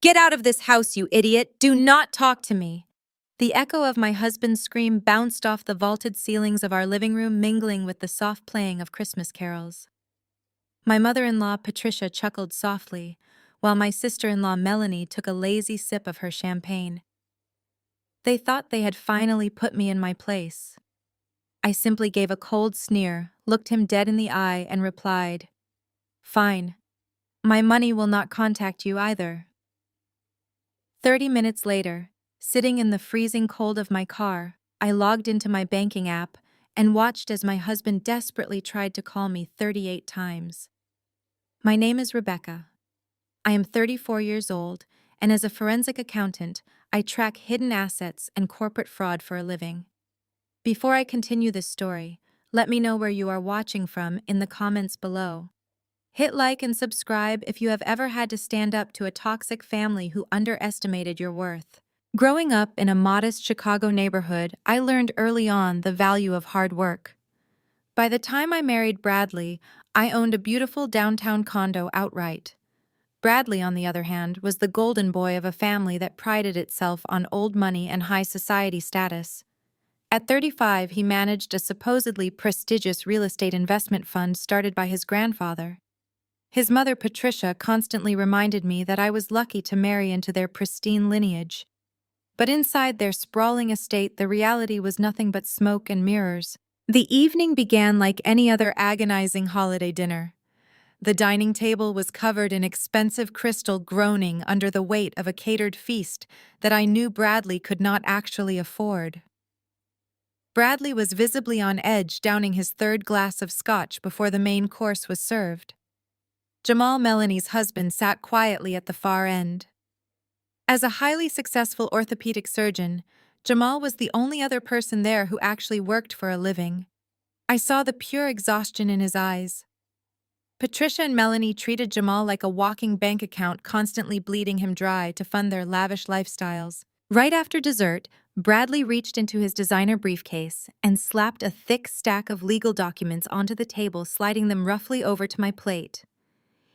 Get out of this house, you idiot! Do not talk to me! The echo of my husband's scream bounced off the vaulted ceilings of our living room, mingling with the soft playing of Christmas carols. My mother-in-law, Patricia, chuckled softly, while my sister-in-law, Melanie, took a lazy sip of her champagne. They thought they had finally put me in my place. I simply gave a cold sneer, looked him dead in the eye, and replied, "Fine. My money will not contact you either." 30 minutes later, sitting in the freezing cold of my car, I logged into my banking app and watched as my husband desperately tried to call me 38 times. My name is Rebecca. I am 34 years old, and as a forensic accountant, I track hidden assets and corporate fraud for a living. Before I continue this story, let me know where you are watching from in the comments below. Hit like and subscribe if you have ever had to stand up to a toxic family who underestimated your worth. Growing up in a modest Chicago neighborhood, I learned early on the value of hard work. By the time I married Bradley, I owned a beautiful downtown condo outright. Bradley, on the other hand, was the golden boy of a family that prided itself on old money and high society status. At 35, he managed a supposedly prestigious real estate investment fund started by his grandfather. His mother, Patricia, constantly reminded me that I was lucky to marry into their pristine lineage. But inside their sprawling estate, the reality was nothing but smoke and mirrors. The evening began like any other agonizing holiday dinner. The dining table was covered in expensive crystal, groaning under the weight of a catered feast that I knew Bradley could not actually afford. Bradley was visibly on edge, downing his third glass of scotch before the main course was served. Jamal, Melanie's husband, sat quietly at the far end. As a highly successful orthopedic surgeon, Jamal was the only other person there who actually worked for a living. I saw the pure exhaustion in his eyes. Patricia and Melanie treated Jamal like a walking bank account, constantly bleeding him dry to fund their lavish lifestyles. Right after dessert, Bradley reached into his designer briefcase and slapped a thick stack of legal documents onto the table, sliding them roughly over to my plate.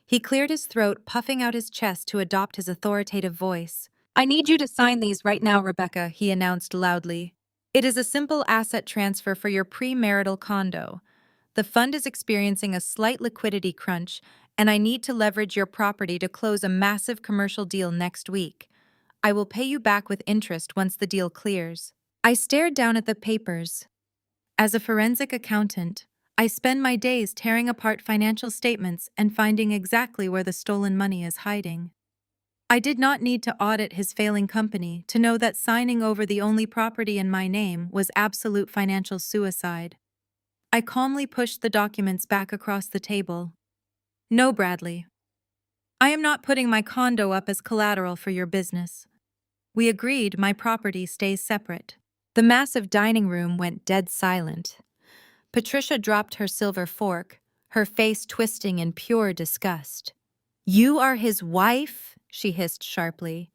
He cleared his throat, puffing out his chest to adopt his authoritative voice. "I need you to sign these right now, Rebecca," he announced loudly. "It is a simple asset transfer for your premarital condo. The fund is experiencing a slight liquidity crunch, and I need to leverage your property to close a massive commercial deal next week. I will pay you back with interest once the deal clears." I stared down at the papers. As a forensic accountant, I spend my days tearing apart financial statements and finding exactly where the stolen money is hiding. I did not need to audit his failing company to know that signing over the only property in my name was absolute financial suicide. I calmly pushed the documents back across the table. "No, Bradley. I am not putting my condo up as collateral for your business. We agreed my property stays separate." The massive dining room went dead silent. Patricia dropped her silver fork, her face twisting in pure disgust. "You are his wife?" she hissed sharply.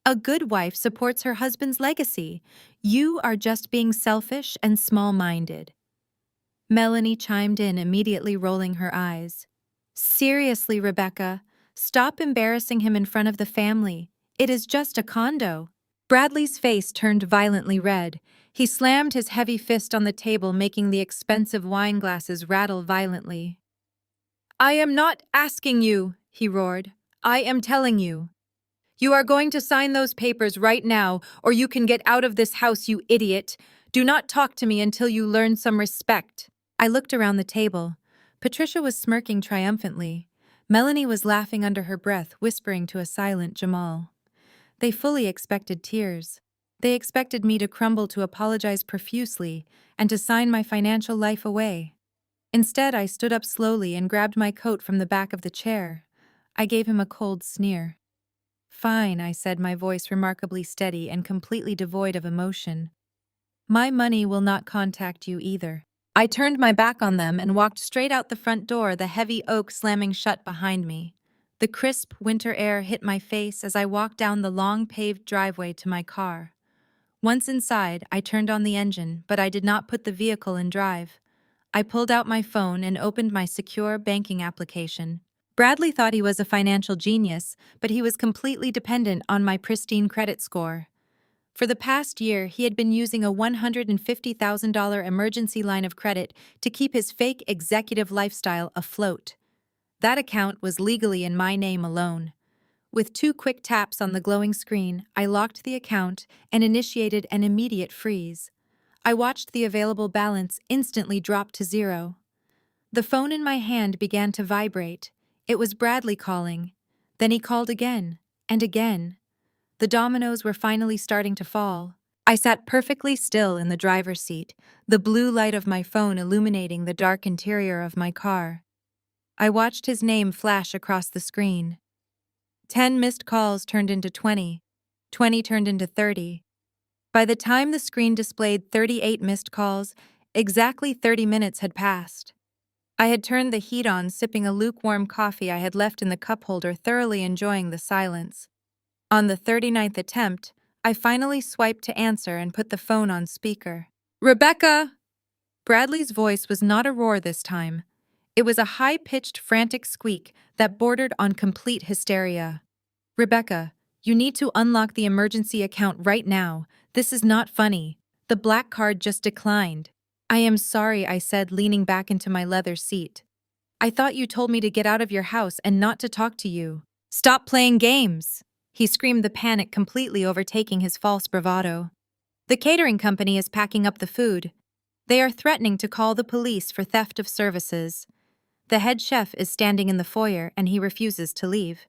"A good wife supports her husband's legacy. You are just being selfish and small-minded." Melanie chimed in, immediately rolling her eyes. "Seriously, Rebecca, stop embarrassing him in front of the family. It is just a condo." Bradley's face turned violently red. He slammed his heavy fist on the table, making the expensive wine glasses rattle violently. "I am not asking you," he roared. "I am telling you. You are going to sign those papers right now, or you can get out of this house, you idiot. Do not talk to me until you learn some respect." I looked around the table. Patricia was smirking triumphantly. Melanie was laughing under her breath, whispering to a silent Jamal. They fully expected tears. They expected me to crumble, to apologize profusely, and to sign my financial life away. Instead, I stood up slowly and grabbed my coat from the back of the chair. I gave him a cold sneer. "Fine," I said, my voice remarkably steady and completely devoid of emotion. "My money will not contact you either." I turned my back on them and walked straight out the front door, the heavy oak slamming shut behind me. The crisp winter air hit my face as I walked down the long paved driveway to my car. Once inside, I turned on the engine, but I did not put the vehicle in drive. I pulled out my phone and opened my secure banking application. Bradley thought he was a financial genius, but he was completely dependent on my pristine credit score. For the past year, he had been using a $150,000 emergency line of credit to keep his fake executive lifestyle afloat. That account was legally in my name alone. With 2 quick taps on the glowing screen, I locked the account and initiated an immediate freeze. I watched the available balance instantly drop to 0. The phone in my hand began to vibrate. It was Bradley calling. Then he called again, and again. The dominoes were finally starting to fall. I sat perfectly still in the driver's seat, the blue light of my phone illuminating the dark interior of my car. I watched his name flash across the screen. 10 missed calls turned into 20. 20 turned into 30. By the time the screen displayed 38 missed calls, exactly 30 minutes had passed. I had turned the heat on, sipping a lukewarm coffee I had left in the cup holder, thoroughly enjoying the silence. On the 39th attempt, I finally swiped to answer and put the phone on speaker. "Rebecca!" Bradley's voice was not a roar this time. It was a high-pitched, frantic squeak that bordered on complete hysteria. "Rebecca, you need to unlock the emergency account right now. This is not funny. The black card just declined." "I am sorry," I said, leaning back into my leather seat. "I thought you told me to get out of your house and not to talk to you." "Stop playing games!" he screamed, the panic completely overtaking his false bravado. "The catering company is packing up the food. They are threatening to call the police for theft of services. The head chef is standing in the foyer and he refuses to leave.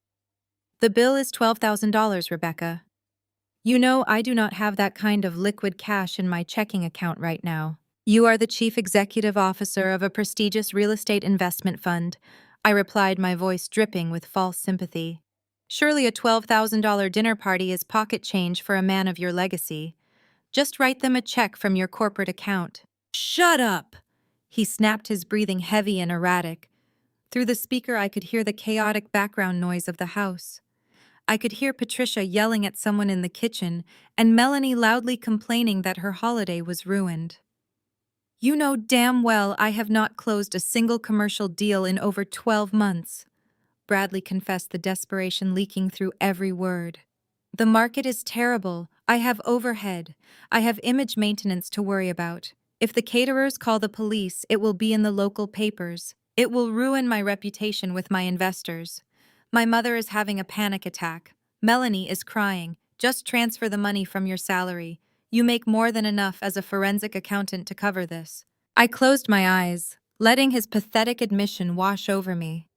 The bill is $12,000, Rebecca. You know I do not have that kind of liquid cash in my checking account right now. You are the chief executive officer of a prestigious real estate investment fund," I replied, my voice dripping with false sympathy. "Surely a $12,000 dinner party is pocket change for a man of your legacy. Just write them a check from your corporate account." "Shut up!" He snapped, his breathing heavy and erratic. Through the speaker I could hear the chaotic background noise of the house. I could hear Patricia yelling at someone in the kitchen and Melanie loudly complaining that her holiday was ruined. "You know damn well I have not closed a single commercial deal in over 12 months. Bradley confessed, the desperation leaking through every word. "The market is terrible. I have overhead. I have image maintenance to worry about. If the caterers call the police, it will be in the local papers. It will ruin my reputation with my investors. My mother is having a panic attack. Melanie is crying. Just transfer the money from your salary. You make more than enough as a forensic accountant to cover this." I closed my eyes, letting his pathetic admission wash over me.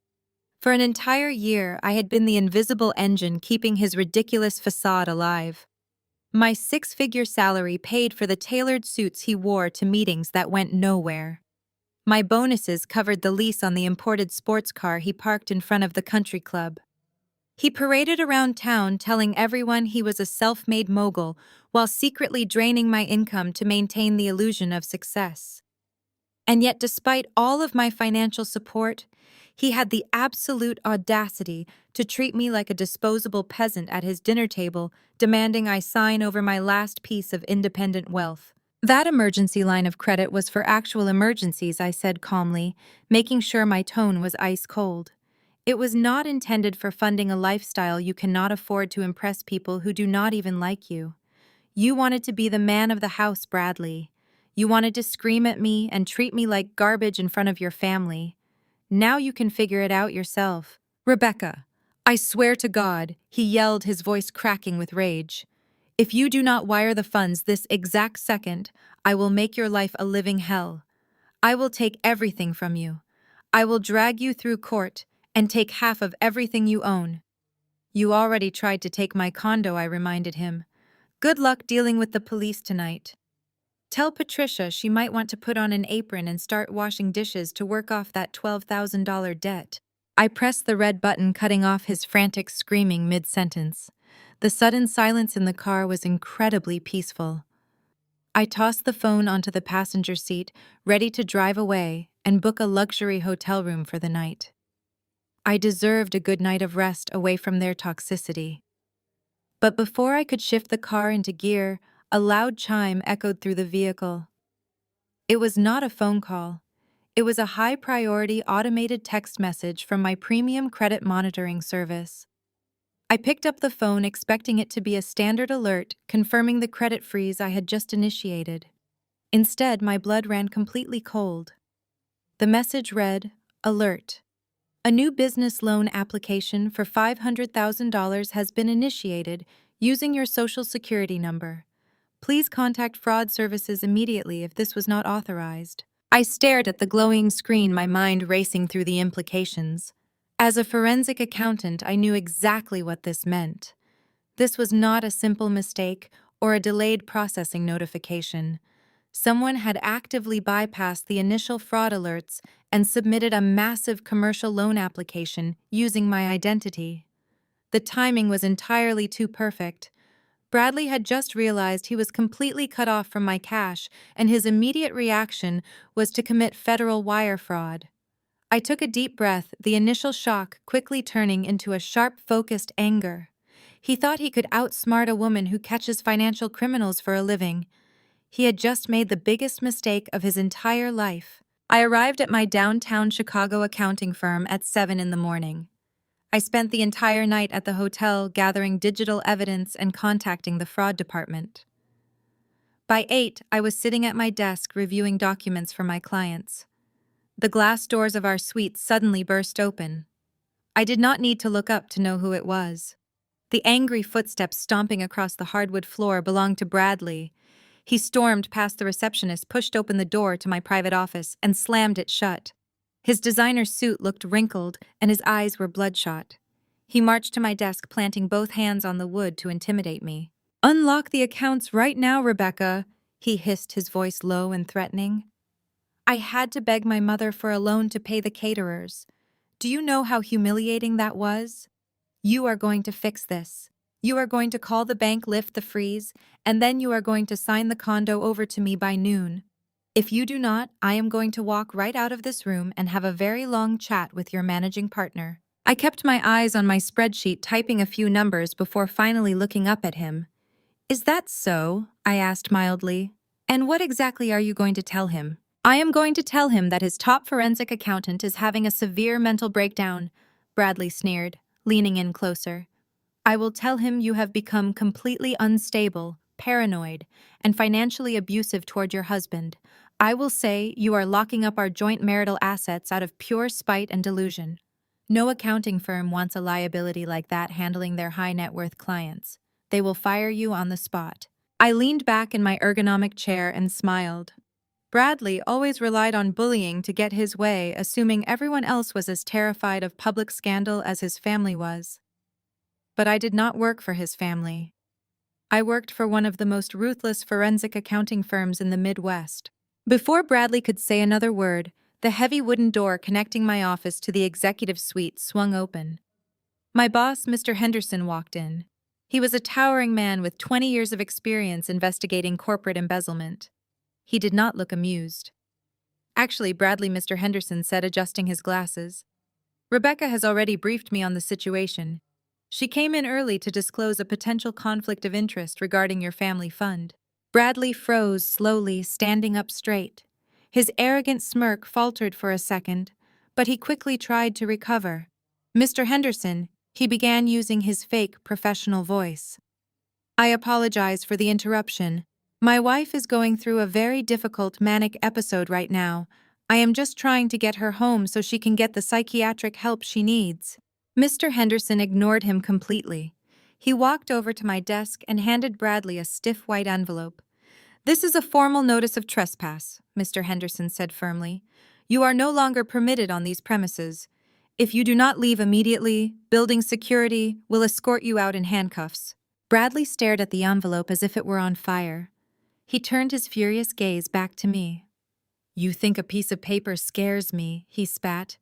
For an entire year, I had been the invisible engine keeping his ridiculous facade alive. My 6-figure salary paid for the tailored suits he wore to meetings that went nowhere. My bonuses covered the lease on the imported sports car he parked in front of the country club. He paraded around town telling everyone he was a self-made mogul while secretly draining my income to maintain the illusion of success. And yet, despite all of my financial support, he had the absolute audacity to treat me like a disposable peasant at his dinner table, demanding I sign over my last piece of independent wealth. "That emergency line of credit was for actual emergencies," I said calmly, making sure my tone was ice cold. "It was not intended for funding a lifestyle you cannot afford to impress people who do not even like you. You wanted to be the man of the house, Bradley. You wanted to scream at me and treat me like garbage in front of your family. Now you can figure it out yourself." "Rebecca, I swear to God," he yelled, his voice cracking with rage. "If you do not wire the funds this exact second, I will make your life a living hell. I will take everything from you. I will drag you through court and take half of everything you own." "You already tried to take my condo," I reminded him. "Good luck dealing with the police tonight. Tell Patricia she might want to put on an apron and start washing dishes to work off that $12,000 debt." I pressed the red button, cutting off his frantic screaming mid-sentence. The sudden silence in the car was incredibly peaceful. I tossed the phone onto the passenger seat, ready to drive away and book a luxury hotel room for the night. I deserved a good night of rest away from their toxicity. But before I could shift the car into gear, a loud chime echoed through the vehicle. It was not a phone call. It was a high-priority automated text message from my premium credit monitoring service. I picked up the phone expecting it to be a standard alert confirming the credit freeze I had just initiated. Instead, my blood ran completely cold. The message read, "Alert. A new business loan application for $500,000 has been initiated using your Social Security number. Please contact fraud services immediately if this was not authorized." I stared at the glowing screen, my mind racing through the implications. As a forensic accountant, I knew exactly what this meant. This was not a simple mistake or a delayed processing notification. Someone had actively bypassed the initial fraud alerts and submitted a massive commercial loan application using my identity. The timing was entirely too perfect. Bradley had just realized he was completely cut off from my cash, and his immediate reaction was to commit federal wire fraud. I took a deep breath, the initial shock quickly turning into a sharp, focused anger. He thought he could outsmart a woman who catches financial criminals for a living. He had just made the biggest mistake of his entire life. I arrived at my downtown Chicago accounting firm at 7 in the morning. I spent the entire night at the hotel gathering digital evidence and contacting the fraud department. By 8, I was sitting at my desk reviewing documents for my clients. The glass doors of our suite suddenly burst open. I did not need to look up to know who it was. The angry footsteps stomping across the hardwood floor belonged to Bradley. He stormed past the receptionist, pushed open the door to my private office, and slammed it shut. His designer suit looked wrinkled, and his eyes were bloodshot. He marched to my desk, planting both hands on the wood to intimidate me. "Unlock the accounts right now, Rebecca," he hissed, his voice low and threatening. I had to beg my mother for a loan to pay the caterers. Do you know how humiliating that was? You are going to fix this. You are going to call the bank, lift the freeze, and then you are going to sign the condo over to me by noon. If you do not, I am going to walk right out of this room and have a very long chat with your managing partner. I kept my eyes on my spreadsheet, typing a few numbers before finally looking up at him. "Is that so?" I asked mildly. "And what exactly are you going to tell him?" "I am going to tell him that his top forensic accountant is having a severe mental breakdown," Bradley sneered, leaning in closer. "I will tell him you have become completely unstable, paranoid, and financially abusive toward your husband. I will say you are locking up our joint marital assets out of pure spite and delusion. No accounting firm wants a liability like that handling their high-net-worth clients. They will fire you on the spot." I leaned back in my ergonomic chair and smiled. Bradley always relied on bullying to get his way, assuming everyone else was as terrified of public scandal as his family was. But I did not work for his family. I worked for one of the most ruthless forensic accounting firms in the Midwest. Before Bradley could say another word, the heavy wooden door connecting my office to the executive suite swung open. My boss, Mr. Henderson, walked in. He was a towering man with 20 years of experience investigating corporate embezzlement. He did not look amused. "Actually, Bradley," Mr. Henderson said, adjusting his glasses. "Rebecca has already briefed me on the situation. She came in early to disclose a potential conflict of interest regarding your family fund." Bradley froze slowly, standing up straight. His arrogant smirk faltered for a second, but he quickly tried to recover. "Mr. Henderson," he began using his fake professional voice. "I apologize for the interruption. My wife is going through a very difficult manic episode right now. I am just trying to get her home so she can get the psychiatric help she needs." Mr. Henderson ignored him completely. He walked over to my desk and handed Bradley a stiff white envelope. "This is a formal notice of trespass," Mr. Henderson said firmly. "You are no longer permitted on these premises. If you do not leave immediately, building security will escort you out in handcuffs." Bradley stared at the envelope as if it were on fire. He turned his furious gaze back to me. "You think a piece of paper scares me," he spat.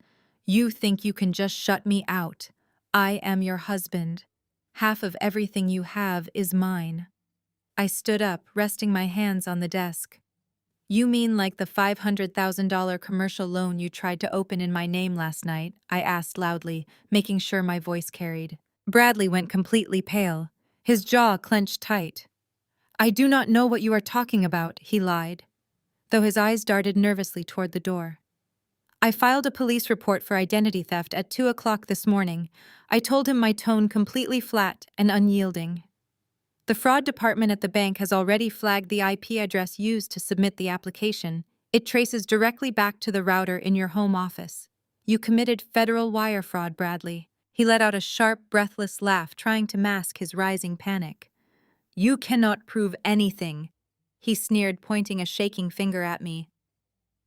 "You think you can just shut me out. I am your husband. Half of everything you have is mine." I stood up, resting my hands on the desk. "You mean like the $500,000 commercial loan you tried to open in my name last night?" I asked loudly, making sure my voice carried. Bradley went completely pale. His jaw clenched tight. "I do not know what you are talking about," he lied, though his eyes darted nervously toward the door. I filed a police report for identity theft at 2 o'clock this morning. I told him, my tone completely flat and unyielding. The fraud department at the bank has already flagged the IP address used to submit the application. It traces directly back to the router in your home office. You committed federal wire fraud, Bradley. He let out a sharp, breathless laugh, trying to mask his rising panic. You cannot prove anything, he sneered, pointing a shaking finger at me.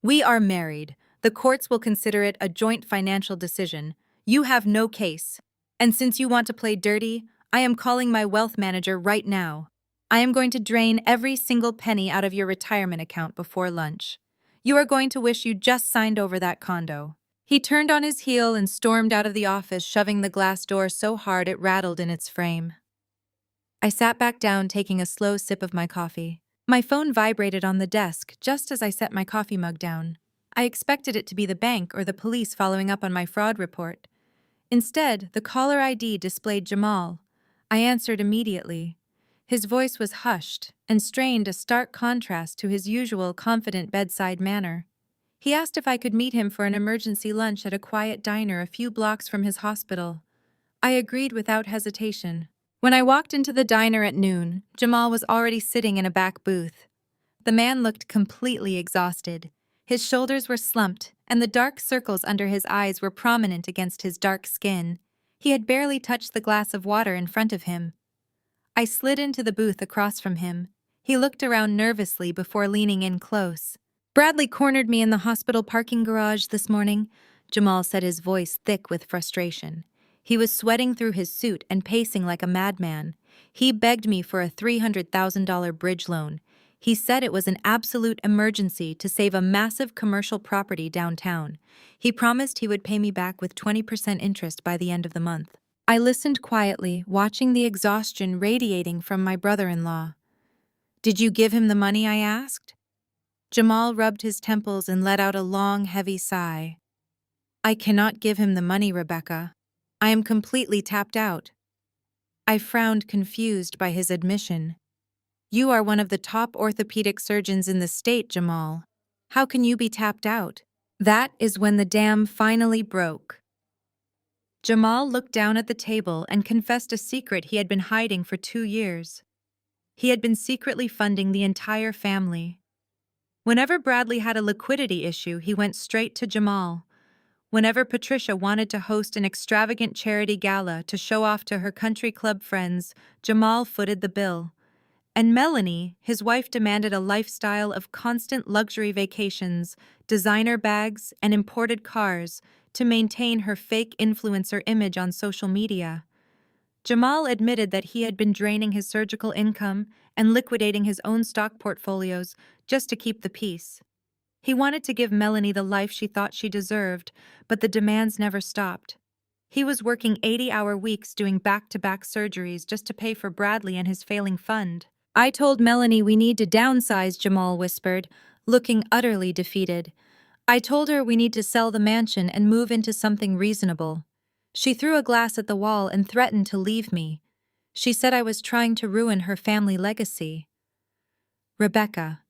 We are married. The courts will consider it a joint financial decision. You have no case. And since you want to play dirty, I am calling my wealth manager right now. I am going to drain every single penny out of your retirement account before lunch. You are going to wish you just signed over that condo. He turned on his heel and stormed out of the office, shoving the glass door so hard it rattled in its frame. I sat back down, taking a slow sip of my coffee. My phone vibrated on the desk just as I set my coffee mug down. I expected it to be the bank or the police following up on my fraud report. Instead, the caller ID displayed Jamal. I answered immediately. His voice was hushed and strained, a stark contrast to his usual confident bedside manner. He asked if I could meet him for an emergency lunch at a quiet diner a few blocks from his hospital. I agreed without hesitation. When I walked into the diner at noon, Jamal was already sitting in a back booth. The man looked completely exhausted. His shoulders were slumped, and the dark circles under his eyes were prominent against his dark skin. He had barely touched the glass of water in front of him. I slid into the booth across from him. He looked around nervously before leaning in close. Bradley cornered me in the hospital parking garage this morning, Jamal said, his voice thick with frustration. He was sweating through his suit and pacing like a madman. He begged me for a $300,000 bridge loan. He said it was an absolute emergency to save a massive commercial property downtown. He promised he would pay me back with 20% interest by the end of the month. I listened quietly, watching the exhaustion radiating from my brother-in-law. Did you give him the money? I asked. Jamal rubbed his temples and let out a long, heavy sigh. I cannot give him the money, Rebecca. I am completely tapped out. I frowned, confused by his admission. You are one of the top orthopedic surgeons in the state, Jamal. How can you be tapped out? That is when the dam finally broke. Jamal looked down at the table and confessed a secret he had been hiding for 2 years. He had been secretly funding the entire family. Whenever Bradley had a liquidity issue, he went straight to Jamal. Whenever Patricia wanted to host an extravagant charity gala to show off to her country club friends, Jamal footed the bill. And Melanie, his wife, demanded a lifestyle of constant luxury vacations, designer bags, and imported cars to maintain her fake influencer image on social media. Jamal admitted that he had been draining his surgical income and liquidating his own stock portfolios just to keep the peace. He wanted to give Melanie the life she thought she deserved, but the demands never stopped. He was working 80-hour weeks doing back-to-back surgeries just to pay for Bradley and his failing fund. I told Melanie we need to downsize, Jamal whispered, looking utterly defeated. I told her we need to sell the mansion and move into something reasonable. She threw a glass at the wall and threatened to leave me. She said I was trying to ruin her family legacy. Rebecca,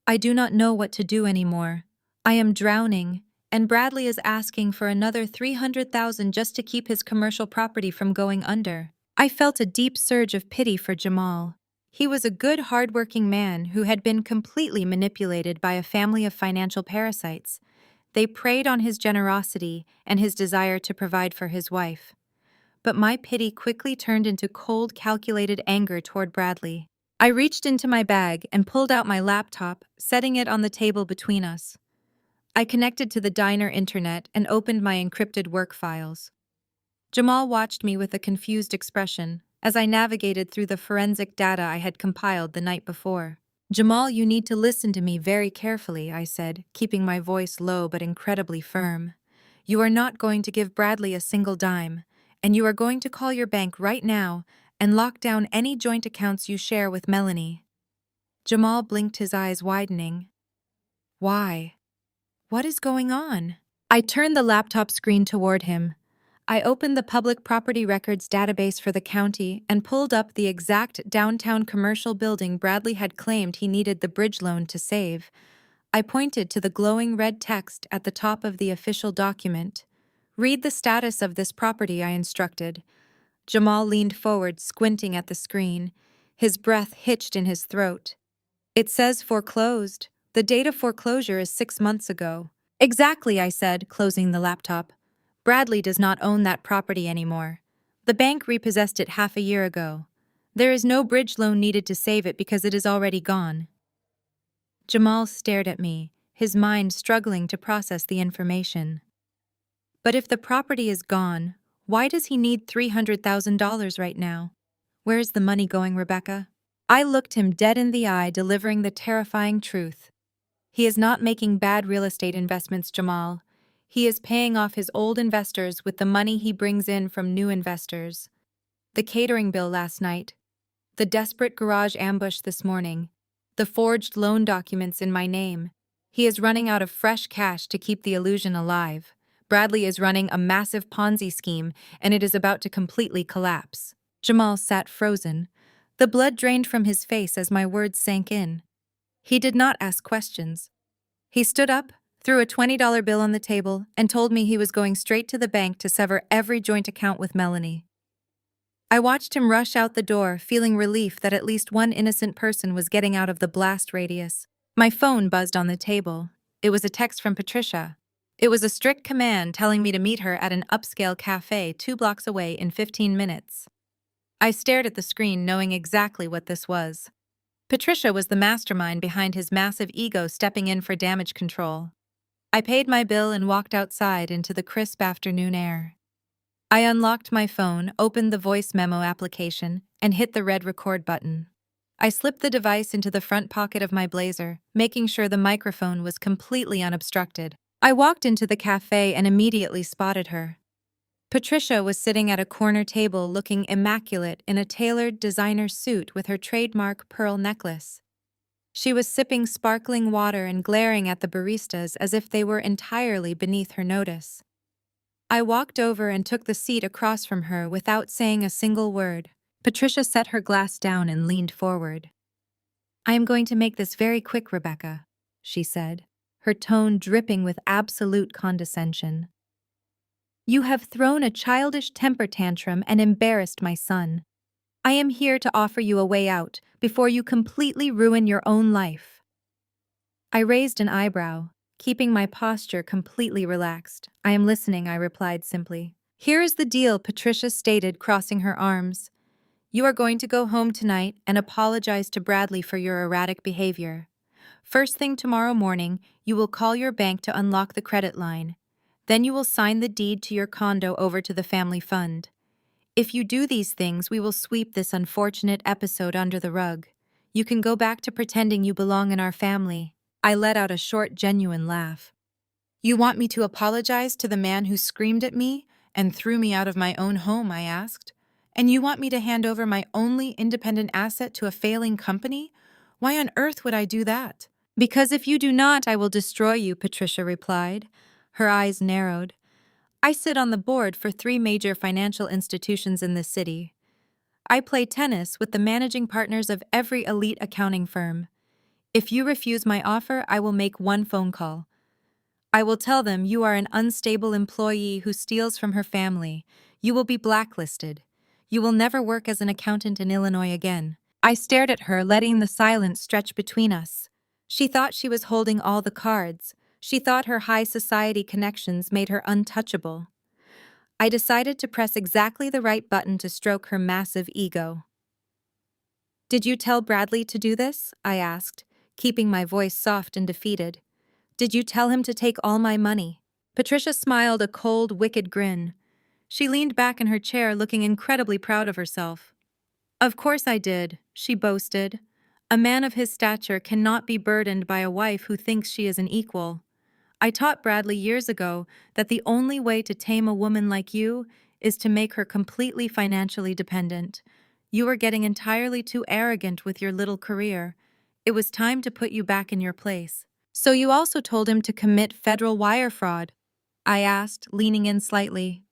I do not know what to do anymore. I am drowning, and Bradley is asking for another $300,000 just to keep his commercial property from going under. I felt a deep surge of pity for Jamal. He was a good, hard-working man who had been completely manipulated by a family of financial parasites. They preyed on his generosity and his desire to provide for his wife. But my pity quickly turned into cold, calculated anger toward Bradley. I reached into my bag and pulled out my laptop, setting it on the table between us. I connected to the diner internet and opened my encrypted work files. Jamal watched me with a confused expression as I navigated through the forensic data I had compiled the night before. Jamal, you need to listen to me very carefully, I said, keeping my voice low but incredibly firm. You are not going to give Bradley a single dime, and you are going to call your bank right now and lock down any joint accounts you share with Melanie. Jamal blinked, his eyes widening. Why? What is going on? I turned the laptop screen toward him. I opened the public property records database for the county and pulled up the exact downtown commercial building Bradley had claimed he needed the bridge loan to save. I pointed to the glowing red text at the top of the official document. Read the status of this property, I instructed. Jamal leaned forward, squinting at the screen. His breath hitched in his throat. It says foreclosed. The date of foreclosure is 6 months ago. Exactly, I said, closing the laptop. Bradley does not own that property anymore. The bank repossessed it half a year ago. There is no bridge loan needed to save it because it is already gone. Jamal stared at me, his mind struggling to process the information. But if the property is gone, why does he need $300,000 right now? Where is the money going, Rebecca? I looked him dead in the eye, delivering the terrifying truth. He is not making bad real estate investments, Jamal. He is paying off his old investors with the money he brings in from new investors. The catering bill last night, the desperate garage ambush this morning, the forged loan documents in my name. He is running out of fresh cash to keep the illusion alive. Bradley is running a massive Ponzi scheme, and it is about to completely collapse. Jamal sat frozen. The blood drained from his face as my words sank in. He did not ask questions. He stood up, threw a $20 bill on the table, and told me he was going straight to the bank to sever every joint account with Melanie. I watched him rush out the door, feeling relief that at least one innocent person was getting out of the blast radius. My phone buzzed on the table. It was a text from Patricia. It was a strict command telling me to meet her at an upscale cafe 2 blocks away in 15 minutes. I stared at the screen, knowing exactly what this was. Patricia was the mastermind behind his massive ego stepping in for damage control. I paid my bill and walked outside into the crisp afternoon air. I unlocked my phone, opened the voice memo application, and hit the red record button. I slipped the device into the front pocket of my blazer, making sure the microphone was completely unobstructed. I walked into the cafe and immediately spotted her. Patricia was sitting at a corner table looking immaculate in a tailored designer suit with her trademark pearl necklace. She was sipping sparkling water and glaring at the baristas as if they were entirely beneath her notice. I walked over and took the seat across from her without saying a single word. Patricia set her glass down and leaned forward. "I am going to make this very quick, Rebecca," she said, her tone dripping with absolute condescension. "You have thrown a childish temper tantrum and embarrassed my son. I am here to offer you a way out before you completely ruin your own life." I raised an eyebrow, keeping my posture completely relaxed. "I am listening," I replied simply. "Here is the deal," Patricia stated, crossing her arms. "You are going to go home tonight and apologize to Bradley for your erratic behavior. First thing tomorrow morning, you will call your bank to unlock the credit line. Then you will sign the deed to your condo over to the family fund. If you do these things, we will sweep this unfortunate episode under the rug. You can go back to pretending you belong in our family." I let out a short, genuine laugh. "You want me to apologize to the man who screamed at me and threw me out of my own home?" I asked. "And you want me to hand over my only independent asset to a failing company? Why on earth would I do that?" "Because if you do not, I will destroy you," Patricia replied. Her eyes narrowed. "I sit on the board for 3 major financial institutions in this city. I play tennis with the managing partners of every elite accounting firm. If you refuse my offer, I will make one phone call. I will tell them you are an unstable employee who steals from her family. You will be blacklisted. You will never work as an accountant in Illinois again." I stared at her, letting the silence stretch between us. She thought she was holding all the cards. She thought her high society connections made her untouchable. I decided to press exactly the right button to stroke her massive ego. "Did you tell Bradley to do this?" I asked, keeping my voice soft and defeated. "Did you tell him to take all my money?" Patricia smiled a cold, wicked grin. She leaned back in her chair, looking incredibly proud of herself. "Of course I did," she boasted. "A man of his stature cannot be burdened by a wife who thinks she is an equal. I taught Bradley years ago that the only way to tame a woman like you is to make her completely financially dependent. You are getting entirely too arrogant with your little career. It was time to put you back in your place." "So you also told him to commit federal wire fraud?" I asked, leaning in slightly.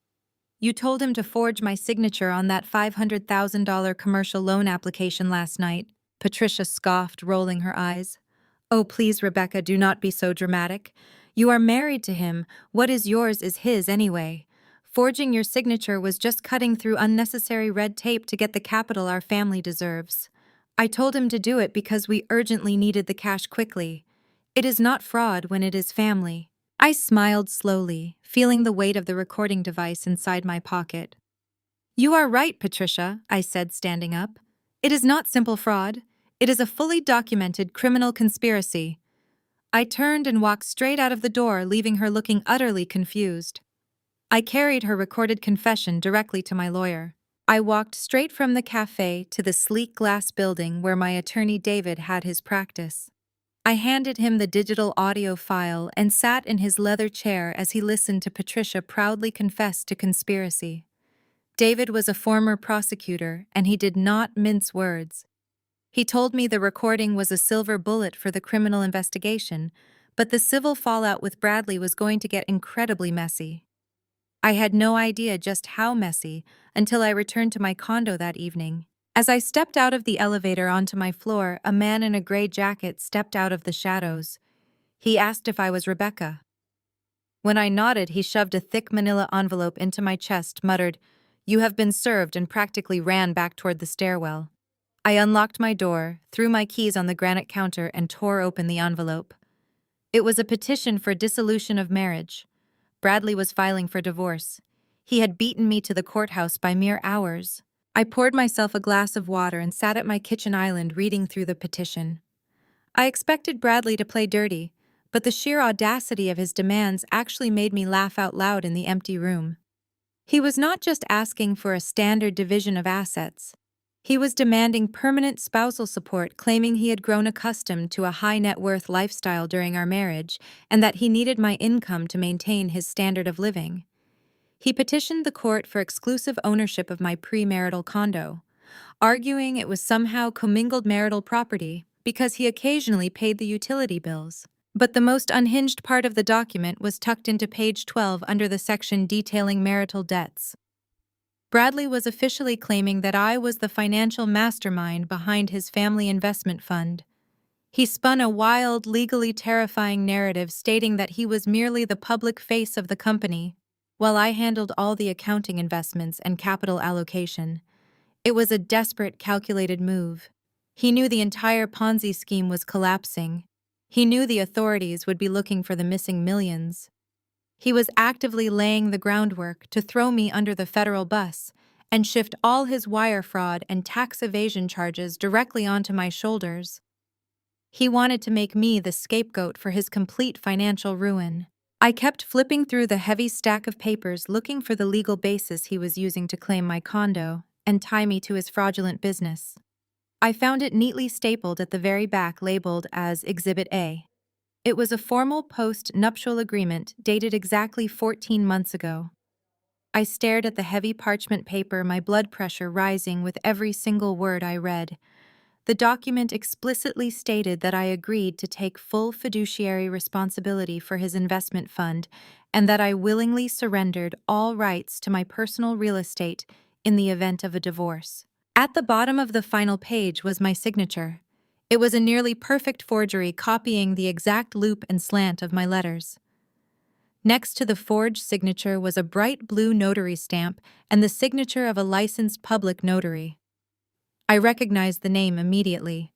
"You told him to forge my signature on that $500,000 commercial loan application last night," Patricia scoffed, rolling her eyes. Oh, please, Rebecca, do not be so dramatic. You are married to him. What is yours is his anyway. Forging your signature was just cutting through unnecessary red tape to get the capital our family deserves. I told him to do it because we urgently needed the cash quickly. It is not fraud when it is family. I smiled slowly, feeling the weight of the recording device inside my pocket. You are right, Patricia, I said, standing up. It is not simple fraud. It is a fully documented criminal conspiracy. I turned and walked straight out of the door, leaving her looking utterly confused. I carried her recorded confession directly to my lawyer. I walked straight from the cafe to the sleek glass building where my attorney David had his practice. I handed him the digital audio file and sat in his leather chair as he listened to Patricia proudly confess to conspiracy. David was a former prosecutor, and he did not mince words. He told me the recording was a silver bullet for the criminal investigation, but the civil fallout with Bradley was going to get incredibly messy. I had no idea just how messy until I returned to my condo that evening. As I stepped out of the elevator onto my floor, a man in a gray jacket stepped out of the shadows. He asked if I was Rebecca. When I nodded, he shoved a thick manila envelope into my chest, muttered, "You have been served," and practically ran back toward the stairwell. I unlocked my door, threw my keys on the granite counter, and tore open the envelope. It was a petition for dissolution of marriage. Bradley was filing for divorce. He had beaten me to the courthouse by mere hours. I poured myself a glass of water and sat at my kitchen island reading through the petition. I expected Bradley to play dirty, but the sheer audacity of his demands actually made me laugh out loud in the empty room. He was not just asking for a standard division of assets. He was demanding permanent spousal support, claiming he had grown accustomed to a high-net-worth lifestyle during our marriage and that he needed my income to maintain his standard of living. He petitioned the court for exclusive ownership of my premarital condo, arguing it was somehow commingled marital property because he occasionally paid the utility bills. But the most unhinged part of the document was tucked into page 12 under the section detailing marital debts. Bradley was officially claiming that I was the financial mastermind behind his family investment fund. He spun a wild, legally terrifying narrative stating that he was merely the public face of the company, while I handled all the accounting investments and capital allocation. It was a desperate, calculated move. He knew the entire Ponzi scheme was collapsing. He knew the authorities would be looking for the missing millions. He was actively laying the groundwork to throw me under the federal bus and shift all his wire fraud and tax evasion charges directly onto my shoulders. He wanted to make me the scapegoat for his complete financial ruin. I kept flipping through the heavy stack of papers looking for the legal basis he was using to claim my condo and tie me to his fraudulent business. I found it neatly stapled at the very back, labeled as Exhibit A. It was a formal post-nuptial agreement dated exactly 14 months ago. I stared at the heavy parchment paper, my blood pressure rising with every single word I read. The document explicitly stated that I agreed to take full fiduciary responsibility for his investment fund and that I willingly surrendered all rights to my personal real estate in the event of a divorce. At the bottom of the final page was my signature. It was a nearly perfect forgery, copying the exact loop and slant of my letters. Next to the forged signature was a bright blue notary stamp and the signature of a licensed public notary. I recognized the name immediately.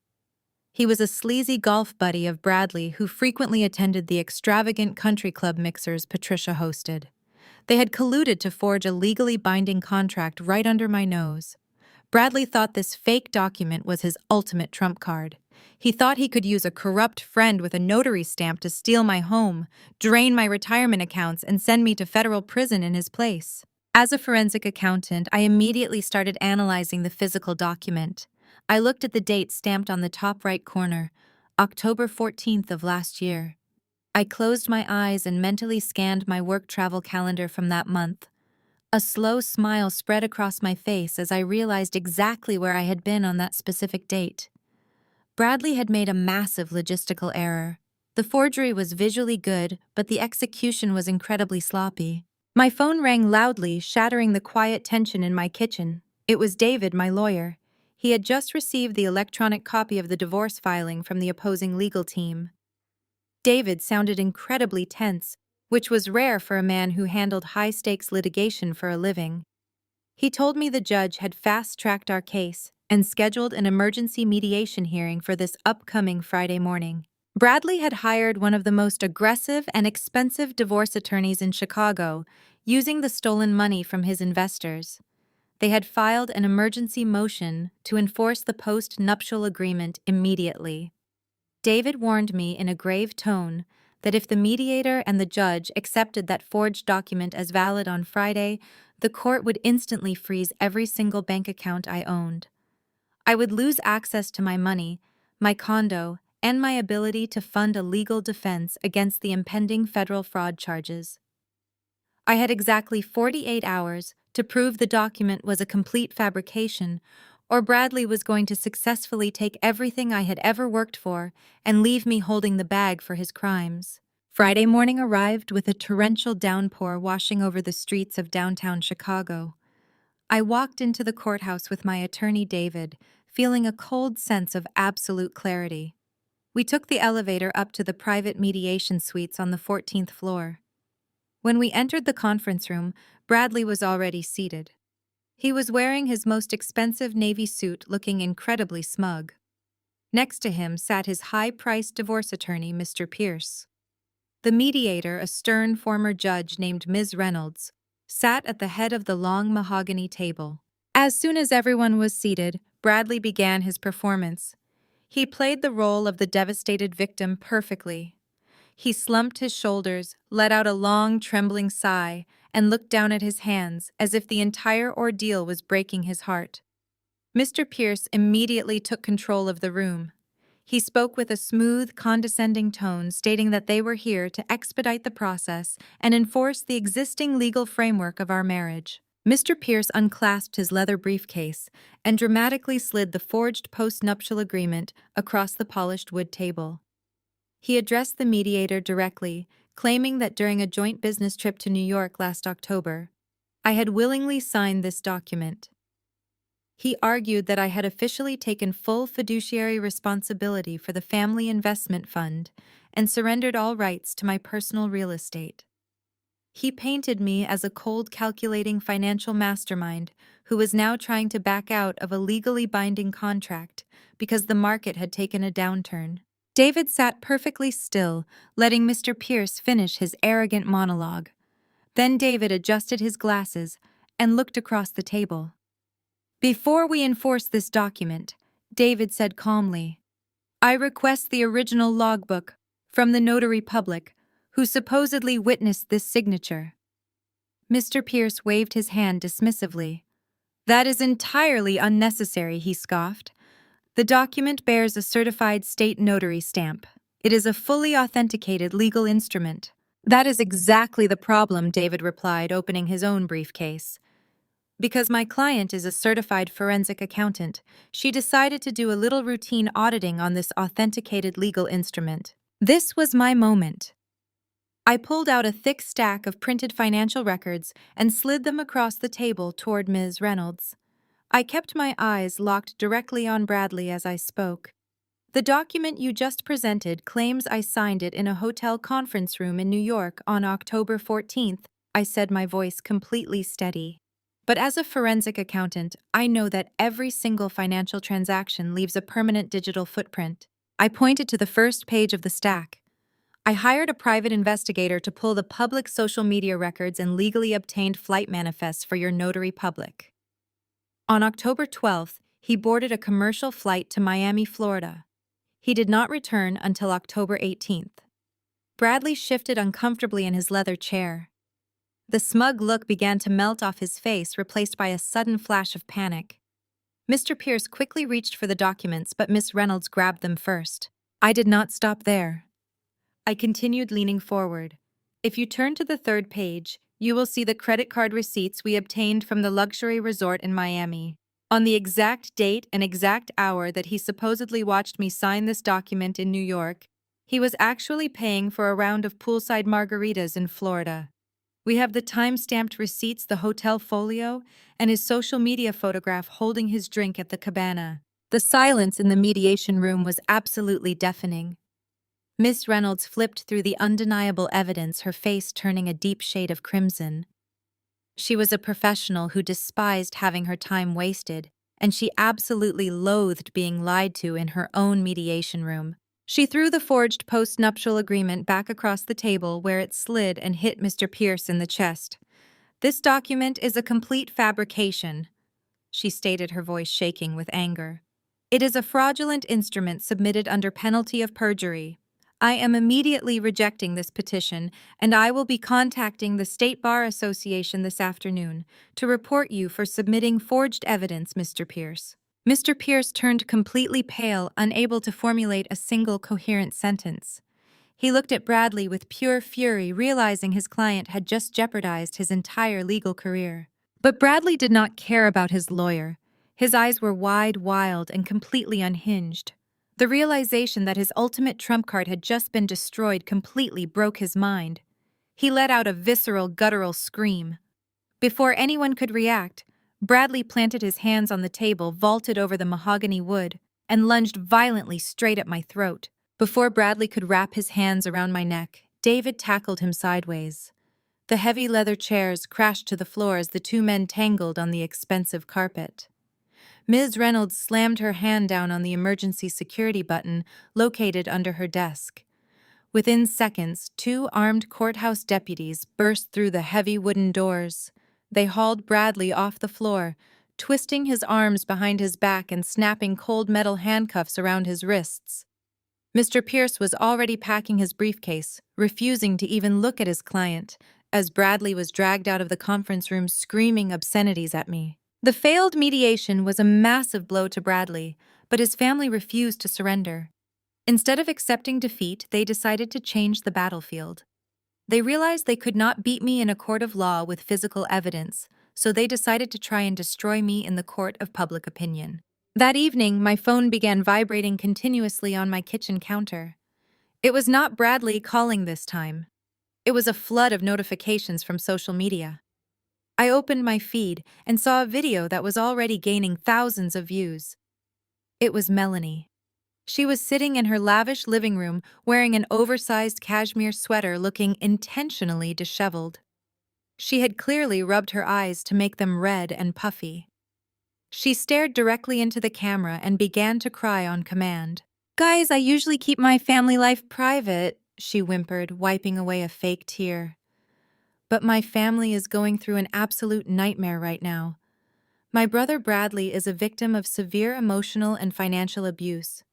He was a sleazy golf buddy of Bradley who frequently attended the extravagant country club mixers Patricia hosted. They had colluded to forge a legally binding contract right under my nose. Bradley thought this fake document was his ultimate trump card. He thought he could use a corrupt friend with a notary stamp to steal my home, drain my retirement accounts, and send me to federal prison in his place. As a forensic accountant, I immediately started analyzing the physical document. I looked at the date stamped on the top right corner, October 14th of last year. I closed my eyes and mentally scanned my work travel calendar from that month. A slow smile spread across my face as I realized exactly where I had been on that specific date. Bradley had made a massive logistical error. The forgery was visually good, but the execution was incredibly sloppy. My phone rang loudly, shattering the quiet tension in my kitchen. It was David, my lawyer. He had just received the electronic copy of the divorce filing from the opposing legal team. David sounded incredibly tense, which was rare for a man who handled high-stakes litigation for a living. He told me the judge had fast-tracked our case and scheduled an emergency mediation hearing for this upcoming Friday morning. Bradley had hired one of the most aggressive and expensive divorce attorneys in Chicago, using the stolen money from his investors. They had filed an emergency motion to enforce the post-nuptial agreement immediately. David warned me in a grave tone that if the mediator and the judge accepted that forged document as valid on Friday, the court would instantly freeze every single bank account I owned. I would lose access to my money, my condo, and my ability to fund a legal defense against the impending federal fraud charges. I had exactly 48 hours to prove the document was a complete fabrication, or Bradley was going to successfully take everything I had ever worked for and leave me holding the bag for his crimes. Friday morning arrived with a torrential downpour washing over the streets of downtown Chicago. I walked into the courthouse with my attorney David, feeling a cold sense of absolute clarity. We took the elevator up to the private mediation suites on the 14th floor. When we entered the conference room, Bradley was already seated. He was wearing his most expensive navy suit, looking incredibly smug. Next to him sat his high-priced divorce attorney, Mr. Pierce. The mediator, a stern former judge named Ms. Reynolds, sat at the head of the long mahogany table. As soon as everyone was seated, Bradley began his performance. He played the role of the devastated victim perfectly. He slumped his shoulders, let out a long, trembling sigh, and looked down at his hands as if the entire ordeal was breaking his heart. Mr. Pierce immediately took control of the room. He spoke with a smooth, condescending tone, stating that they were here to expedite the process and enforce the existing legal framework of our marriage. Mr. Pierce unclasped his leather briefcase and dramatically slid the forged post-nuptial agreement across the polished wood table. He addressed the mediator directly, claiming that during a joint business trip to New York last October, I had willingly signed this document. He argued that I had officially taken full fiduciary responsibility for the family investment fund and surrendered all rights to my personal real estate. He painted me as a cold, calculating financial mastermind who was now trying to back out of a legally binding contract because the market had taken a downturn. David sat perfectly still, letting Mr. Pierce finish his arrogant monologue. Then David adjusted his glasses and looked across the table. "Before we enforce this document," David said calmly, "I request the original logbook from the notary public who supposedly witnessed this signature." Mr. Pierce waved his hand dismissively. "That is entirely unnecessary," he scoffed. "The document bears a certified state notary stamp. It is a fully authenticated legal instrument." "That is exactly the problem," David replied, opening his own briefcase. "Because my client is a certified forensic accountant, she decided to do a little routine auditing on this authenticated legal instrument. This was my moment. I pulled out a thick stack of printed financial records and slid them across the table toward Ms. Reynolds. I kept my eyes locked directly on Bradley as I spoke. "The document you just presented claims I signed it in a hotel conference room in New York on October 14th, I said, my voice completely steady. "But as a forensic accountant, I know that every single financial transaction leaves a permanent digital footprint." I pointed to the first page of the stack. "I hired a private investigator to pull the public social media records and legally obtained flight manifests for your notary public. On October 12th, he boarded a commercial flight to Miami, Florida. He did not return until October 18th. Bradley shifted uncomfortably in his leather chair. The smug look began to melt off his face, replaced by a sudden flash of panic. Mr. Pierce quickly reached for the documents, but Miss Reynolds grabbed them first. I did not stop there. I continued, leaning forward. "If you turn to the third page, you will see the credit card receipts we obtained from the luxury resort in Miami. On the exact date and exact hour that he supposedly watched me sign this document in New York, he was actually paying for a round of poolside margaritas in Florida. We have the time-stamped receipts, the hotel folio, and his social media photograph holding his drink at the cabana. The silence in the mediation room was absolutely deafening. Miss Reynolds flipped through the undeniable evidence, her face turning a deep shade of crimson. She was a professional who despised having her time wasted, and she absolutely loathed being lied to in her own mediation room. She threw the forged post-nuptial agreement back across the table where it slid and hit Mr. Pierce in the chest. "This document is a complete fabrication," she stated, her voice shaking with anger. "It is a fraudulent instrument submitted under penalty of perjury. I am immediately rejecting this petition, and I will be contacting the State Bar Association this afternoon to report you for submitting forged evidence, Mr. Pierce." Mr. Pierce turned completely pale, unable to formulate a single coherent sentence. He looked at Bradley with pure fury, realizing his client had just jeopardized his entire legal career. But Bradley did not care about his lawyer. His eyes were wide, wild, and completely unhinged. The realization that his ultimate trump card had just been destroyed completely broke his mind. He let out a visceral, guttural scream. Before anyone could react, Bradley planted his hands on the table, vaulted over the mahogany wood, and lunged violently straight at my throat. Before Bradley could wrap his hands around my neck, David tackled him sideways. The heavy leather chairs crashed to the floor as the two men tangled on the expensive carpet. Ms. Reynolds slammed her hand down on the emergency security button located under her desk. Within seconds, two armed courthouse deputies burst through the heavy wooden doors. They hauled Bradley off the floor, twisting his arms behind his back and snapping cold metal handcuffs around his wrists. Mr. Pierce was already packing his briefcase, refusing to even look at his client, as Bradley was dragged out of the conference room screaming obscenities at me. The failed mediation was a massive blow to Bradley, but his family refused to surrender. Instead of accepting defeat, they decided to change the battlefield. They realized they could not beat me in a court of law with physical evidence, so they decided to try and destroy me in the court of public opinion. That evening, my phone began vibrating continuously on my kitchen counter. It was not Bradley calling this time. It was a flood of notifications from social media. I opened my feed and saw a video that was already gaining thousands of views. It was Melanie. She was sitting in her lavish living room wearing an oversized cashmere sweater, looking intentionally disheveled. She had clearly rubbed her eyes to make them red and puffy. She stared directly into the camera and began to cry on command. "Guys, I usually keep my family life private," she whimpered, wiping away a fake tear. "But my family is going through an absolute nightmare right now. My brother Bradley is a victim of severe emotional and financial abuse.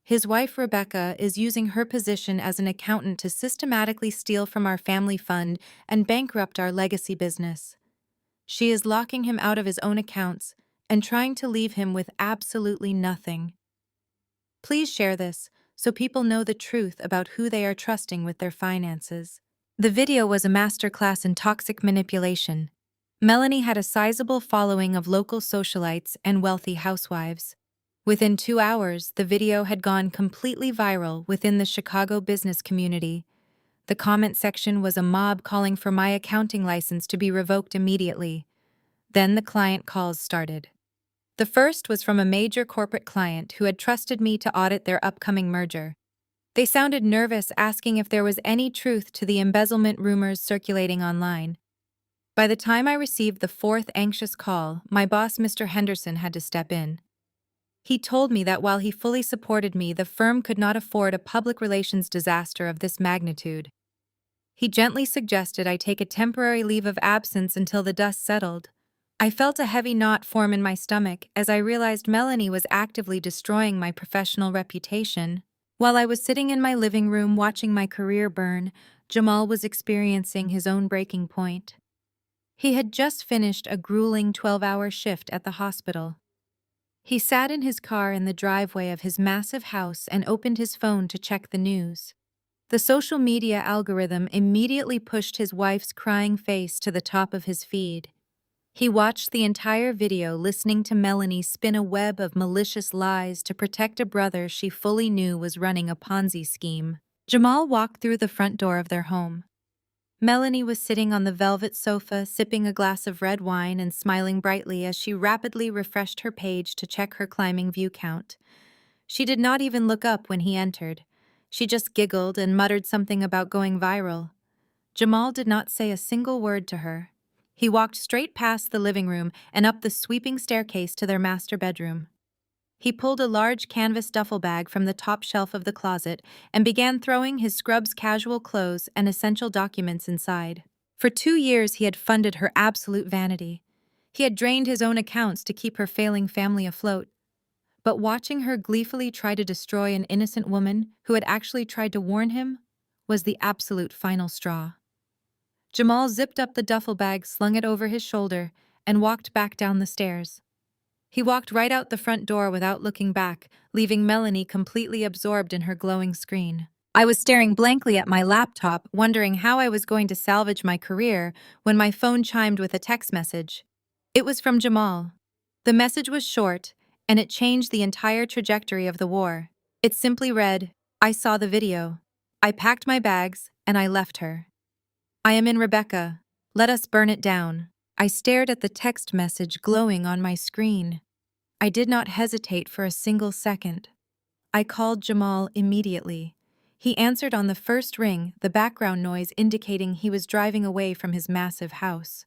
His wife Rebecca is using her position as an accountant to systematically steal from our family fund and bankrupt our legacy business. She is locking him out of his own accounts and trying to leave him with absolutely nothing. Please share this so people know the truth about who they are trusting with their finances." The video was a masterclass in toxic manipulation. Melanie had a sizable following of local socialites and wealthy housewives. Within 2 hours, the video had gone completely viral within the Chicago business community. The comment section was a mob calling for my accounting license to be revoked immediately. Then the client calls started. The first was from a major corporate client who had trusted me to audit their upcoming merger. They sounded nervous, asking if there was any truth to the embezzlement rumors circulating online. By the time I received the fourth anxious call, my boss, Mr. Henderson, had to step in. He told me that while he fully supported me, the firm could not afford a public relations disaster of this magnitude. He gently suggested I take a temporary leave of absence until the dust settled. I felt a heavy knot form in my stomach as I realized Melanie was actively destroying my professional reputation. While I was sitting in my living room watching my career burn, Jamal was experiencing his own breaking point. He had just finished a grueling 12-hour shift at the hospital. He sat in his car in the driveway of his massive house and opened his phone to check the news. The social media algorithm immediately pushed his wife's crying face to the top of his feed. He watched the entire video, listening to Melanie spin a web of malicious lies to protect a brother she fully knew was running a Ponzi scheme. Jamal walked through the front door of their home. Melanie was sitting on the velvet sofa, sipping a glass of red wine and smiling brightly as she rapidly refreshed her page to check her climbing view count. She did not even look up when he entered. She just giggled and muttered something about going viral. Jamal did not say a single word to her. He walked straight past the living room and up the sweeping staircase to their master bedroom. He pulled a large canvas duffel bag from the top shelf of the closet and began throwing his scrub's casual clothes and essential documents inside. For 2 years, he had funded her absolute vanity. He had drained his own accounts to keep her failing family afloat. But watching her gleefully try to destroy an innocent woman who had actually tried to warn him was the absolute final straw. Jamal zipped up the duffel bag, slung it over his shoulder, and walked back down the stairs. He walked right out the front door without looking back, leaving Melanie completely absorbed in her glowing screen. I was staring blankly at my laptop, wondering how I was going to salvage my career when my phone chimed with a text message. It was from Jamal. The message was short, and it changed the entire trajectory of the war. It simply read, "I saw the video. I packed my bags, and I left her. I am in Rebecca. Let us burn it down." I stared at the text message glowing on my screen. I did not hesitate for a single second. I called Jamal immediately. He answered on the first ring, the background noise indicating he was driving away from his massive house.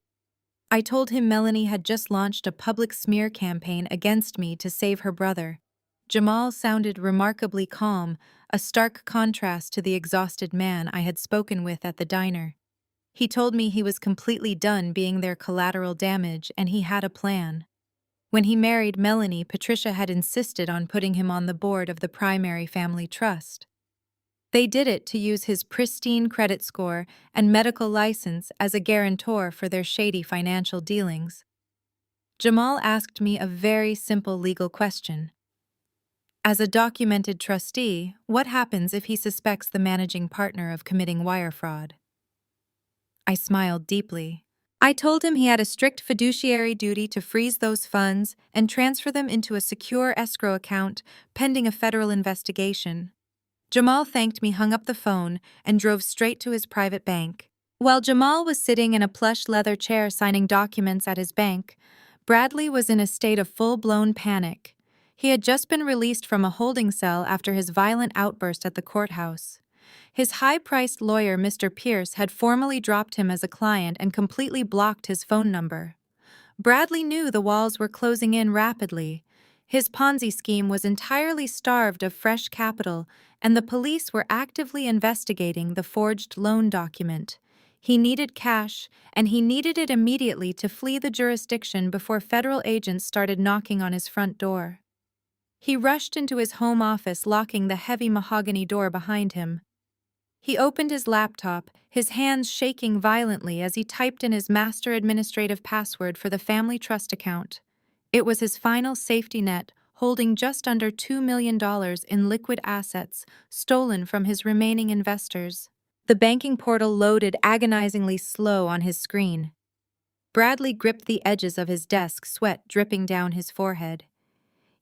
I told him Melanie had just launched a public smear campaign against me to save her brother. Jamal sounded remarkably calm, a stark contrast to the exhausted man I had spoken with at the diner. He told me he was completely done being their collateral damage and he had a plan. When he married Melanie, Patricia had insisted on putting him on the board of the primary family trust. They did it to use his pristine credit score and medical license as a guarantor for their shady financial dealings. Jamal asked me a very simple legal question. As a documented trustee, what happens if he suspects the managing partner of committing wire fraud? I smiled deeply. I told him he had a strict fiduciary duty to freeze those funds and transfer them into a secure escrow account pending a federal investigation. Jamal thanked me, hung up the phone, and drove straight to his private bank. While Jamal was sitting in a plush leather chair signing documents at his bank, Bradley was in a state of full-blown panic. He had just been released from a holding cell after his violent outburst at the courthouse. His high-priced lawyer, Mr. Pierce, had formally dropped him as a client and completely blocked his phone number. Bradley knew the walls were closing in rapidly. His Ponzi scheme was entirely starved of fresh capital, and the police were actively investigating the forged loan document. He needed cash, and he needed it immediately to flee the jurisdiction before federal agents started knocking on his front door. He rushed into his home office, locking the heavy mahogany door behind him. He opened his laptop, his hands shaking violently as he typed in his master administrative password for the family trust account. It was his final safety net, holding just under $2 million in liquid assets stolen from his remaining investors. The banking portal loaded agonizingly slow on his screen. Bradley gripped the edges of his desk, sweat dripping down his forehead.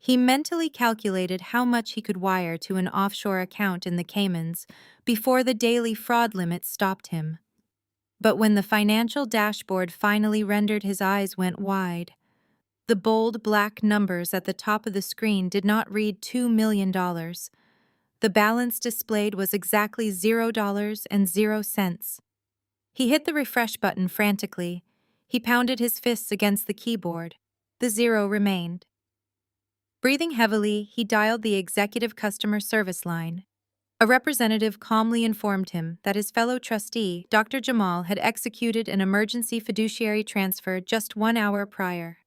He mentally calculated how much he could wire to an offshore account in the Caymans before the daily fraud limit stopped him. But when the financial dashboard finally rendered, his eyes went wide. The bold black numbers at the top of the screen did not read $2 million. The balance displayed was exactly $0.00. He hit the refresh button frantically. He pounded his fists against the keyboard. The zero remained. Breathing heavily, he dialed the executive customer service line. A representative calmly informed him that his fellow trustee, Dr. Jamal, had executed an emergency fiduciary transfer just 1 hour prior.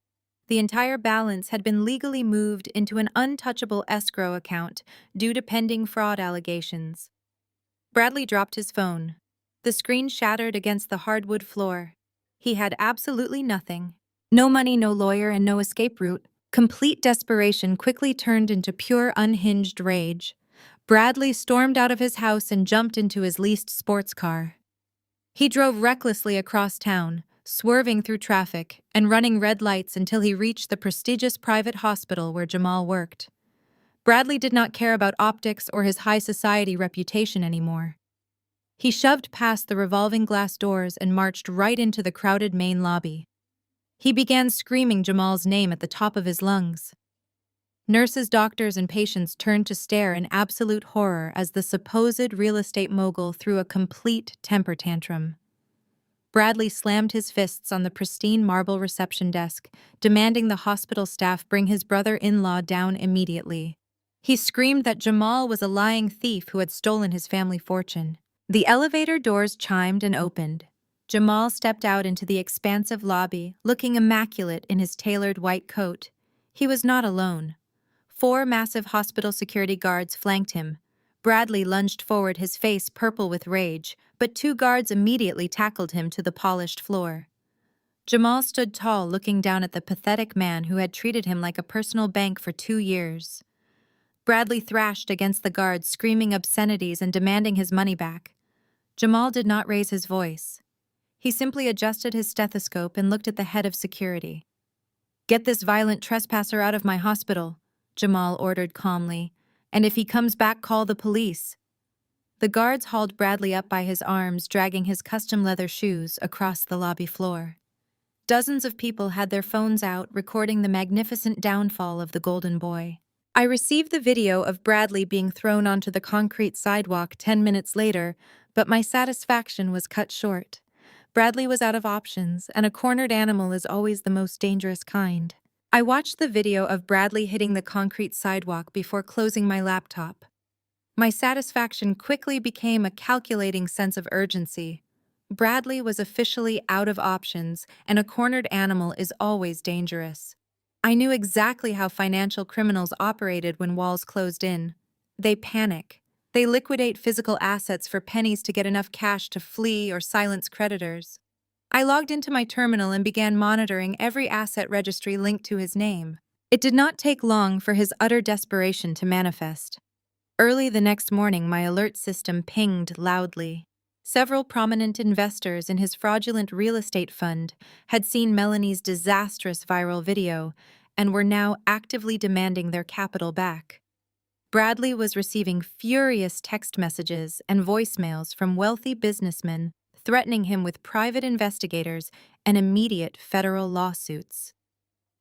The entire balance had been legally moved into an untouchable escrow account due to pending fraud allegations. Bradley dropped his phone. The screen shattered against the hardwood floor. He had absolutely nothing. No money, no lawyer, and no escape route. Complete desperation quickly turned into pure unhinged rage. Bradley stormed out of his house and jumped into his leased sports car. He drove recklessly across town, swerving through traffic and running red lights until he reached the prestigious private hospital where Jamal worked. Bradley did not care about optics or his high society reputation anymore. He shoved past the revolving glass doors and marched right into the crowded main lobby. He began screaming Jamal's name at the top of his lungs. Nurses, doctors, and patients turned to stare in absolute horror as the supposed real estate mogul threw a complete temper tantrum. Bradley slammed his fists on the pristine marble reception desk, demanding the hospital staff bring his brother-in-law down immediately. He screamed that Jamal was a lying thief who had stolen his family fortune. The elevator doors chimed and opened. Jamal stepped out into the expansive lobby, looking immaculate in his tailored white coat. He was not alone. 4 massive hospital security guards flanked him. Bradley lunged forward, his face purple with rage, but 2 guards immediately tackled him to the polished floor. Jamal stood tall, looking down at the pathetic man who had treated him like a personal bank for 2 years. Bradley thrashed against the guards, screaming obscenities and demanding his money back. Jamal did not raise his voice. He simply adjusted his stethoscope and looked at the head of security. "Get this violent trespasser out of my hospital," Jamal ordered calmly, "and if he comes back, call the police." The guards hauled Bradley up by his arms, dragging his custom leather shoes across the lobby floor. Dozens of people had their phones out, recording the magnificent downfall of the Golden Boy. I received the video of Bradley being thrown onto the concrete sidewalk 10 minutes later, but my satisfaction was cut short. Bradley was out of options, and a cornered animal is always the most dangerous kind. I watched the video of Bradley hitting the concrete sidewalk before closing my laptop. My satisfaction quickly became a calculating sense of urgency. Bradley was officially out of options, and a cornered animal is always dangerous. I knew exactly how financial criminals operated when walls closed in. They panic. They liquidate physical assets for pennies to get enough cash to flee or silence creditors. I logged into my terminal and began monitoring every asset registry linked to his name. It did not take long for his utter desperation to manifest. Early the next morning, my alert system pinged loudly. Several prominent investors in his fraudulent real estate fund had seen Melanie's disastrous viral video and were now actively demanding their capital back. Bradley was receiving furious text messages and voicemails from wealthy businessmen threatening him with private investigators and immediate federal lawsuits.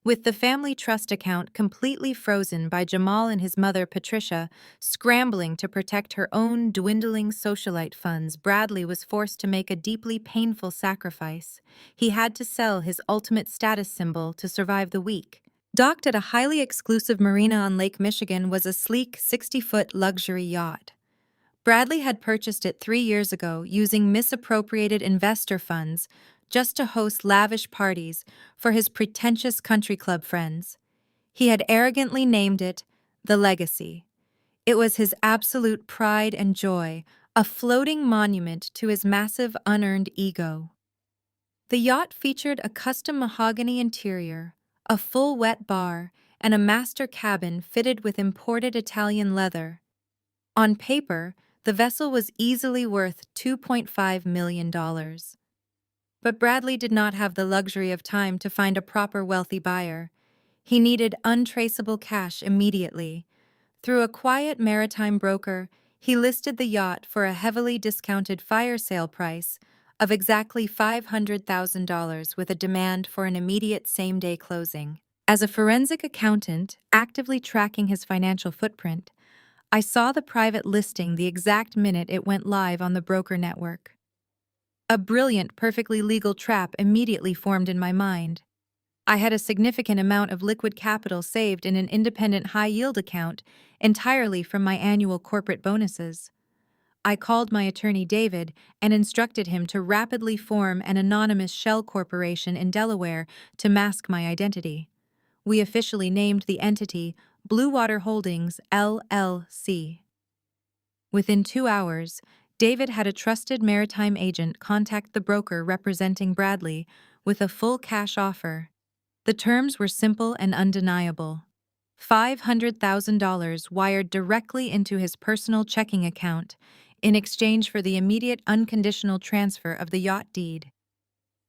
With the family trust account completely frozen by Jamal and his mother, Patricia, scrambling to protect her own dwindling socialite funds, Bradley was forced to make a deeply painful sacrifice. He had to sell his ultimate status symbol to survive the week. Docked at a highly exclusive marina on Lake Michigan was a sleek 60-foot luxury yacht. Bradley had purchased it 3 years ago using misappropriated investor funds just to host lavish parties for his pretentious country club friends. He had arrogantly named it the Legacy. It was his absolute pride and joy, a floating monument to his massive unearned ego. The yacht featured a custom mahogany interior, a full wet bar, and a master cabin fitted with imported Italian leather. On paper, the vessel was easily worth $2.5 million. But Bradley did not have the luxury of time to find a proper wealthy buyer. He needed untraceable cash immediately. Through a quiet maritime broker, he listed the yacht for a heavily discounted fire sale price of exactly $500,000 with a demand for an immediate same-day closing. As a forensic accountant actively tracking his financial footprint, I saw the private listing the exact minute it went live on the broker network. A brilliant, perfectly legal trap immediately formed in my mind. I had a significant amount of liquid capital saved in an independent high-yield account entirely from my annual corporate bonuses. I called my attorney David and instructed him to rapidly form an anonymous shell corporation in Delaware to mask my identity. We officially named the entity Blue Water Holdings, LLC. Within 2 hours, David had a trusted maritime agent contact the broker representing Bradley with a full cash offer. The terms were simple and undeniable. $500,000 wired directly into his personal checking account in exchange for the immediate unconditional transfer of the yacht deed.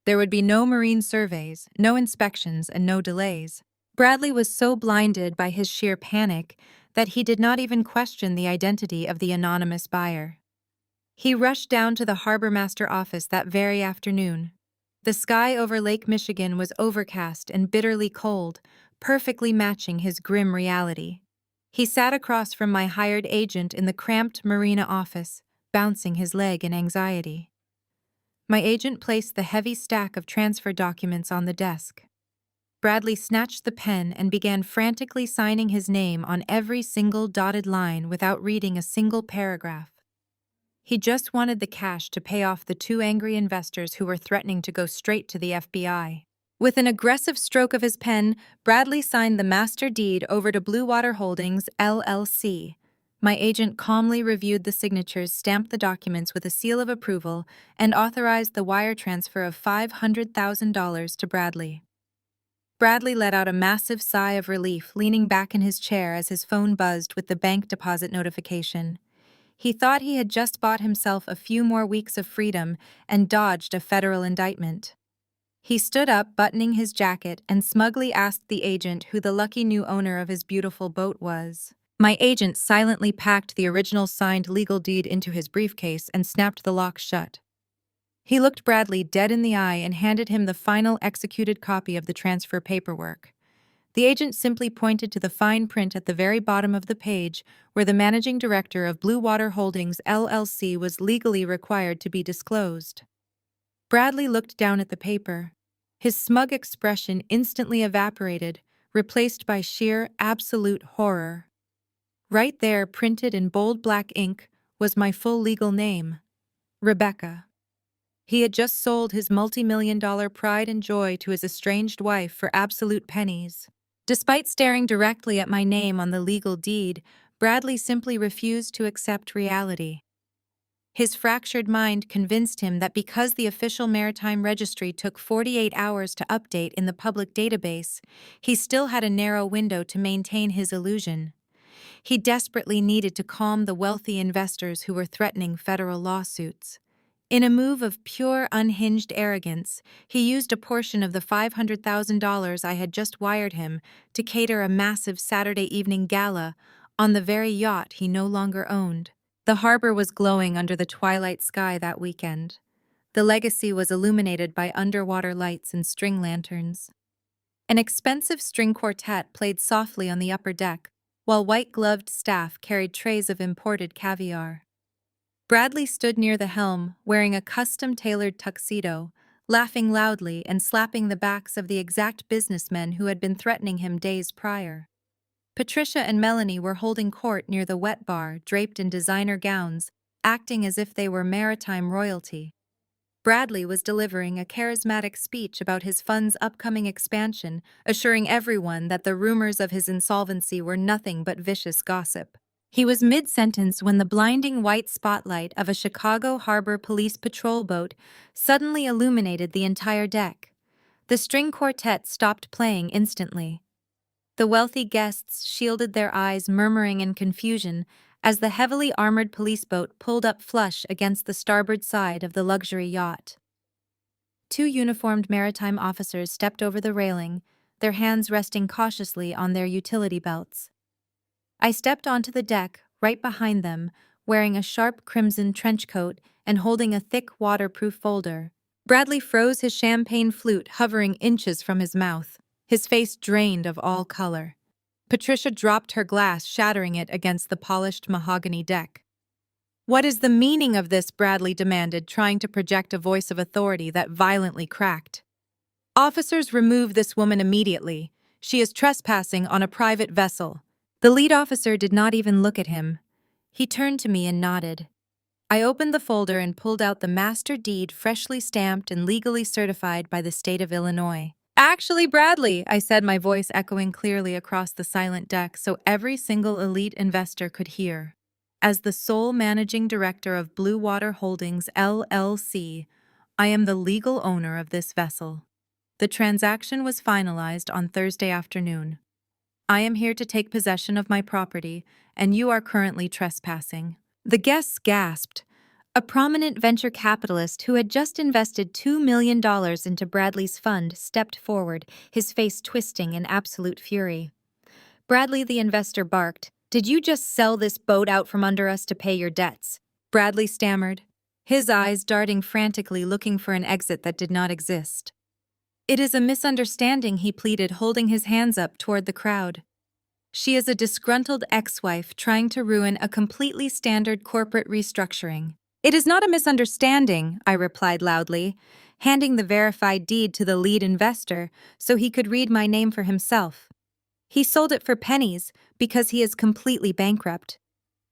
There would be no marine surveys, no inspections, and no delays. Bradley was so blinded by his sheer panic that he did not even question the identity of the anonymous buyer. He rushed down to the harbormaster office that very afternoon. The sky over Lake Michigan was overcast and bitterly cold, perfectly matching his grim reality. He sat across from my hired agent in the cramped marina office, bouncing his leg in anxiety. My agent placed the heavy stack of transfer documents on the desk. Bradley snatched the pen and began frantically signing his name on every single dotted line without reading a single paragraph. He just wanted the cash to pay off the two angry investors who were threatening to go straight to the FBI. With an aggressive stroke of his pen, Bradley signed the master deed over to Blue Water Holdings, LLC. My agent calmly reviewed the signatures, stamped the documents with a seal of approval, and authorized the wire transfer of $500,000 to Bradley. Bradley let out a massive sigh of relief, leaning back in his chair as his phone buzzed with the bank deposit notification. He thought he had just bought himself a few more weeks of freedom and dodged a federal indictment. He stood up, buttoning his jacket, and smugly asked the agent who the lucky new owner of his beautiful boat was. My agent silently packed the original signed legal deed into his briefcase and snapped the lock shut. He looked Bradley dead in the eye and handed him the final executed copy of the transfer paperwork. The agent simply pointed to the fine print at the very bottom of the page where the managing director of Blue Water Holdings, LLC was legally required to be disclosed. Bradley looked down at the paper. His smug expression instantly evaporated, replaced by sheer, absolute horror. Right there, printed in bold black ink, was my full legal name, Rebecca. He had just sold his multi-million-dollar pride and joy to his estranged wife for absolute pennies. Despite staring directly at my name on the legal deed, Bradley simply refused to accept reality. His fractured mind convinced him that because the official maritime registry took 48 hours to update in the public database, he still had a narrow window to maintain his illusion. He desperately needed to calm the wealthy investors who were threatening federal lawsuits. In a move of pure, unhinged arrogance, he used a portion of the $500,000 I had just wired him to cater a massive Saturday evening gala on the very yacht he no longer owned. The harbor was glowing under the twilight sky that weekend. The Legacy was illuminated by underwater lights and string lanterns. An expensive string quartet played softly on the upper deck, while white-gloved staff carried trays of imported caviar. Bradley stood near the helm, wearing a custom-tailored tuxedo, laughing loudly and slapping the backs of the exact businessmen who had been threatening him days prior. Patricia and Melanie were holding court near the wet bar, draped in designer gowns, acting as if they were maritime royalty. Bradley was delivering a charismatic speech about his fund's upcoming expansion, assuring everyone that the rumors of his insolvency were nothing but vicious gossip. He was mid-sentence when the blinding white spotlight of a Chicago Harbor Police patrol boat suddenly illuminated the entire deck. The string quartet stopped playing instantly. The wealthy guests shielded their eyes, murmuring in confusion, as the heavily armored police boat pulled up flush against the starboard side of the luxury yacht. Two uniformed maritime officers stepped over the railing, their hands resting cautiously on their utility belts. I stepped onto the deck, right behind them, wearing a sharp crimson trench coat and holding a thick waterproof folder. Bradley froze his champagne flute, hovering inches from his mouth, his face drained of all color. Patricia dropped her glass, shattering it against the polished mahogany deck. "What is the meaning of this?" Bradley demanded, trying to project a voice of authority that violently cracked. "Officers, remove this woman immediately. She is trespassing on a private vessel." The lead officer did not even look at him. He turned to me and nodded. I opened the folder and pulled out the master deed, freshly stamped and legally certified by the state of Illinois. "Actually, Bradley," I said, my voice echoing clearly across the silent deck so every single elite investor could hear. "As the sole managing director of Blue Water Holdings, LLC, I am the legal owner of this vessel. The transaction was finalized on Thursday afternoon. I am here to take possession of my property, and you are currently trespassing." The guests gasped. A prominent venture capitalist who had just invested $2 million into Bradley's fund stepped forward, his face twisting in absolute fury. Bradley, the investor, barked, "Did you just sell this boat out from under us to pay your debts?" Bradley stammered, his eyes darting frantically looking for an exit that did not exist. "It is a misunderstanding," he pleaded, holding his hands up toward the crowd. "She is a disgruntled ex-wife trying to ruin a completely standard corporate restructuring." "It is not a misunderstanding," I replied loudly, handing the verified deed to the lead investor so he could read my name for himself. "He sold it for pennies because he is completely bankrupt.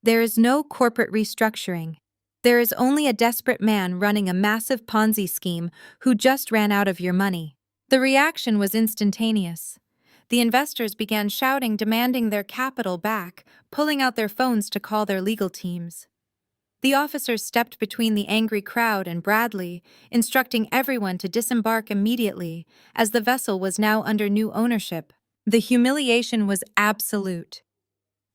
There is no corporate restructuring. There is only a desperate man running a massive Ponzi scheme who just ran out of your money." The reaction was instantaneous. The investors began shouting, demanding their capital back, pulling out their phones to call their legal teams. The officers stepped between the angry crowd and Bradley, instructing everyone to disembark immediately, as the vessel was now under new ownership. The humiliation was absolute.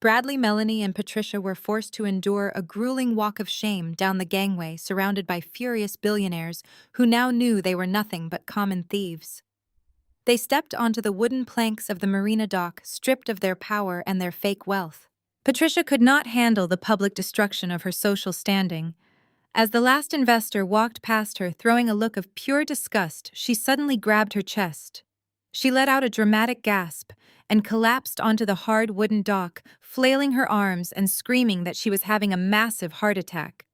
Bradley, Melanie, and Patricia were forced to endure a grueling walk of shame down the gangway surrounded by furious billionaires who now knew they were nothing but common thieves. They stepped onto the wooden planks of the marina dock, stripped of their power and their fake wealth. Patricia could not handle the public destruction of her social standing. As the last investor walked past her, throwing a look of pure disgust, she suddenly grabbed her chest. She let out a dramatic gasp and collapsed onto the hard wooden dock, flailing her arms and screaming that she was having a massive heart attack.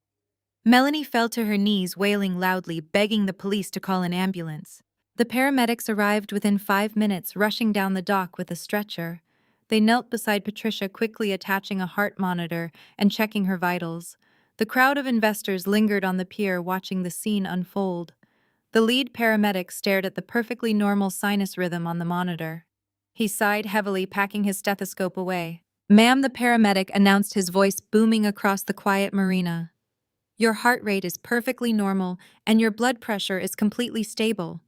Melanie fell to her knees, wailing loudly, begging the police to call an ambulance. The paramedics arrived within 5 minutes, rushing down the dock with a stretcher. They knelt beside Patricia, quickly attaching a heart monitor and checking her vitals. The crowd of investors lingered on the pier, watching the scene unfold. The lead paramedic stared at the perfectly normal sinus rhythm on the monitor. He sighed heavily, packing his stethoscope away. "Ma'am," the paramedic announced, his voice booming across the quiet marina. "Your heart rate is perfectly normal, and your blood pressure is completely stable.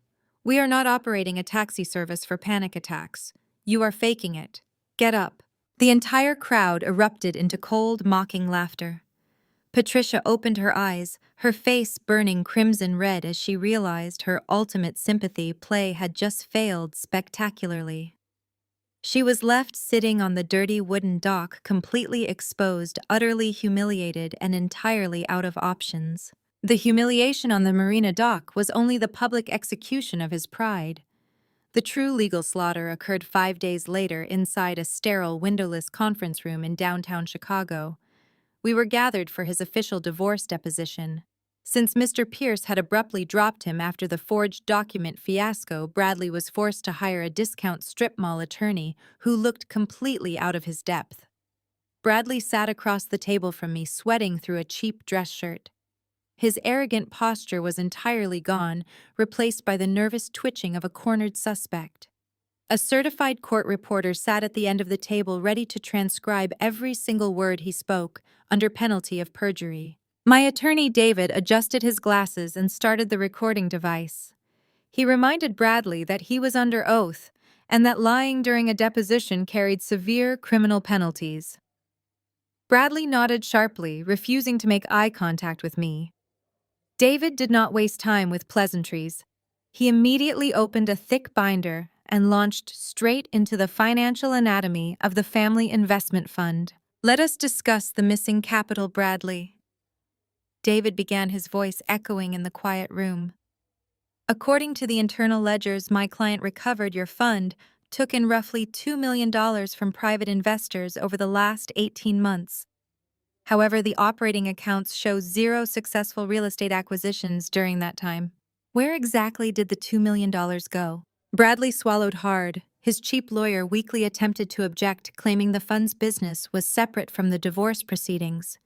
We are not operating a taxi service for panic attacks. You are faking it. Get up." The entire crowd erupted into cold, mocking laughter. Patricia opened her eyes, her face burning crimson red as she realized her ultimate sympathy play had just failed spectacularly. She was left sitting on the dirty wooden dock, completely exposed, utterly humiliated, and entirely out of options. The humiliation on the marina dock was only the public execution of his pride. The true legal slaughter occurred 5 days later inside a sterile, windowless conference room in downtown Chicago. We were gathered for his official divorce deposition. Since Mr. Pierce had abruptly dropped him after the forged document fiasco, Bradley was forced to hire a discount strip mall attorney who looked completely out of his depth. Bradley sat across the table from me, sweating through a cheap dress shirt. His arrogant posture was entirely gone, replaced by the nervous twitching of a cornered suspect. A certified court reporter sat at the end of the table, ready to transcribe every single word he spoke, under penalty of perjury. My attorney, David, adjusted his glasses and started the recording device. He reminded Bradley that he was under oath and that lying during a deposition carried severe criminal penalties. Bradley nodded sharply, refusing to make eye contact with me. David did not waste time with pleasantries. He immediately opened a thick binder and launched straight into the financial anatomy of the family investment fund. "Let us discuss the missing capital, Bradley." David began, his voice echoing in the quiet room. "According to the internal ledgers my client recovered, your fund took in roughly $2 million from private investors over the last 18 months. However, the operating accounts show 0 successful real estate acquisitions during that time. Where exactly did the $2 million go?" Bradley swallowed hard. His cheap lawyer weakly attempted to object, claiming the fund's business was separate from the divorce proceedings.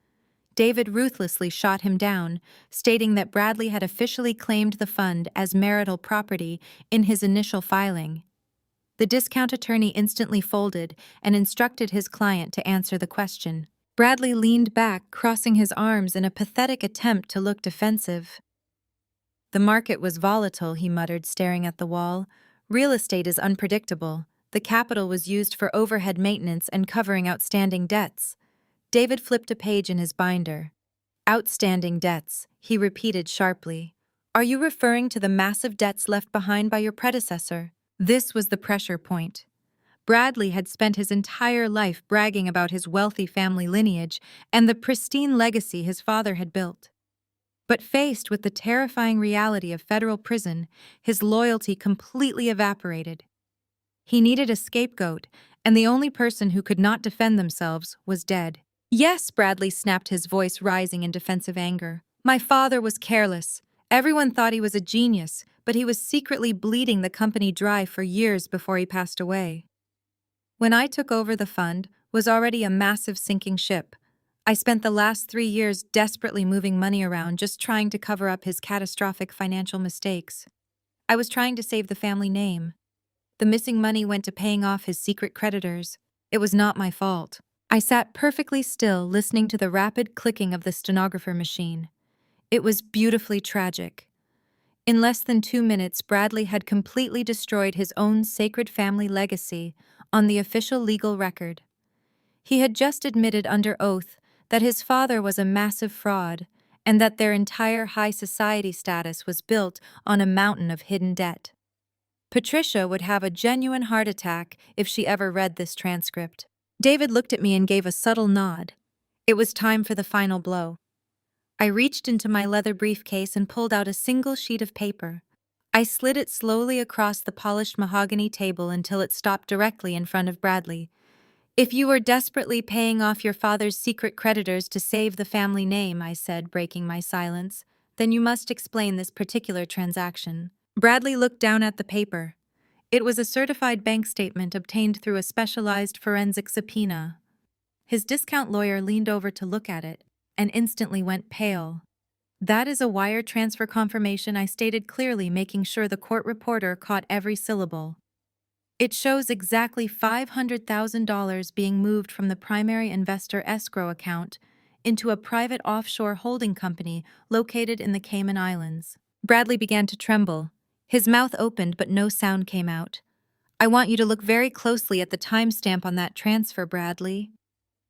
David ruthlessly shot him down, stating that Bradley had officially claimed the fund as marital property in his initial filing. The discount attorney instantly folded and instructed his client to answer the question. Bradley leaned back, crossing his arms in a pathetic attempt to look defensive. "The market was volatile," he muttered, staring at the wall. "Real estate is unpredictable. The capital was used for overhead maintenance and covering outstanding debts." David flipped a page in his binder. "Outstanding debts," he repeated sharply. "Are you referring to the massive debts left behind by your predecessor?" This was the pressure point. Bradley had spent his entire life bragging about his wealthy family lineage and the pristine legacy his father had built. But faced with the terrifying reality of federal prison, his loyalty completely evaporated. He needed a scapegoat, and the only person who could not defend themselves was dead. Yes, Bradley snapped, his voice rising in defensive anger. My father was careless. Everyone thought he was a genius, but he was secretly bleeding the company dry for years before he passed away. When I took over, the fund was already a massive sinking ship. I spent the last 3 years desperately moving money around, just trying to cover up his catastrophic financial mistakes. I was trying to save the family name. The missing money went to paying off his secret creditors. It was not my fault. I sat perfectly still, listening to the rapid clicking of the stenographer machine. It was beautifully tragic. In less than 2 minutes, Bradley had completely destroyed his own sacred family legacy on the official legal record. He had just admitted under oath that his father was a massive fraud and that their entire high society status was built on a mountain of hidden debt. Patricia would have a genuine heart attack if she ever read this transcript. David looked at me and gave a subtle nod. It was time for the final blow. I reached into my leather briefcase and pulled out a single sheet of paper. I slid it slowly across the polished mahogany table until it stopped directly in front of Bradley. If you were desperately paying off your father's secret creditors to save the family name, I said, breaking my silence, then you must explain this particular transaction. Bradley looked down at the paper. It was a certified bank statement obtained through a specialized forensic subpoena. His discount lawyer leaned over to look at it and instantly went pale. That is a wire transfer confirmation, I stated clearly, making sure the court reporter caught every syllable. It shows exactly $500,000 being moved from the primary investor escrow account into a private offshore holding company located in the Cayman Islands. Bradley began to tremble. His mouth opened, but no sound came out. I want you to look very closely at the timestamp on that transfer, Bradley.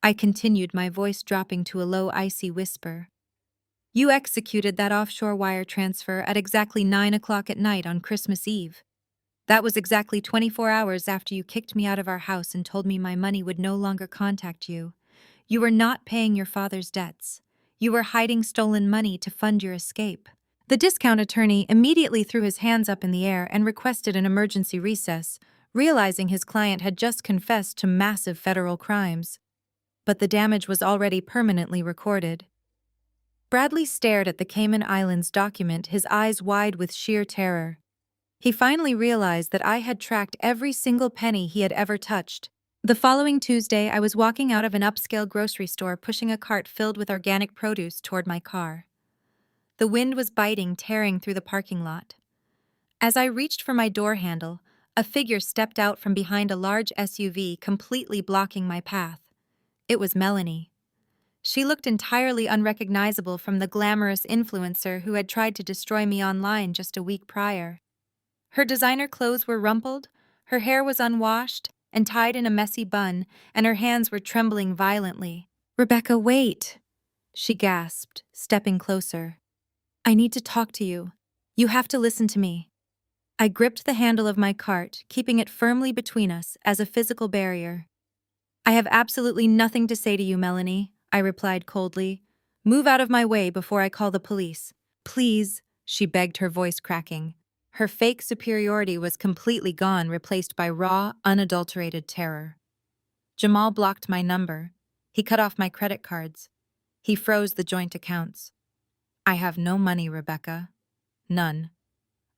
I continued, my voice dropping to a low, icy whisper. You executed that offshore wire transfer at exactly 9 o'clock at night on Christmas Eve. That was exactly 24 hours after you kicked me out of our house and told me my money would no longer contact you. You were not paying your father's debts. You were hiding stolen money to fund your escape. The discount attorney immediately threw his hands up in the air and requested an emergency recess, realizing his client had just confessed to massive federal crimes. But the damage was already permanently recorded. Bradley stared at the Cayman Islands document, his eyes wide with sheer terror. He finally realized that I had tracked every single penny he had ever touched. The following Tuesday, I was walking out of an upscale grocery store, pushing a cart filled with organic produce toward my car. The wind was biting, tearing through the parking lot. As I reached for my door handle, a figure stepped out from behind a large SUV, completely blocking my path. It was Melanie. She looked entirely unrecognizable from the glamorous influencer who had tried to destroy me online just a week prior. Her designer clothes were rumpled, her hair was unwashed and tied in a messy bun, and her hands were trembling violently. "Rebecca, wait," she gasped, stepping closer. "I need to talk to you. You have to listen to me." I gripped the handle of my cart, keeping it firmly between us as a physical barrier. "I have absolutely nothing to say to you, Melanie," I replied coldly. "Move out of my way before I call the police." "Please," she begged, her voice cracking. Her fake superiority was completely gone, replaced by raw, unadulterated terror. Jamal blocked my number. He cut off my credit cards. He froze the joint accounts. I have no money, Rebecca. None.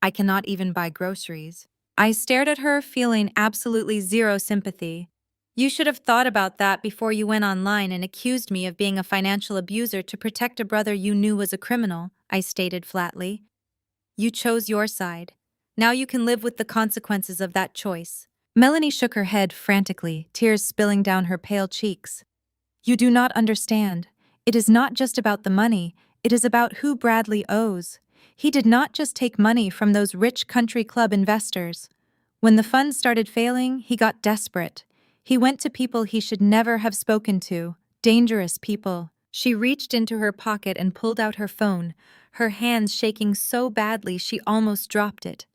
I cannot even buy groceries. I stared at her, feeling absolutely zero sympathy. "You should have thought about that before you went online and accused me of being a financial abuser to protect a brother you knew was a criminal," I stated flatly. "You chose your side. Now you can live with the consequences of that choice." Melanie shook her head frantically, tears spilling down her pale cheeks. "You do not understand. It is not just about the money, it is about who Bradley owes. He did not just take money from those rich country club investors. When the fund started failing, he got desperate. He went to people he should never have spoken to, dangerous people." She reached into her pocket and pulled out her phone, her hands shaking so badly she almost dropped it.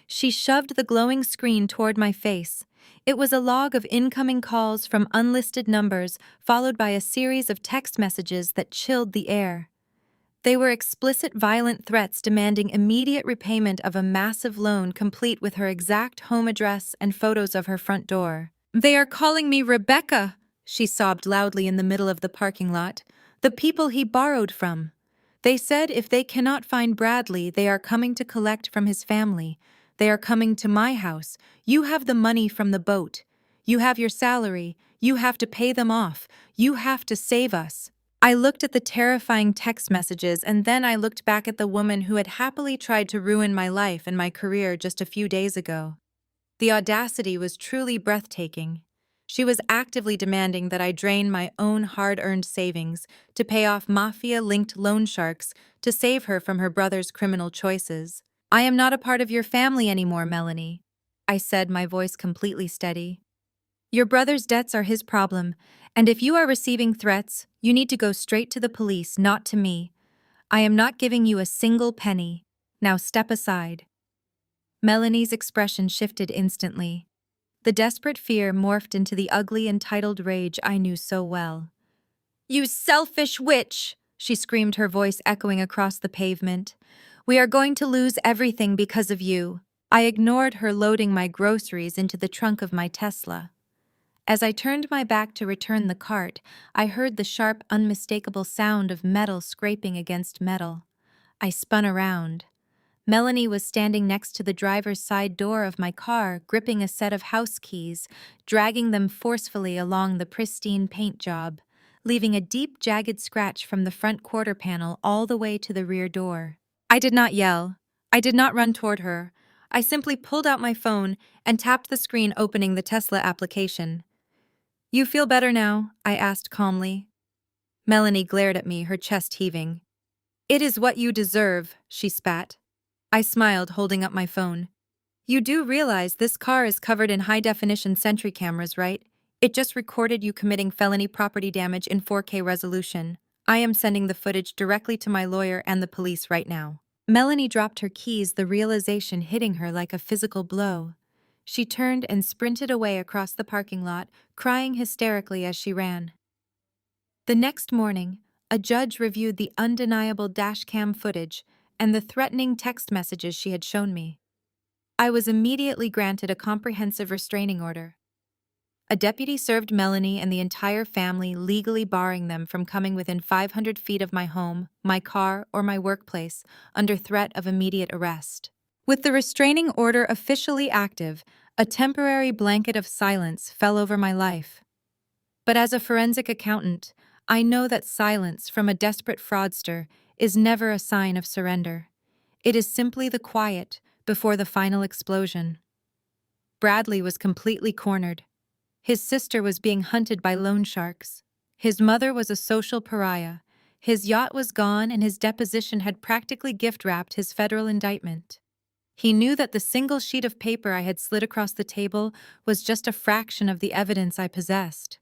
She shoved the glowing screen toward my face, It was a log of incoming calls from unlisted numbers, followed by a series of text messages that chilled the air. They were explicit violent threats demanding immediate repayment of a massive loan complete with her exact home address and photos of her front door. "They are calling me Rebecca," she sobbed loudly in the middle of the parking lot. "The people he borrowed from. They said if they cannot find Bradley, they are coming to collect from his family. They are coming to my house. You have the money from the boat. You have your salary. You have to pay them off. You have to save us." I looked at the terrifying text messages, and then I looked back at the woman who had happily tried to ruin my life and my career just a few days ago. The audacity was truly breathtaking. She was actively demanding that I drain my own hard-earned savings to pay off mafia-linked loan sharks to save her from her brother's criminal choices. "I am not a part of your family anymore, Melanie," I said, my voice completely steady. "Your brother's debts are his problem, and if you are receiving threats, you need to go straight to the police, not to me. I am not giving you a single penny. Now step aside." Melanie's expression shifted instantly. The desperate fear morphed into the ugly, entitled rage I knew so well. "You selfish witch!" she screamed, her voice echoing across the pavement. "We are going to lose everything because of you." I ignored her, loading my groceries into the trunk of my Tesla. As I turned my back to return the cart, I heard the sharp, unmistakable sound of metal scraping against metal. I spun around. Melanie was standing next to the driver's side door of my car, gripping a set of house keys, dragging them forcefully along the pristine paint job, leaving a deep, jagged scratch from the front quarter panel all the way to the rear door. I did not yell. I did not run toward her. I simply pulled out my phone and tapped the screen, opening the Tesla application. "You feel better now?" I asked calmly. Melanie glared at me, her chest heaving. "It is what you deserve," she spat. I smiled, holding up my phone. "You do realize this car is covered in high-definition Sentry cameras, right? It just recorded you committing felony property damage in 4K resolution. I am sending the footage directly to my lawyer and the police right now." Melanie dropped her keys, the realization hitting her like a physical blow. She turned and sprinted away across the parking lot, crying hysterically as she ran. The next morning, a judge reviewed the undeniable dashcam footage and the threatening text messages she had shown me. I was immediately granted a comprehensive restraining order. A deputy served Melanie and the entire family, legally barring them from coming within 500 feet of my home, my car, or my workplace, under threat of immediate arrest. With the restraining order officially active, a temporary blanket of silence fell over my life. But as a forensic accountant, I know that silence from a desperate fraudster is never a sign of surrender. It is simply the quiet before the final explosion. Bradley was completely cornered. His sister was being hunted by loan sharks. His mother was a social pariah. His yacht was gone, and his deposition had practically gift-wrapped his federal indictment. He knew that the single sheet of paper I had slid across the table was just a fraction of the evidence I possessed.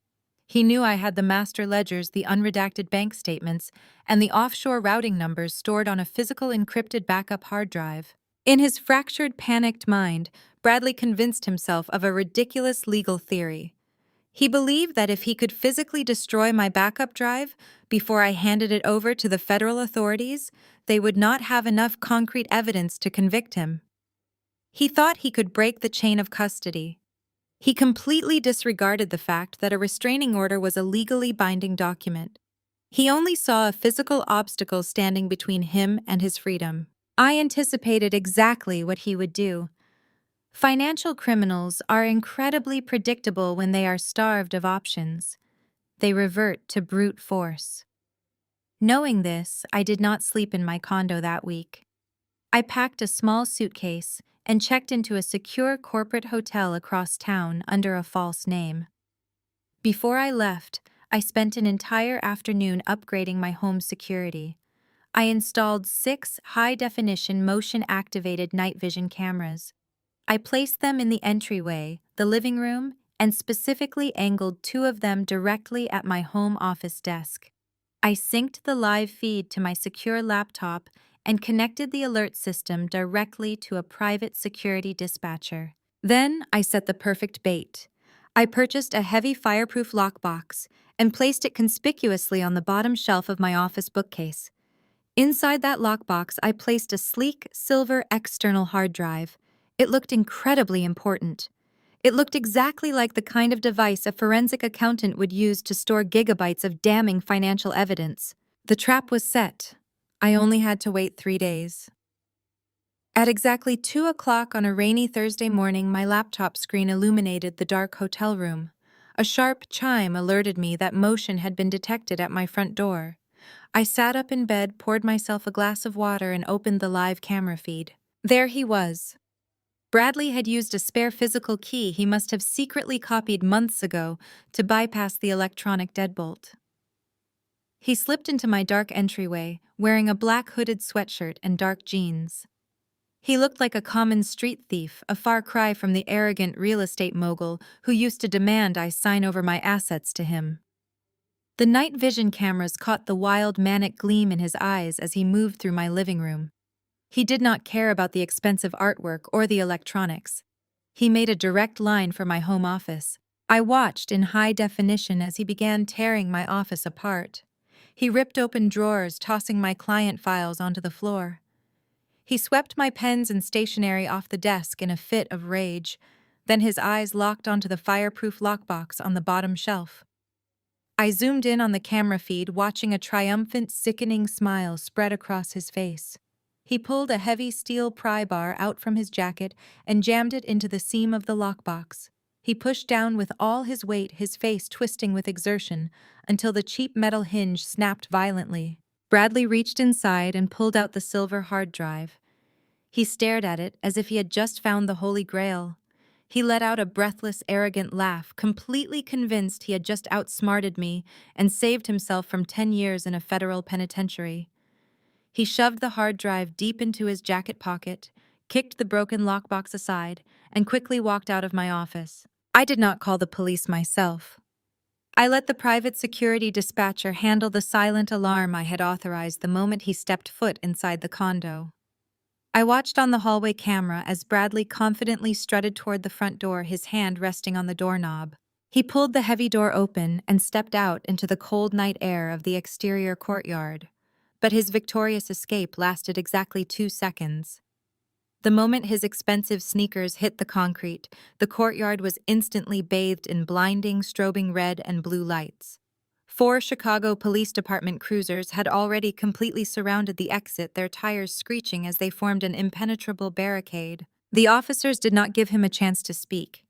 He knew I had the master ledgers, the unredacted bank statements, and the offshore routing numbers stored on a physical encrypted backup hard drive. In his fractured, panicked mind, Bradley convinced himself of a ridiculous legal theory. He believed that if he could physically destroy my backup drive before I handed it over to the federal authorities, they would not have enough concrete evidence to convict him. He thought he could break the chain of custody. He completely disregarded the fact that a restraining order was a legally binding document. He only saw a physical obstacle standing between him and his freedom. I anticipated exactly what he would do. Financial criminals are incredibly predictable when they are starved of options. They revert to brute force. Knowing this, I did not sleep in my condo that week. I packed a small suitcase and checked into a secure corporate hotel across town under a false name. Before I left, I spent an entire afternoon upgrading my home security. I installed 6 high-definition motion-activated night vision cameras. I placed them in the entryway, the living room, and specifically angled 2 of them directly at my home office desk. I synced the live feed to my secure laptop and connected the alert system directly to a private security dispatcher. Then I set the perfect bait. I purchased a heavy fireproof lockbox and placed it conspicuously on the bottom shelf of my office bookcase. Inside that lockbox, I placed a sleek, silver external hard drive. It looked incredibly important. It looked exactly like the kind of device a forensic accountant would use to store gigabytes of damning financial evidence. The trap was set. I only had to wait 3 days. At exactly 2 o'clock on a rainy Thursday morning, my laptop screen illuminated the dark hotel room. A sharp chime alerted me that motion had been detected at my front door. I sat up in bed, poured myself a glass of water, and opened the live camera feed. There he was. Bradley had used a spare physical key he must have secretly copied months ago to bypass the electronic deadbolt. He slipped into my dark entryway, wearing a black hooded sweatshirt and dark jeans. He looked like a common street thief, a far cry from the arrogant real estate mogul who used to demand I sign over my assets to him. The night vision cameras caught the wild, manic gleam in his eyes as he moved through my living room. He did not care about the expensive artwork or the electronics. He made a direct line for my home office. I watched in high definition as he began tearing my office apart. He ripped open drawers, tossing my client files onto the floor. He swept my pens and stationery off the desk in a fit of rage. Then his eyes locked onto the fireproof lockbox on the bottom shelf. I zoomed in on the camera feed, watching a triumphant, sickening smile spread across his face. He pulled a heavy steel pry bar out from his jacket and jammed it into the seam of the lockbox. He pushed down with all his weight, his face twisting with exertion, until the cheap metal hinge snapped violently. Bradley reached inside and pulled out the silver hard drive. He stared at it as if he had just found the Holy Grail. He let out a breathless, arrogant laugh, completely convinced he had just outsmarted me and saved himself from 10 years in a federal penitentiary. He shoved the hard drive deep into his jacket pocket, kicked the broken lockbox aside, and quickly walked out of my office. I did not call the police myself. I let the private security dispatcher handle the silent alarm I had authorized the moment he stepped foot inside the condo. I watched on the hallway camera as Bradley confidently strutted toward the front door, his hand resting on the doorknob. He pulled the heavy door open and stepped out into the cold night air of the exterior courtyard. But his victorious escape lasted exactly 2 seconds. The moment his expensive sneakers hit the concrete, the courtyard was instantly bathed in blinding, strobing red and blue lights. 4 Chicago Police Department cruisers had already completely surrounded the exit, their tires screeching as they formed an impenetrable barricade. The officers did not give him a chance to speak.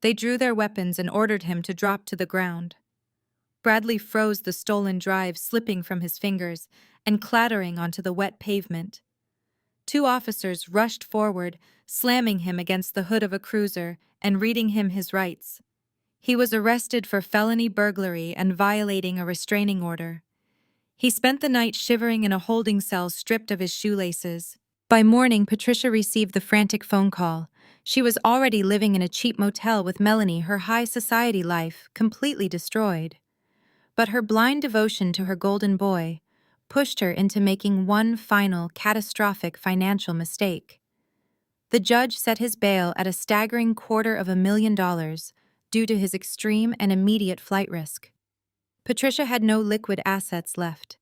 They drew their weapons and ordered him to drop to the ground. Bradley froze, the stolen drive slipping from his fingers and clattering onto the wet pavement. 2 officers rushed forward, slamming him against the hood of a cruiser and reading him his rights. He was arrested for felony burglary and violating a restraining order. He spent the night shivering in a holding cell, stripped of his shoelaces. By morning, Patricia received the frantic phone call. She was already living in a cheap motel with Melanie, her high society life completely destroyed. But her blind devotion to her golden boy pushed her into making one final, catastrophic financial mistake. The judge set his bail at a staggering $250,000 due to his extreme and immediate flight risk. Patricia had no liquid assets left.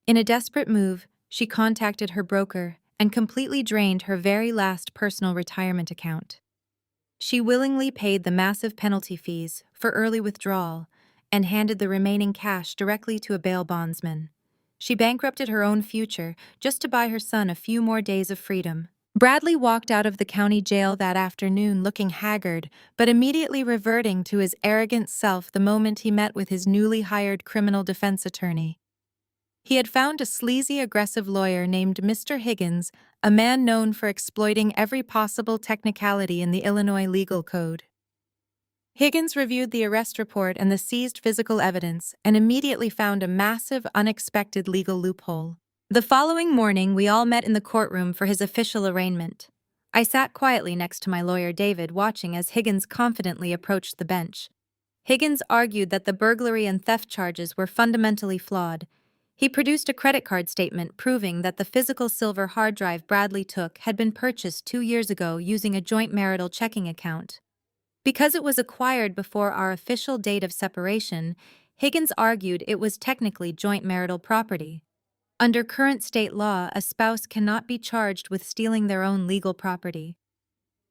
In a desperate move, she contacted her broker and completely drained her very last personal retirement account. She willingly paid the massive penalty fees for early withdrawal and handed the remaining cash directly to a bail bondsman. She bankrupted her own future just to buy her son a few more days of freedom. Bradley walked out of the county jail that afternoon looking haggard, but immediately reverting to his arrogant self the moment he met with his newly hired criminal defense attorney. He had found a sleazy, aggressive lawyer named Mr. Higgins, a man known for exploiting every possible technicality in the Illinois legal code. Higgins reviewed the arrest report and the seized physical evidence and immediately found a massive, unexpected legal loophole. The following morning, we all met in the courtroom for his official arraignment. I sat quietly next to my lawyer David, watching as Higgins confidently approached the bench. Higgins argued that the burglary and theft charges were fundamentally flawed. He produced a credit card statement proving that the physical silver hard drive Bradley took had been purchased 2 years ago using a joint marital checking account. Because it was acquired before our official date of separation, Higgins argued it was technically joint marital property. Under current state law, a spouse cannot be charged with stealing their own legal property.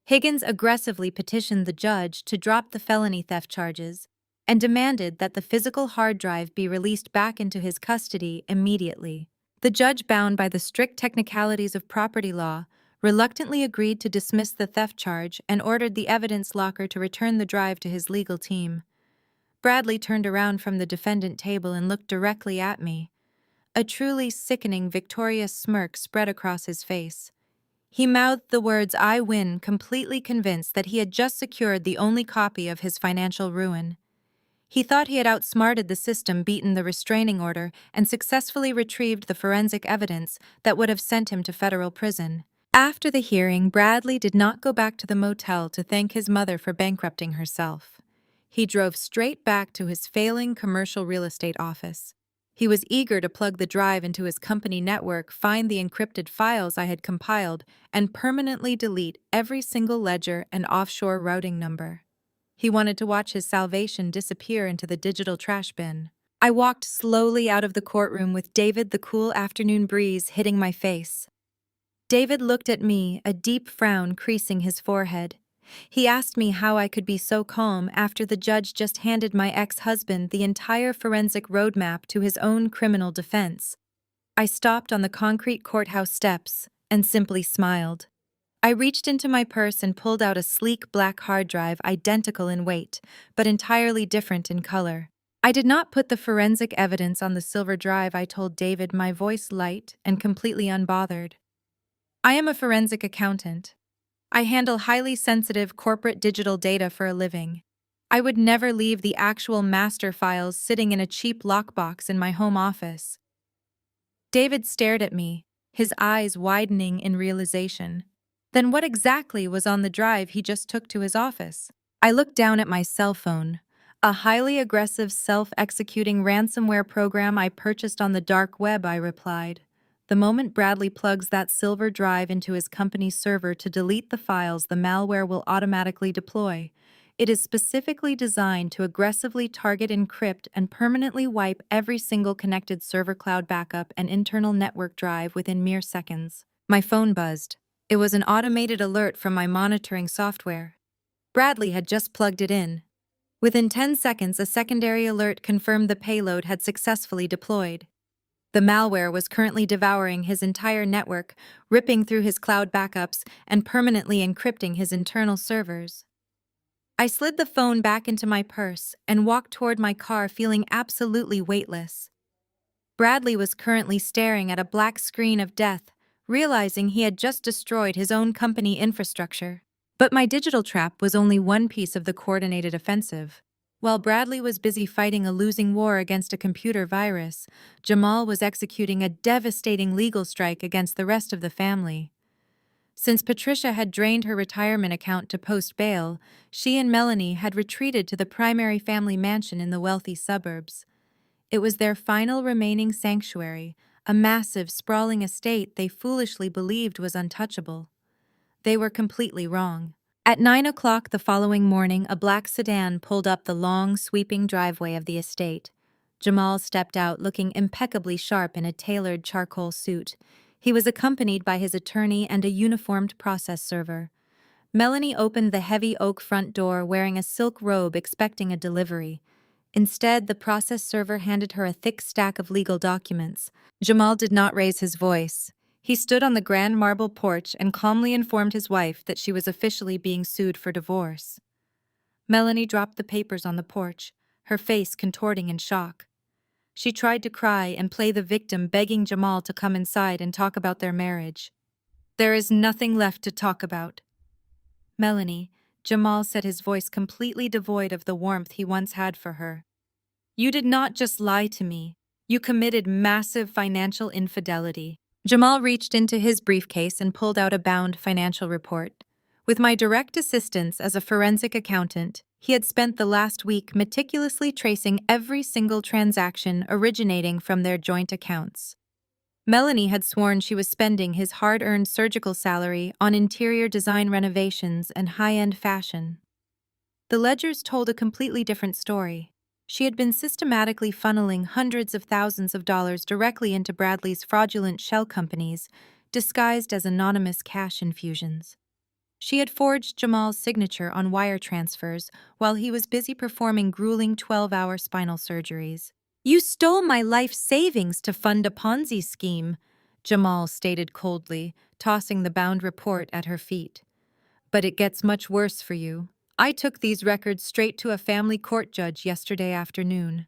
Higgins aggressively petitioned the judge to drop the felony theft charges and demanded that the physical hard drive be released back into his custody immediately. The judge, bound by the strict technicalities of property law, reluctantly agreed to dismiss the theft charge and ordered the evidence locker to return the drive to his legal team. Bradley turned around from the defendant table and looked directly at me. A truly sickening, victorious smirk spread across his face. He mouthed the words, "I win," completely convinced that he had just secured the only copy of his financial ruin. He thought he had outsmarted the system, beaten the restraining order, and successfully retrieved the forensic evidence that would have sent him to federal prison. After the hearing, Bradley did not go back to the motel to thank his mother for bankrupting herself. He drove straight back to his failing commercial real estate office. He was eager to plug the drive into his company network, find the encrypted files I had compiled, and permanently delete every single ledger and offshore routing number. He wanted to watch his salvation disappear into the digital trash bin. I walked slowly out of the courtroom with David, the cool afternoon breeze hitting my face. David looked at me, a deep frown creasing his forehead. He asked me how I could be so calm after the judge just handed my ex-husband the entire forensic roadmap to his own criminal defense. I stopped on the concrete courthouse steps and simply smiled. I reached into my purse and pulled out a sleek black hard drive identical in weight, but entirely different in color. I did not put the forensic evidence on the silver drive, I told David, my voice light and completely unbothered. I am a forensic accountant. I handle highly sensitive corporate digital data for a living. I would never leave the actual master files sitting in a cheap lockbox in my home office. David stared at me, his eyes widening in realization. Then what exactly was on the drive he just took to his office? I looked down at my cell phone, a highly aggressive self-executing ransomware program I purchased on the dark web, I replied. The moment Bradley plugs that silver drive into his company's server to delete the files, the malware will automatically deploy. It is specifically designed to aggressively target, encrypt, and permanently wipe every single connected server, cloud backup, and internal network drive within mere seconds. My phone buzzed. It was an automated alert from my monitoring software. Bradley had just plugged it in. Within 10 seconds, a secondary alert confirmed the payload had successfully deployed. The malware was currently devouring his entire network, ripping through his cloud backups, and permanently encrypting his internal servers. I slid the phone back into my purse and walked toward my car, feeling absolutely weightless. Bradley was currently staring at a black screen of death, realizing he had just destroyed his own company infrastructure. But my digital trap was only one piece of the coordinated offensive. While Bradley was busy fighting a losing war against a computer virus, Jamal was executing a devastating legal strike against the rest of the family. Since Patricia had drained her retirement account to post bail, she and Melanie had retreated to the primary family mansion in the wealthy suburbs. It was their final remaining sanctuary, a massive, sprawling estate they foolishly believed was untouchable. They were completely wrong. At 9 o'clock the following morning, a black sedan pulled up the long, sweeping driveway of the estate. Jamal stepped out looking impeccably sharp in a tailored charcoal suit. He was accompanied by his attorney and a uniformed process server. Melanie opened the heavy oak front door wearing a silk robe, expecting a delivery. Instead, the process server handed her a thick stack of legal documents. Jamal did not raise his voice. He stood on the grand marble porch and calmly informed his wife that she was officially being sued for divorce. Melanie dropped the papers on the porch, her face contorting in shock. She tried to cry and play the victim, begging Jamal to come inside and talk about their marriage. "There is nothing left to talk about." "Melanie," Jamal said, his voice completely devoid of the warmth he once had for her. "You did not just lie to me. You committed massive financial infidelity." Jamal reached into his briefcase and pulled out a bound financial report. With my direct assistance as a forensic accountant, He had spent the last week meticulously tracing every single transaction originating from their joint accounts. Melanie had sworn she was spending his hard-earned surgical salary on interior design renovations and high-end fashion. The ledgers told a completely different story. She had been systematically funneling hundreds of thousands of dollars directly into Bradley's fraudulent shell companies, disguised as anonymous cash infusions. She had forged Jamal's signature on wire transfers while he was busy performing grueling 12-hour spinal surgeries. "You stole my life savings to fund a Ponzi scheme," Jamal stated coldly, tossing the bound report at her feet. "But it gets much worse for you. I took these records straight to a family court judge yesterday afternoon."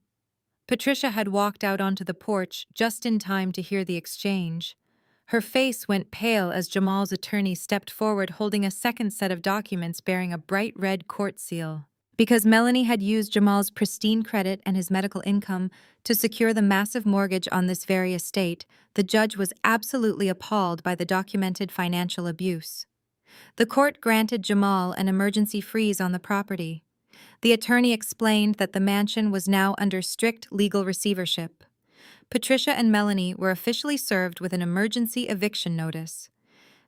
Patricia had walked out onto the porch just in time to hear the exchange. Her face went pale as Jamal's attorney stepped forward holding a second set of documents bearing a bright red court seal. Because Melanie had used Jamal's pristine credit and his medical income to secure the massive mortgage on this very estate, the judge was absolutely appalled by the documented financial abuse. The court granted Jamal an emergency freeze on the property. The attorney explained that the mansion was now under strict legal receivership. Patricia and Melanie were officially served with an emergency eviction notice.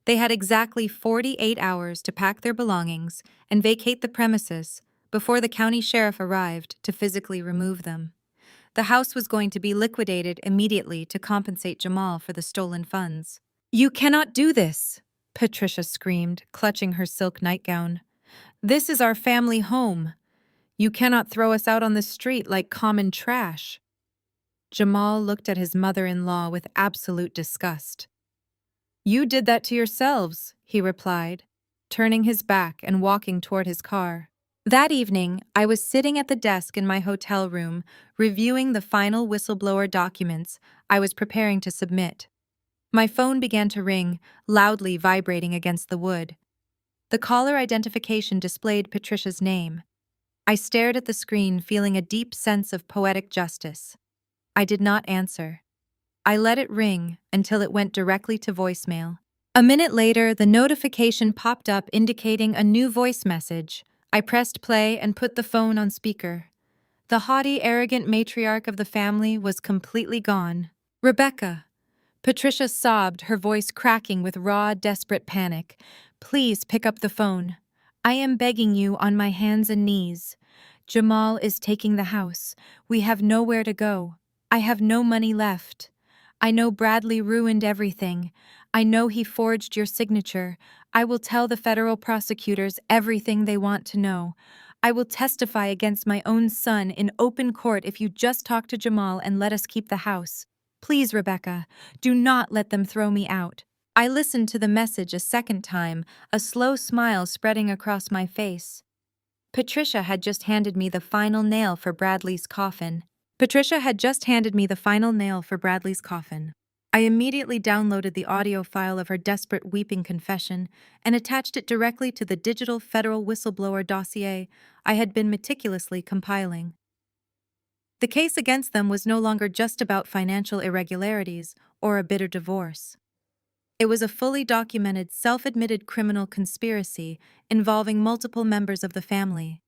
They had exactly 48 hours to pack their belongings and vacate the premises before the county sheriff arrived to physically remove them. The house was going to be liquidated immediately to compensate Jamal for the stolen funds. "You cannot do this," Patricia screamed, clutching her silk nightgown. "This is our family home. You cannot throw us out on the street like common trash." Jamal looked at his mother-in-law with absolute disgust. "You did that to yourselves," he replied, turning his back and walking toward his car. That evening, I was sitting at the desk in my hotel room, reviewing the final whistleblower documents I was preparing to submit. My phone began to ring, loudly vibrating against the wood. The caller identification displayed Patricia's name. I stared at the screen, feeling a deep sense of poetic justice. I did not answer. I let it ring until it went directly to voicemail. A minute later, the notification popped up indicating a new voice message. I pressed play and put the phone on speaker. The haughty, arrogant matriarch of the family was completely gone. "Rebecca." Patricia sobbed, her voice cracking with raw, desperate panic. "Please pick up the phone. I am begging you on my hands and knees. Jamal is taking the house. We have nowhere to go. I have no money left. I know Bradley ruined everything. I know he forged your signature. I will tell the federal prosecutors everything they want to know. I will testify against my own son in open court if you just talk to Jamal and let us keep the house. Please, Rebecca, do not let them throw me out." I listened to the message a second time, a slow smile spreading across my face. Patricia had just handed me the final nail for Bradley's coffin. I immediately downloaded the audio file of her desperate weeping confession and attached it directly to the digital federal whistleblower dossier I had been meticulously compiling. The case against them was no longer just about financial irregularities or a bitter divorce. It was a fully documented, self-admitted criminal conspiracy involving multiple members of the family.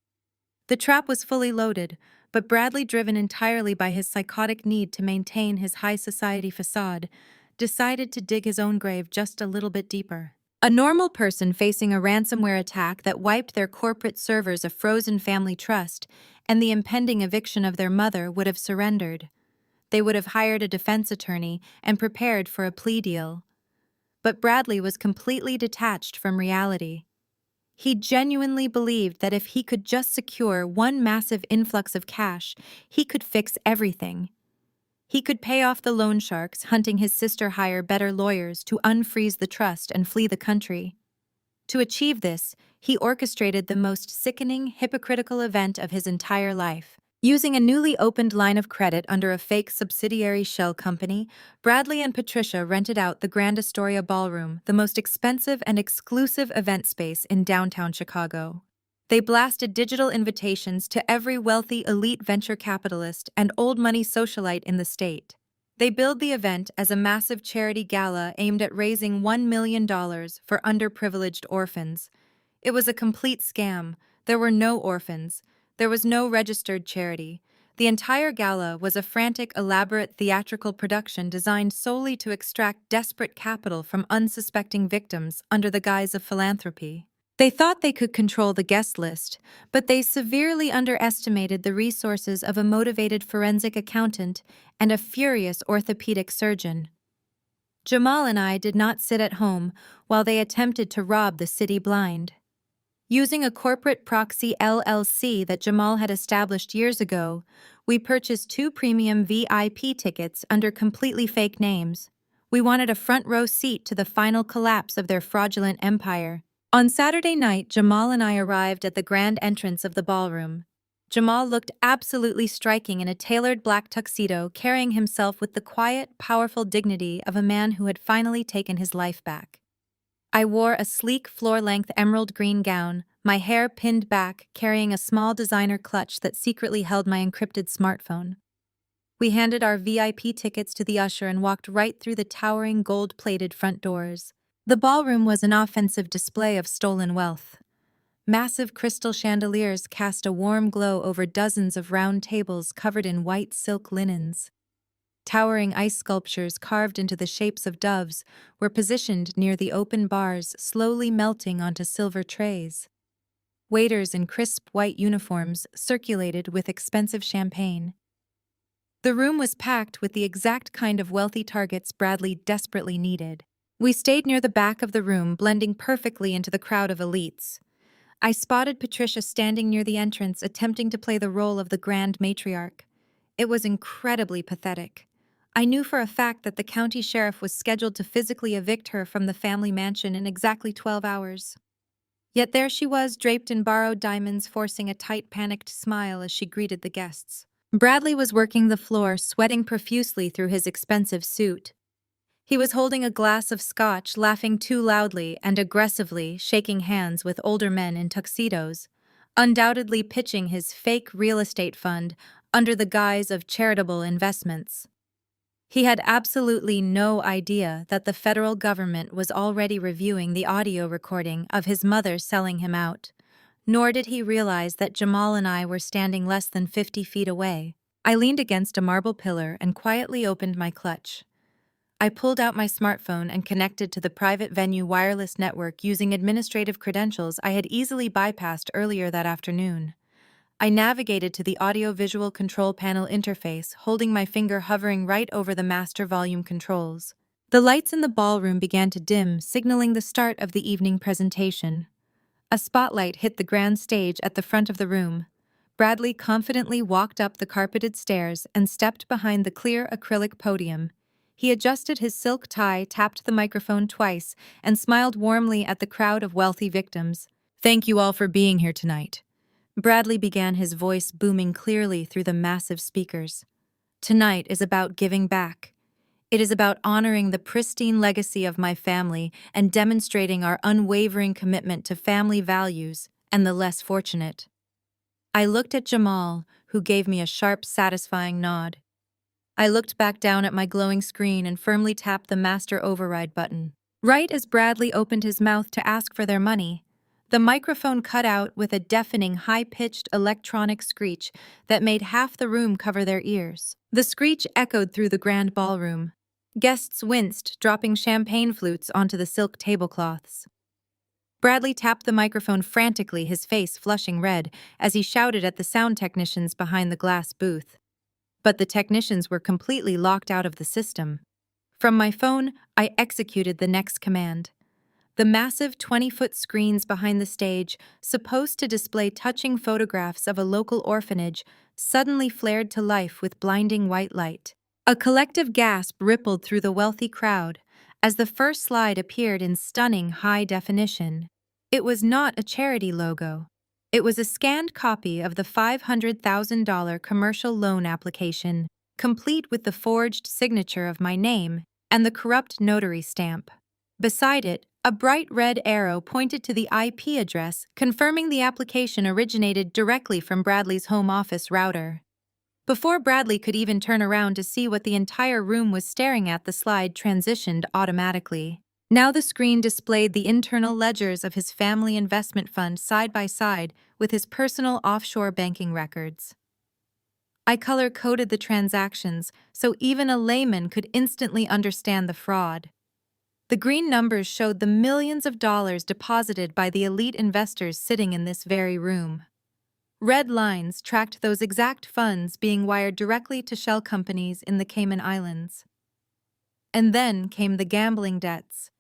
The trap was fully loaded, but Bradley, driven entirely by his psychotic need to maintain his high society facade, decided to dig his own grave just a little bit deeper. A normal person facing a ransomware attack that wiped their corporate servers a frozen family trust and the impending eviction of their mother would have surrendered. They would have hired a defense attorney and prepared for a plea deal. But Bradley was completely detached from reality. He genuinely believed that if he could just secure one massive influx of cash, he could fix everything. He could pay off the loan sharks, hunting his sister hire better lawyers to unfreeze the trust and flee the country. To achieve this, he orchestrated the most sickening, hypocritical event of his entire life. Using a newly opened line of credit under a fake subsidiary shell company, Bradley and Patricia rented out the Grand Astoria Ballroom, the most expensive and exclusive event space in downtown Chicago. They blasted digital invitations to every wealthy elite venture capitalist and old money socialite in the state. They billed the event as a massive charity gala aimed at raising $1 million for underprivileged orphans. It was a complete scam, There were no orphans. There was no registered charity. The entire gala was a frantic, elaborate theatrical production designed solely to extract desperate capital from unsuspecting victims under the guise of philanthropy. They thought they could control the guest list, but they severely underestimated the resources of a motivated forensic accountant and a furious orthopedic surgeon. Jamal and I did not sit at home while they attempted to rob the city blind. Using a corporate proxy LLC that Jamal had established years ago, we purchased 2 premium VIP tickets under completely fake names. We wanted a front row seat to the final collapse of their fraudulent empire. On Saturday night, Jamal and I arrived at the grand entrance of the ballroom. Jamal looked absolutely striking in a tailored black tuxedo, carrying himself with the quiet, powerful dignity of a man who had finally taken his life back. I wore a sleek, floor-length emerald green gown, my hair pinned back, carrying a small designer clutch that secretly held my encrypted smartphone. We handed our VIP tickets to the usher and walked right through the towering gold-plated front doors. The ballroom was an offensive display of stolen wealth. Massive crystal chandeliers cast a warm glow over dozens of round tables covered in white silk linens. Towering ice sculptures carved into the shapes of doves were positioned near the open bars, slowly melting onto silver trays. Waiters in crisp white uniforms circulated with expensive champagne. The room was packed with the exact kind of wealthy targets Bradley desperately needed. We stayed near the back of the room, blending perfectly into the crowd of elites. I spotted Patricia standing near the entrance, attempting to play the role of the grand matriarch. It was incredibly pathetic. I knew for a fact that the county sheriff was scheduled to physically evict her from the family mansion in exactly 12 hours. Yet there she was, draped in borrowed diamonds, forcing a tight, panicked smile as she greeted the guests. Bradley was working the floor, sweating profusely through his expensive suit. He was holding a glass of scotch, laughing too loudly and aggressively, shaking hands with older men in tuxedos, undoubtedly pitching his fake real estate fund under the guise of charitable investments. He had absolutely no idea that the federal government was already reviewing the audio recording of his mother selling him out, nor did he realize that Jamal and I were standing less than 50 feet away. I leaned against a marble pillar and quietly opened my clutch. I pulled out my smartphone and connected to the private venue wireless network using administrative credentials I had easily bypassed earlier that afternoon. I navigated to the audio-visual control panel interface, holding my finger hovering right over the master volume controls. The lights in the ballroom began to dim, signaling the start of the evening presentation. A spotlight hit the grand stage at the front of the room. Bradley confidently walked up the carpeted stairs and stepped behind the clear acrylic podium. He adjusted his silk tie, tapped the microphone twice, and smiled warmly at the crowd of wealthy victims. "Thank you all for being here tonight." Bradley began, his voice booming clearly through the massive speakers. "Tonight is about giving back. It is about honoring the pristine legacy of my family and demonstrating our unwavering commitment to family values and the less fortunate." I looked at Jamal, who gave me a sharp, satisfying nod. I looked back down at my glowing screen and firmly tapped the master override button. Right as Bradley opened his mouth to ask for their money, the microphone cut out with a deafening, high-pitched electronic screech that made half the room cover their ears. The screech echoed through the grand ballroom. Guests winced, dropping champagne flutes onto the silk tablecloths. Bradley tapped the microphone frantically, his face flushing red, as he shouted at the sound technicians behind the glass booth. But the technicians were completely locked out of the system. From my phone, I executed the next command. The massive 20-foot screens behind the stage, supposed to display touching photographs of a local orphanage, suddenly flared to life with blinding white light. A collective gasp rippled through the wealthy crowd as the first slide appeared in stunning high definition. It was not a charity logo. It was a scanned copy of the $500,000 commercial loan application, complete with the forged signature of my name and the corrupt notary stamp. Beside it, a bright red arrow pointed to the IP address, confirming the application originated directly from Bradley's home office router. Before Bradley could even turn around to see what the entire room was staring at, the slide transitioned automatically. Now the screen displayed the internal ledgers of his family investment fund side by side with his personal offshore banking records. I color-coded the transactions so even a layman could instantly understand the fraud. The green numbers showed the millions of dollars deposited by the elite investors sitting in this very room. Red lines tracked those exact funds being wired directly to shell companies in the Cayman Islands. And then came the gambling debts.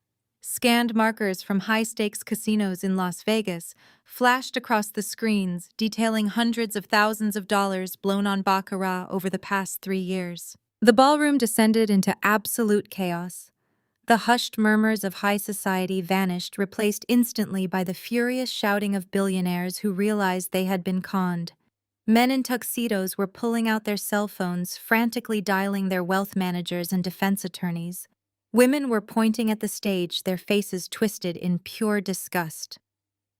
Scanned markers from high-stakes casinos in Las Vegas flashed across the screens, detailing hundreds of thousands of dollars blown on baccarat over the past 3 years. The ballroom descended into absolute chaos. The hushed murmurs of high society vanished, replaced instantly by the furious shouting of billionaires who realized they had been conned. Men in tuxedos were pulling out their cell phones, frantically dialing their wealth managers and defense attorneys. Women were pointing at the stage, their faces twisted in pure disgust.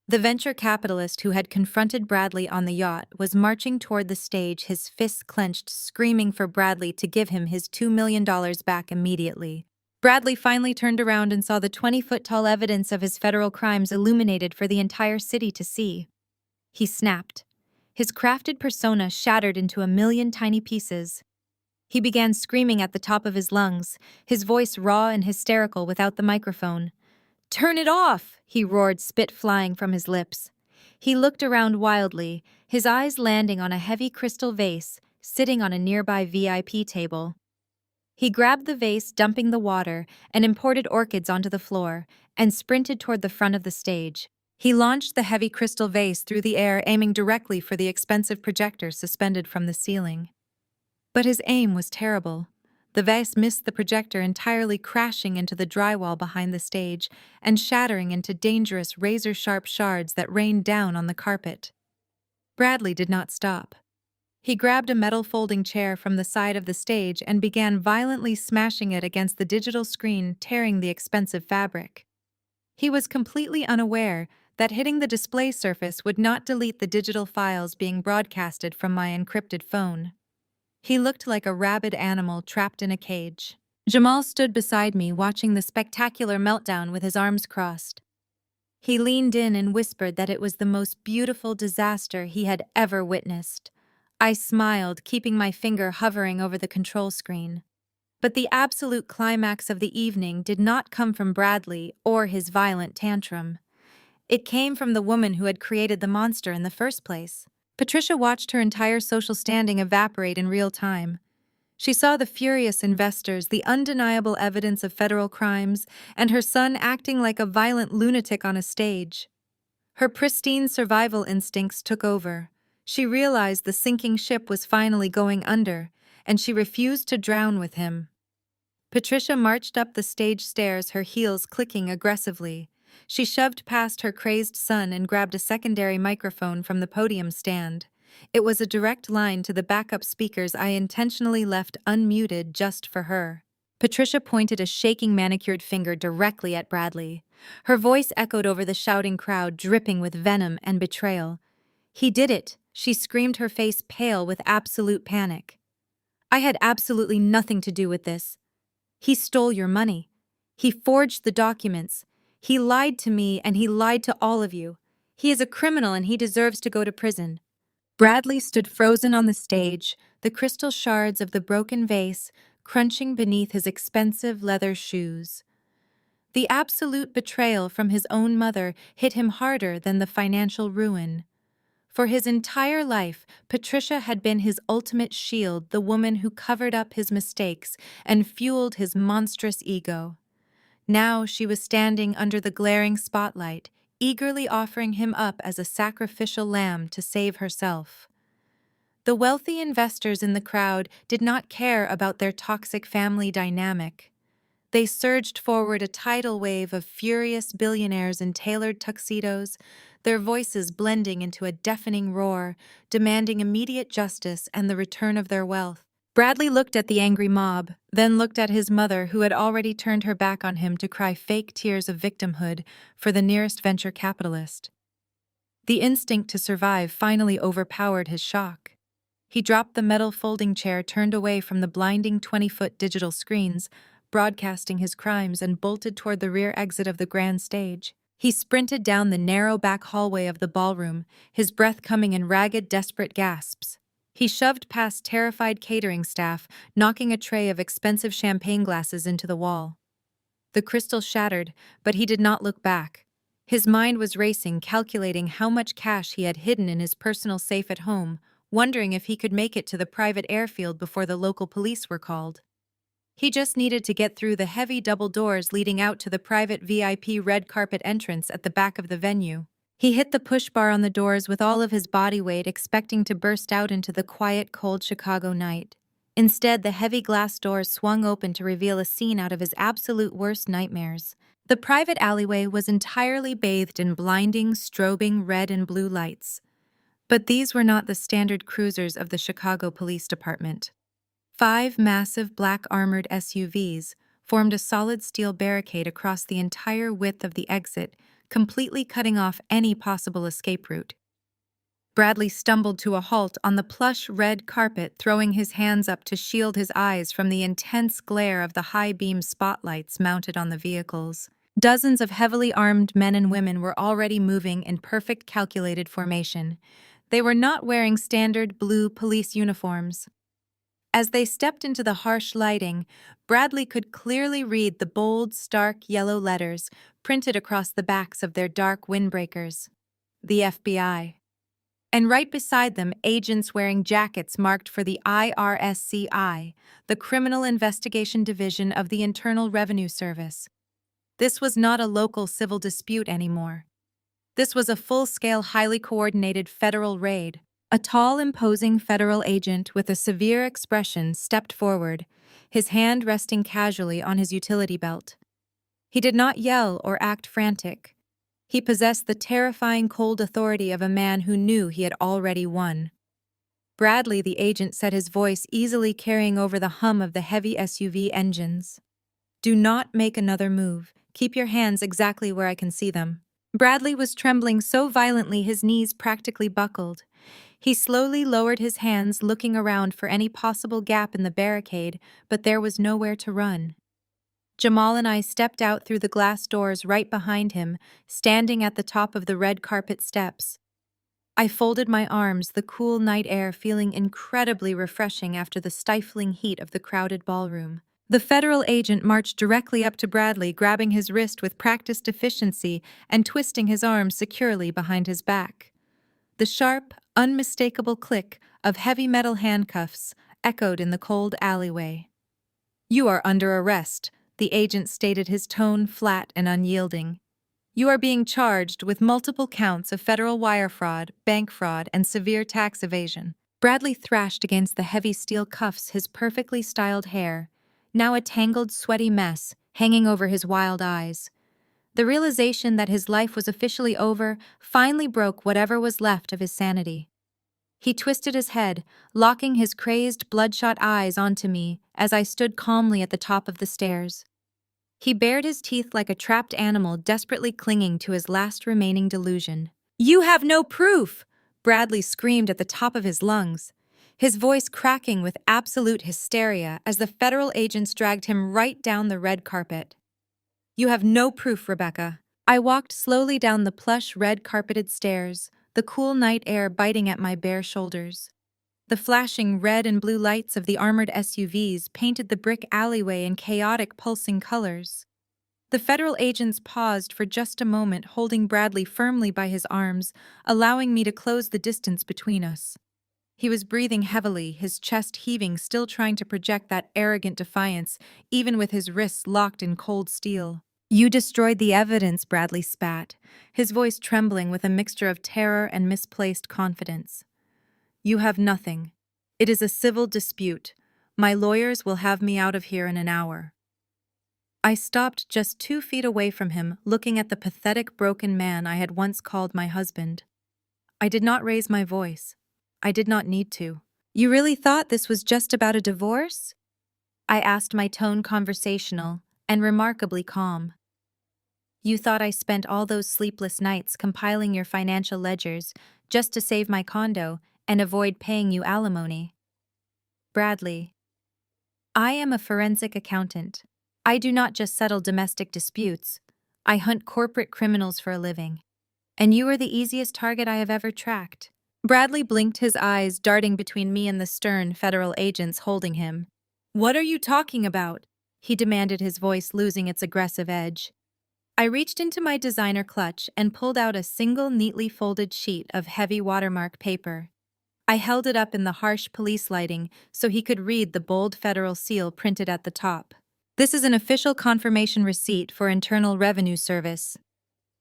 The venture capitalist who had confronted Bradley on the yacht was marching toward the stage, his fists clenched, screaming for Bradley to give him his $2 million back immediately. Bradley finally turned around and saw the 20-foot-tall evidence of his federal crimes illuminated for the entire city to see. He snapped. His crafted persona shattered into a million tiny pieces. He began screaming at the top of his lungs, his voice raw and hysterical without the microphone. "Turn it off!" he roared, spit flying from his lips. He looked around wildly, his eyes landing on a heavy crystal vase sitting on a nearby VIP table. He grabbed the vase, dumping the water, and imported orchids onto the floor, and sprinted toward the front of the stage. He launched the heavy crystal vase through the air, aiming directly for the expensive projector suspended from the ceiling. But his aim was terrible. The vase missed the projector, entirely crashing into the drywall behind the stage and shattering into dangerous razor-sharp shards that rained down on the carpet. Bradley did not stop. He grabbed a metal folding chair from the side of the stage and began violently smashing it against the digital screen, tearing the expensive fabric. He was completely unaware that hitting the display surface would not delete the digital files being broadcasted from my encrypted phone. He looked like a rabid animal trapped in a cage. Jamal stood beside me, watching the spectacular meltdown with his arms crossed. He leaned in and whispered that it was the most beautiful disaster he had ever witnessed. I smiled, keeping my finger hovering over the control screen. But the absolute climax of the evening did not come from Bradley or his violent tantrum. It came from the woman who had created the monster in the first place. Patricia watched her entire social standing evaporate in real time. She saw the furious investors, the undeniable evidence of federal crimes, and her son acting like a violent lunatic on a stage. Her pristine survival instincts took over. She realized the sinking ship was finally going under, and she refused to drown with him. Patricia marched up the stage stairs, her heels clicking aggressively. She shoved past her crazed son and grabbed a secondary microphone from the podium stand. It was a direct line to the backup speakers I intentionally left unmuted just for her. Patricia pointed a shaking manicured finger directly at Bradley. Her voice echoed over the shouting crowd, dripping with venom and betrayal. "He did it," she screamed, her face pale with absolute panic. "I had absolutely nothing to do with this. He stole your money. He forged the documents. He lied to me and he lied to all of you. He is a criminal and he deserves to go to prison." Bradley stood frozen on the stage, the crystal shards of the broken vase crunching beneath his expensive leather shoes. The absolute betrayal from his own mother hit him harder than the financial ruin. For his entire life, Patricia had been his ultimate shield, the woman who covered up his mistakes and fueled his monstrous ego. Now she was standing under the glaring spotlight, eagerly offering him up as a sacrificial lamb to save herself. The wealthy investors in the crowd did not care about their toxic family dynamic. They surged forward, a tidal wave of furious billionaires in tailored tuxedos, their voices blending into a deafening roar, demanding immediate justice and the return of their wealth. Bradley looked at the angry mob, then looked at his mother, who had already turned her back on him to cry fake tears of victimhood for the nearest venture capitalist. The instinct to survive finally overpowered his shock. He dropped the metal folding chair, turned away from the blinding 20-foot digital screens, broadcasting his crimes, and bolted toward the rear exit of the grand stage. He sprinted down the narrow back hallway of the ballroom, his breath coming in ragged, desperate gasps. He shoved past terrified catering staff, knocking a tray of expensive champagne glasses into the wall. The crystal shattered, but he did not look back. His mind was racing, calculating how much cash he had hidden in his personal safe at home, wondering if he could make it to the private airfield before the local police were called. He just needed to get through the heavy double doors leading out to the private VIP red carpet entrance at the back of the venue. He hit the push bar on the doors with all of his body weight, expecting to burst out into the quiet, cold Chicago night. Instead, the heavy glass doors swung open to reveal a scene out of his absolute worst nightmares. The private alleyway was entirely bathed in blinding, strobing red and blue lights. But these were not the standard cruisers of the Chicago Police Department. 5 massive black armored SUVs formed a solid steel barricade across the entire width of the exit, completely cutting off any possible escape route. Bradley stumbled to a halt on the plush red carpet, throwing his hands up to shield his eyes from the intense glare of the high-beam spotlights mounted on the vehicles. Dozens of heavily armed men and women were already moving in perfect calculated formation. They were not wearing standard blue police uniforms. As they stepped into the harsh lighting, Bradley could clearly read the bold, stark yellow letters printed across the backs of their dark windbreakers. The FBI. And right beside them, agents wearing jackets marked for the IRSCI, the Criminal Investigation Division of the Internal Revenue Service. This was not a local civil dispute anymore. This was a full-scale, highly coordinated federal raid. A tall, imposing federal agent with a severe expression stepped forward, his hand resting casually on his utility belt. He did not yell or act frantic. He possessed the terrifying cold authority of a man who knew he had already won. Bradley, the agent, said, his voice easily carrying over the hum of the heavy SUV engines. "Do not make another move. Keep your hands exactly where I can see them." Bradley was trembling so violently his knees practically buckled. He slowly lowered his hands, looking around for any possible gap in the barricade, but there was nowhere to run. Jamal and I stepped out through the glass doors right behind him, standing at the top of the red carpet steps. I folded my arms, the cool night air feeling incredibly refreshing after the stifling heat of the crowded ballroom. The federal agent marched directly up to Bradley, grabbing his wrist with practiced efficiency and twisting his arm securely behind his back. The sharp, unmistakable click of heavy metal handcuffs echoed in the cold alleyway. "You are under arrest," the agent stated, his tone flat and unyielding. "You are being charged with multiple counts of federal wire fraud, bank fraud, and severe tax evasion." Bradley thrashed against the heavy steel cuffs, his perfectly styled hair, now a tangled, sweaty mess, hanging over his wild eyes. The realization that his life was officially over finally broke whatever was left of his sanity. He twisted his head, locking his crazed, bloodshot eyes onto me as I stood calmly at the top of the stairs. He bared his teeth like a trapped animal desperately clinging to his last remaining delusion. "You have no proof!" Bradley screamed at the top of his lungs, his voice cracking with absolute hysteria as the federal agents dragged him right down the red carpet. "You have no proof, Rebecca." I walked slowly down the plush red-carpeted stairs, the cool night air biting at my bare shoulders. The flashing red and blue lights of the armored SUVs painted the brick alleyway in chaotic, pulsing colors. The federal agents paused for just a moment, holding Bradley firmly by his arms, allowing me to close the distance between us. He was breathing heavily, his chest heaving, still trying to project that arrogant defiance, even with his wrists locked in cold steel. "You destroyed the evidence," Bradley spat, his voice trembling with a mixture of terror and misplaced confidence. "You have nothing. It is a civil dispute. My lawyers will have me out of here in an hour." I stopped just 2 feet away from him, looking at the pathetic, broken man I had once called my husband. I did not raise my voice. I did not need to. "You really thought this was just about a divorce?" I asked, my tone conversational and remarkably calm. "You thought I spent all those sleepless nights compiling your financial ledgers just to save my condo and avoid paying you alimony?" "Bradley, I am a forensic accountant. I do not just settle domestic disputes. I hunt corporate criminals for a living. And you are the easiest target I have ever tracked." Bradley blinked, his eyes darting between me and the stern federal agents holding him. "What are you talking about?" he demanded, his voice losing its aggressive edge. I reached into my designer clutch and pulled out a single neatly folded sheet of heavy watermark paper. I held it up in the harsh police lighting so he could read the bold federal seal printed at the top. "This is an official confirmation receipt for Internal Revenue Service.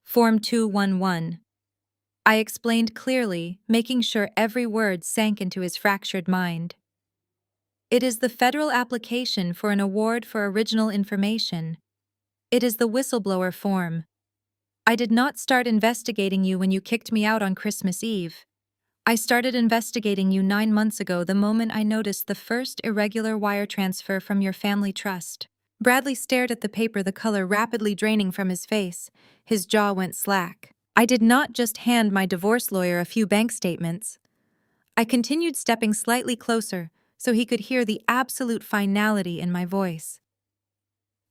Form 211. I explained clearly, making sure every word sank into his fractured mind. "It is the federal application for an award for original information. It is the whistleblower form. I did not start investigating you when you kicked me out on Christmas Eve. I started investigating you 9 months ago, the moment I noticed the first irregular wire transfer from your family trust." Bradley stared at the paper, the color rapidly draining from his face. His jaw went slack. I did not just hand my divorce lawyer a few bank statements. I continued, stepping slightly closer so he could hear the absolute finality in my voice.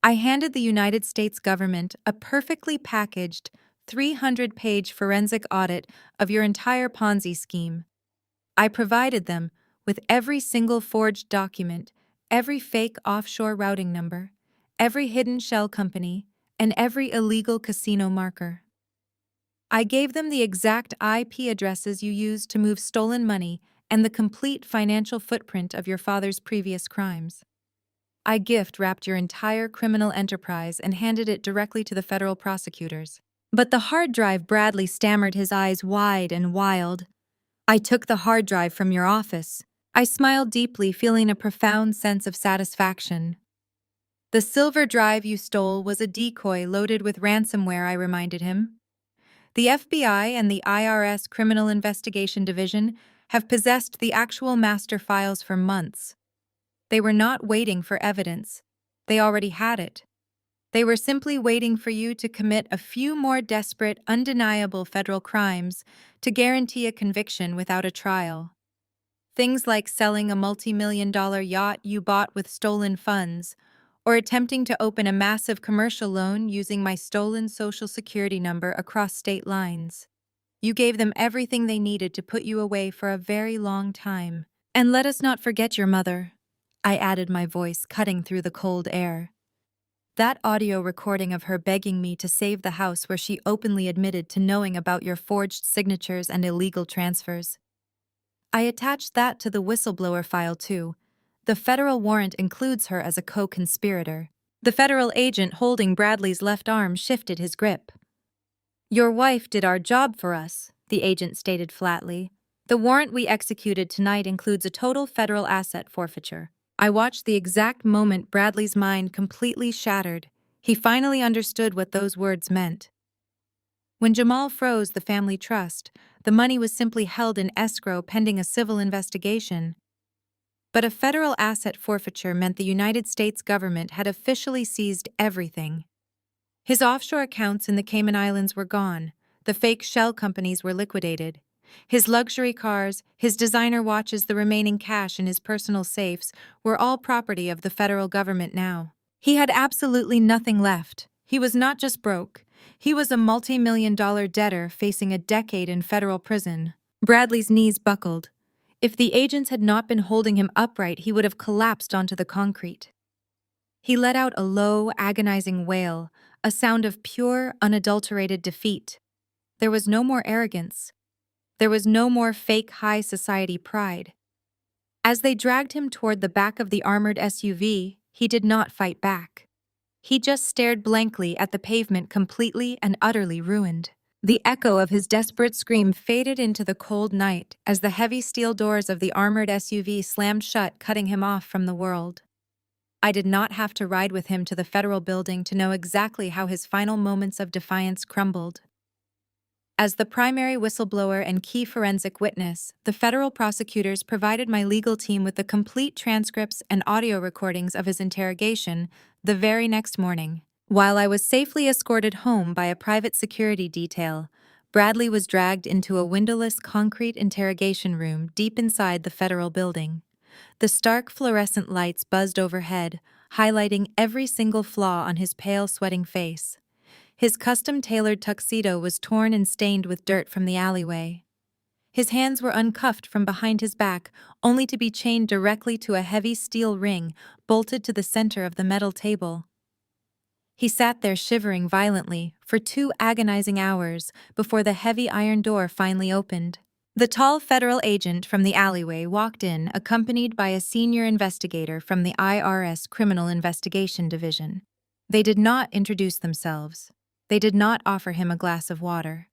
I handed the United States government a perfectly packaged 300-page forensic audit of your entire Ponzi scheme. I provided them with every single forged document, every fake offshore routing number, every hidden shell company, and every illegal casino marker. I gave them the exact IP addresses you used to move stolen money and the complete financial footprint of your father's previous crimes. I gift-wrapped your entire criminal enterprise and handed it directly to the federal prosecutors. "But the hard drive," Bradley stammered, his eyes wide and wild. "I took the hard drive from your office." I smiled deeply, feeling a profound sense of satisfaction. "The silver drive you stole was a decoy loaded with ransomware," I reminded him. "The FBI and the IRS Criminal Investigation Division have possessed the actual master files for months. They were not waiting for evidence. They already had it. They were simply waiting for you to commit a few more desperate, undeniable federal crimes to guarantee a conviction without a trial. Things like selling a multi-million-dollar yacht you bought with stolen funds, or attempting to open a massive commercial loan using my stolen Social Security number across state lines. You gave them everything they needed to put you away for a very long time. And let us not forget your mother," I added, my voice cutting through the cold air. "That audio recording of her begging me to save the house, where she openly admitted to knowing about your forged signatures and illegal transfers. I attached that to the whistleblower file too. The federal warrant includes her as a co-conspirator." The federal agent holding Bradley's left arm shifted his grip. "Your wife did our job for us," the agent stated flatly. "The warrant we executed tonight includes a total federal asset forfeiture." I watched the exact moment Bradley's mind completely shattered. He finally understood what those words meant. When Jamal froze the family trust, the money was simply held in escrow pending a civil investigation. But a federal asset forfeiture meant the United States government had officially seized everything. His offshore accounts in the Cayman Islands were gone. The fake shell companies were liquidated. His luxury cars, his designer watches, the remaining cash in his personal safes were all property of the federal government now. He had absolutely nothing left. He was not just broke. He was a multi-million-dollar debtor facing a decade in federal prison. Bradley's knees buckled. If the agents had not been holding him upright, he would have collapsed onto the concrete. He let out a low, agonizing wail, a sound of pure, unadulterated defeat. There was no more arrogance. There was no more fake high society pride. As they dragged him toward the back of the armored SUV, he did not fight back. He just stared blankly at the pavement, completely and utterly ruined. The echo of his desperate scream faded into the cold night as the heavy steel doors of the armored SUV slammed shut, cutting him off from the world. I did not have to ride with him to the federal building to know exactly how his final moments of defiance crumbled. As the primary whistleblower and key forensic witness, the federal prosecutors provided my legal team with the complete transcripts and audio recordings of his interrogation the very next morning. While I was safely escorted home by a private security detail, Bradley was dragged into a windowless concrete interrogation room deep inside the federal building. The stark fluorescent lights buzzed overhead, highlighting every single flaw on his pale, sweating face. His custom-tailored tuxedo was torn and stained with dirt from the alleyway. His hands were uncuffed from behind his back, only to be chained directly to a heavy steel ring bolted to the center of the metal table. He sat there shivering violently for 2 agonizing hours before the heavy iron door finally opened. The tall federal agent from the alleyway walked in, accompanied by a senior investigator from the IRS Criminal Investigation Division. They did not introduce themselves. They did not offer him a glass of water.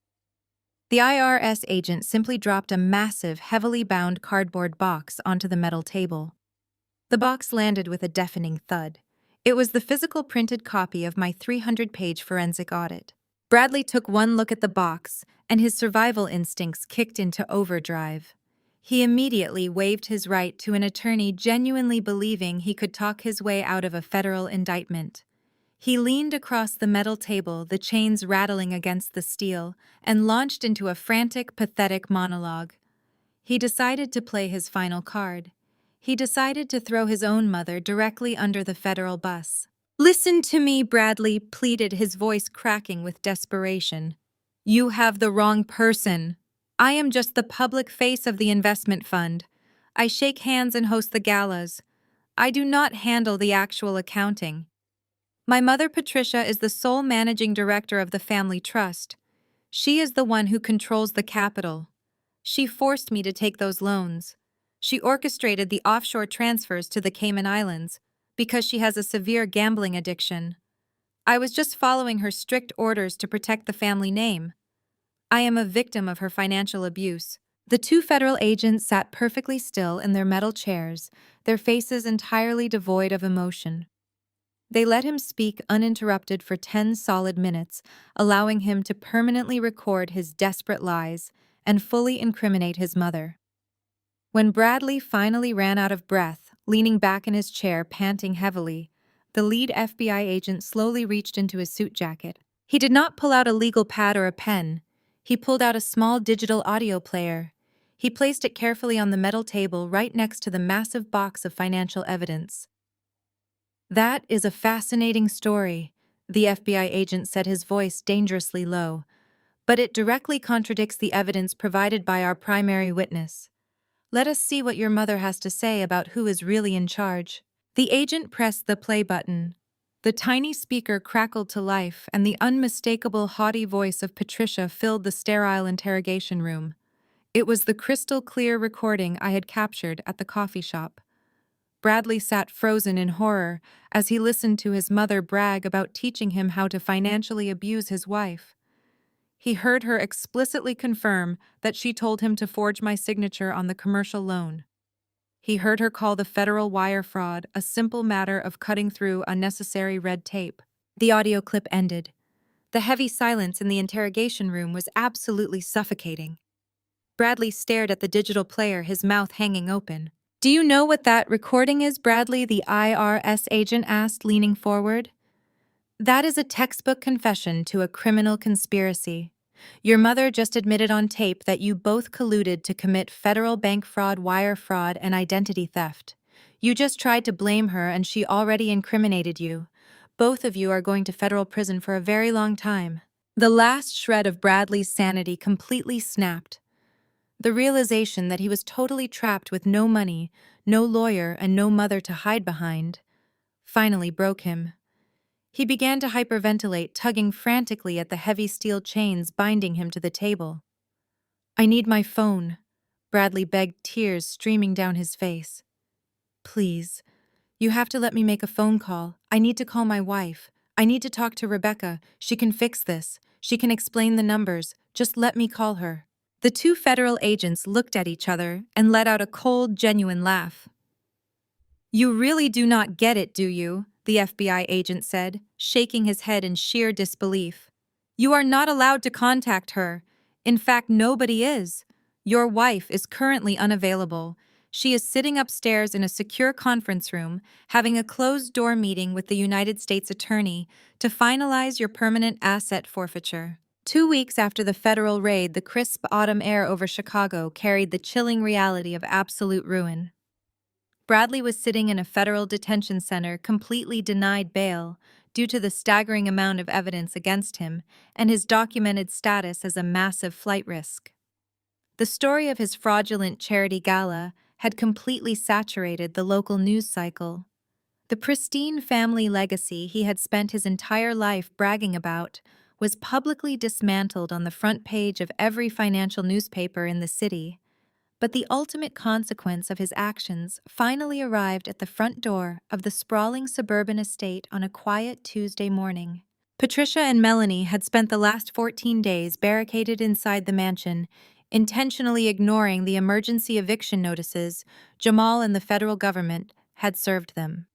The IRS agent simply dropped a massive, heavily bound cardboard box onto the metal table. The box landed with a deafening thud. It was the physical printed copy of my 300-page forensic audit. Bradley took one look at the box, and his survival instincts kicked into overdrive. He immediately waived his right to an attorney, genuinely believing he could talk his way out of a federal indictment. He leaned across the metal table, the chains rattling against the steel, and launched into a frantic, pathetic monologue. He decided to play his final card. He decided to throw his own mother directly under the federal bus. "Listen to me," Bradley pleaded, his voice cracking with desperation. "You have the wrong person. I am just the public face of the investment fund. I shake hands and host the galas. I do not handle the actual accounting. My mother, Patricia, is the sole managing director of the family trust. She is the one who controls the capital. She forced me to take those loans. She orchestrated the offshore transfers to the Cayman Islands because she has a severe gambling addiction. I was just following her strict orders to protect the family name. I am a victim of her financial abuse." The 2 federal agents sat perfectly still in their metal chairs, their faces entirely devoid of emotion. They let him speak uninterrupted for 10 solid minutes, allowing him to permanently record his desperate lies and fully incriminate his mother. When Bradley finally ran out of breath, leaning back in his chair, panting heavily, the lead FBI agent slowly reached into his suit jacket. He did not pull out a legal pad or a pen. He pulled out a small digital audio player. He placed it carefully on the metal table right next to the massive box of financial evidence. "That is a fascinating story," the FBI agent said, his voice dangerously low. "But it directly contradicts the evidence provided by our primary witness. Let us see what your mother has to say about who is really in charge." The agent pressed the play button. The tiny speaker crackled to life, and the unmistakable, haughty voice of Patricia filled the sterile interrogation room. It was the crystal-clear recording I had captured at the coffee shop. Bradley sat frozen in horror as he listened to his mother brag about teaching him how to financially abuse his wife. He heard her explicitly confirm that she told him to forge my signature on the commercial loan. He heard her call the federal wire fraud a simple matter of cutting through unnecessary red tape. The audio clip ended. The heavy silence in the interrogation room was absolutely suffocating. Bradley stared at the digital player, his mouth hanging open. "Do you know what that recording is, Bradley?" the IRS agent asked, leaning forward. "That is a textbook confession to a criminal conspiracy. Your mother just admitted on tape that you both colluded to commit federal bank fraud, wire fraud, and identity theft. You just tried to blame her and she already incriminated you. Both of you are going to federal prison for a very long time." The last shred of Bradley's sanity completely snapped. The realization that he was totally trapped with no money, no lawyer, and no mother to hide behind finally broke him. He began to hyperventilate, tugging frantically at the heavy steel chains binding him to the table. "I need my phone," Bradley begged, tears streaming down his face. "Please, you have to let me make a phone call. I need to call my wife. I need to talk to Rebecca. She can fix this. She can explain the numbers. Just let me call her." The 2 federal agents looked at each other and let out a cold, genuine laugh. "You really do not get it, do you?" the FBI agent said, shaking his head in sheer disbelief. "You are not allowed to contact her. In fact, nobody is. Your wife is currently unavailable. She is sitting upstairs in a secure conference room, having a closed-door meeting with the United States Attorney to finalize your permanent asset forfeiture." 2 weeks after the federal raid, the crisp autumn air over Chicago carried the chilling reality of absolute ruin. Bradley was sitting in a federal detention center, completely denied bail due to the staggering amount of evidence against him and his documented status as a massive flight risk. The story of his fraudulent charity gala had completely saturated the local news cycle. The pristine family legacy he had spent his entire life bragging about was publicly dismantled on the front page of every financial newspaper in the city. But the ultimate consequence of his actions finally arrived at the front door of the sprawling suburban estate on a quiet Tuesday morning. Patricia and Melanie had spent the last 14 days barricaded inside the mansion, intentionally ignoring the emergency eviction notices Jamal and the federal government had served them.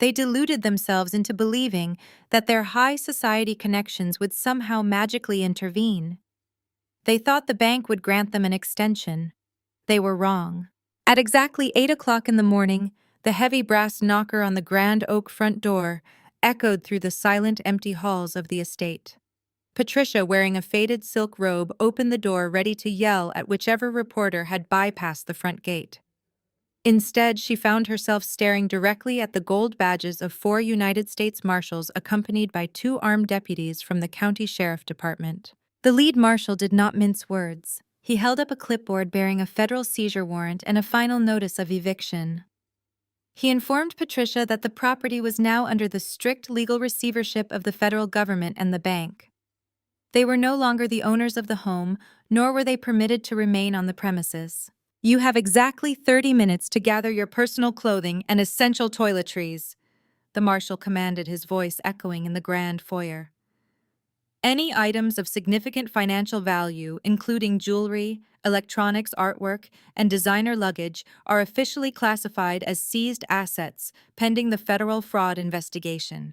They deluded themselves into believing that their high society connections would somehow magically intervene. They thought the bank would grant them an extension. They were wrong. At exactly 8 o'clock in the morning, the heavy brass knocker on the grand oak front door echoed through the silent, empty halls of the estate. Patricia, wearing a faded silk robe, opened the door ready to yell at whichever reporter had bypassed the front gate. Instead, she found herself staring directly at the gold badges of 4 United States Marshals accompanied by 2 armed deputies from the county sheriff department. The lead marshal did not mince words. He held up a clipboard bearing a federal seizure warrant and a final notice of eviction. He informed Patricia that the property was now under the strict legal receivership of the federal government and the bank. They were no longer the owners of the home, nor were they permitted to remain on the premises. "You have exactly 30 minutes to gather your personal clothing and essential toiletries," the marshal commanded, his voice echoing in the grand foyer. "Any items of significant financial value, including jewelry, electronics, artwork, and designer luggage, are officially classified as seized assets pending the federal fraud investigation.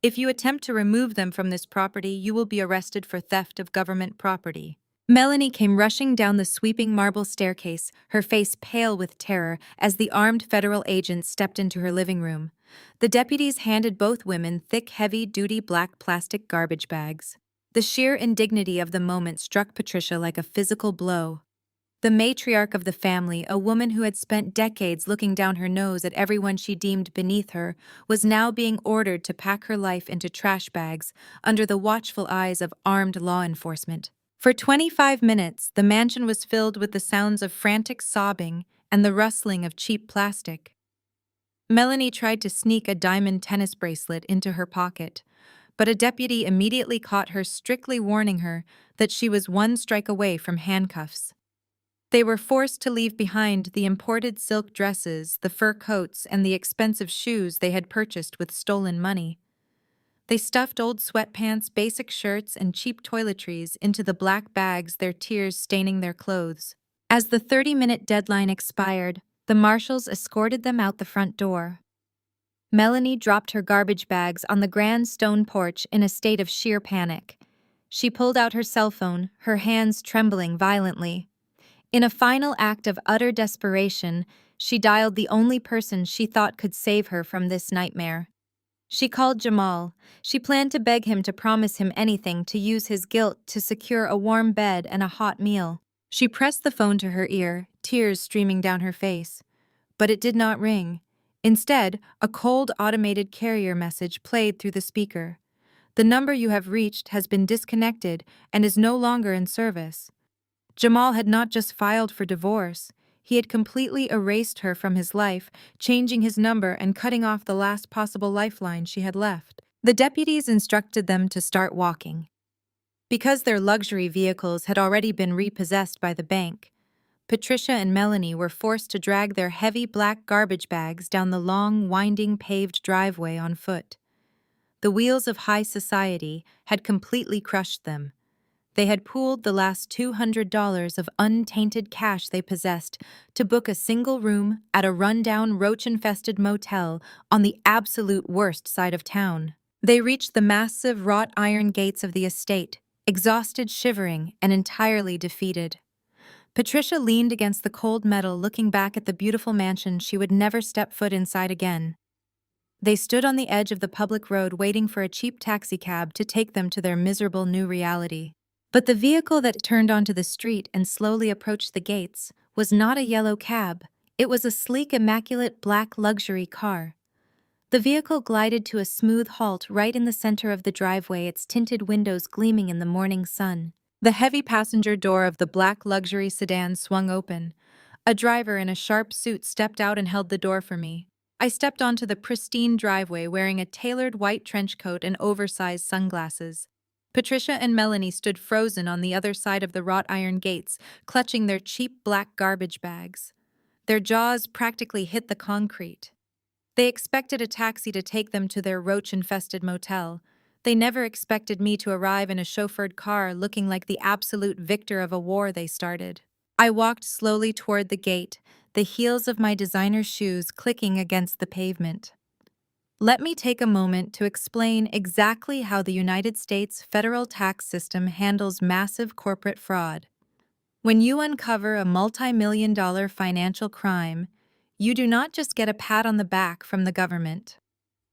If you attempt to remove them from this property, you will be arrested for theft of government property." Melanie came rushing down the sweeping marble staircase, her face pale with terror, as the armed federal agents stepped into her living room. The deputies handed both women thick, heavy-duty black plastic garbage bags. The sheer indignity of the moment struck Patricia like a physical blow. The matriarch of the family, a woman who had spent decades looking down her nose at everyone she deemed beneath her, was now being ordered to pack her life into trash bags under the watchful eyes of armed law enforcement. For 25 minutes, the mansion was filled with the sounds of frantic sobbing and the rustling of cheap plastic. Melanie tried to sneak a diamond tennis bracelet into her pocket, but a deputy immediately caught her, strictly warning her that she was one strike away from handcuffs. They were forced to leave behind the imported silk dresses, the fur coats, and the expensive shoes they had purchased with stolen money. They stuffed old sweatpants, basic shirts, and cheap toiletries into the black bags, their tears staining their clothes. As the 30-minute deadline expired, the marshals escorted them out the front door. Melanie dropped her garbage bags on the grand stone porch in a state of sheer panic. She pulled out her cell phone, her hands trembling violently. In a final act of utter desperation, she dialed the only person she thought could save her from this nightmare. She called Jamal. She planned to beg him to promise him anything, to use his guilt to secure a warm bed and a hot meal. She pressed the phone to her ear, tears streaming down her face. But it did not ring. Instead, a cold automated carrier message played through the speaker. "The number you have reached has been disconnected and is no longer in service." Jamal had not just filed for divorce. He had completely erased her from his life, changing his number and cutting off the last possible lifeline she had left. The deputies instructed them to start walking. Because their luxury vehicles had already been repossessed by the bank, Patricia and Melanie were forced to drag their heavy black garbage bags down the long, winding paved driveway on foot. The wheels of high society had completely crushed them. They had pooled the last $200 of untainted cash they possessed to book a single room at a rundown, roach-infested motel on the absolute worst side of town. They reached the massive wrought iron gates of the estate, exhausted, shivering, and entirely defeated. Patricia leaned against the cold metal, looking back at the beautiful mansion she would never step foot inside again. They stood on the edge of the public road, waiting for a cheap taxicab to take them to their miserable new reality. But the vehicle that turned onto the street and slowly approached the gates was not a yellow cab. It was a sleek, immaculate black luxury car. The vehicle glided to a smooth halt right in the center of the driveway, its tinted windows gleaming in the morning sun. The heavy passenger door of the black luxury sedan swung open. A driver in a sharp suit stepped out and held the door for me. I stepped onto the pristine driveway wearing a tailored white trench coat and oversized sunglasses. Patricia and Melanie stood frozen on the other side of the wrought iron gates, clutching their cheap black garbage bags. Their jaws practically hit the concrete. They expected a taxi to take them to their roach-infested motel. They never expected me to arrive in a chauffeured car looking like the absolute victor of a war they started. I walked slowly toward the gate, the heels of my designer shoes clicking against the pavement. Let me take a moment to explain exactly how the United States federal tax system handles massive corporate fraud. When you uncover a multi-million-dollar financial crime, you do not just get a pat on the back from the government.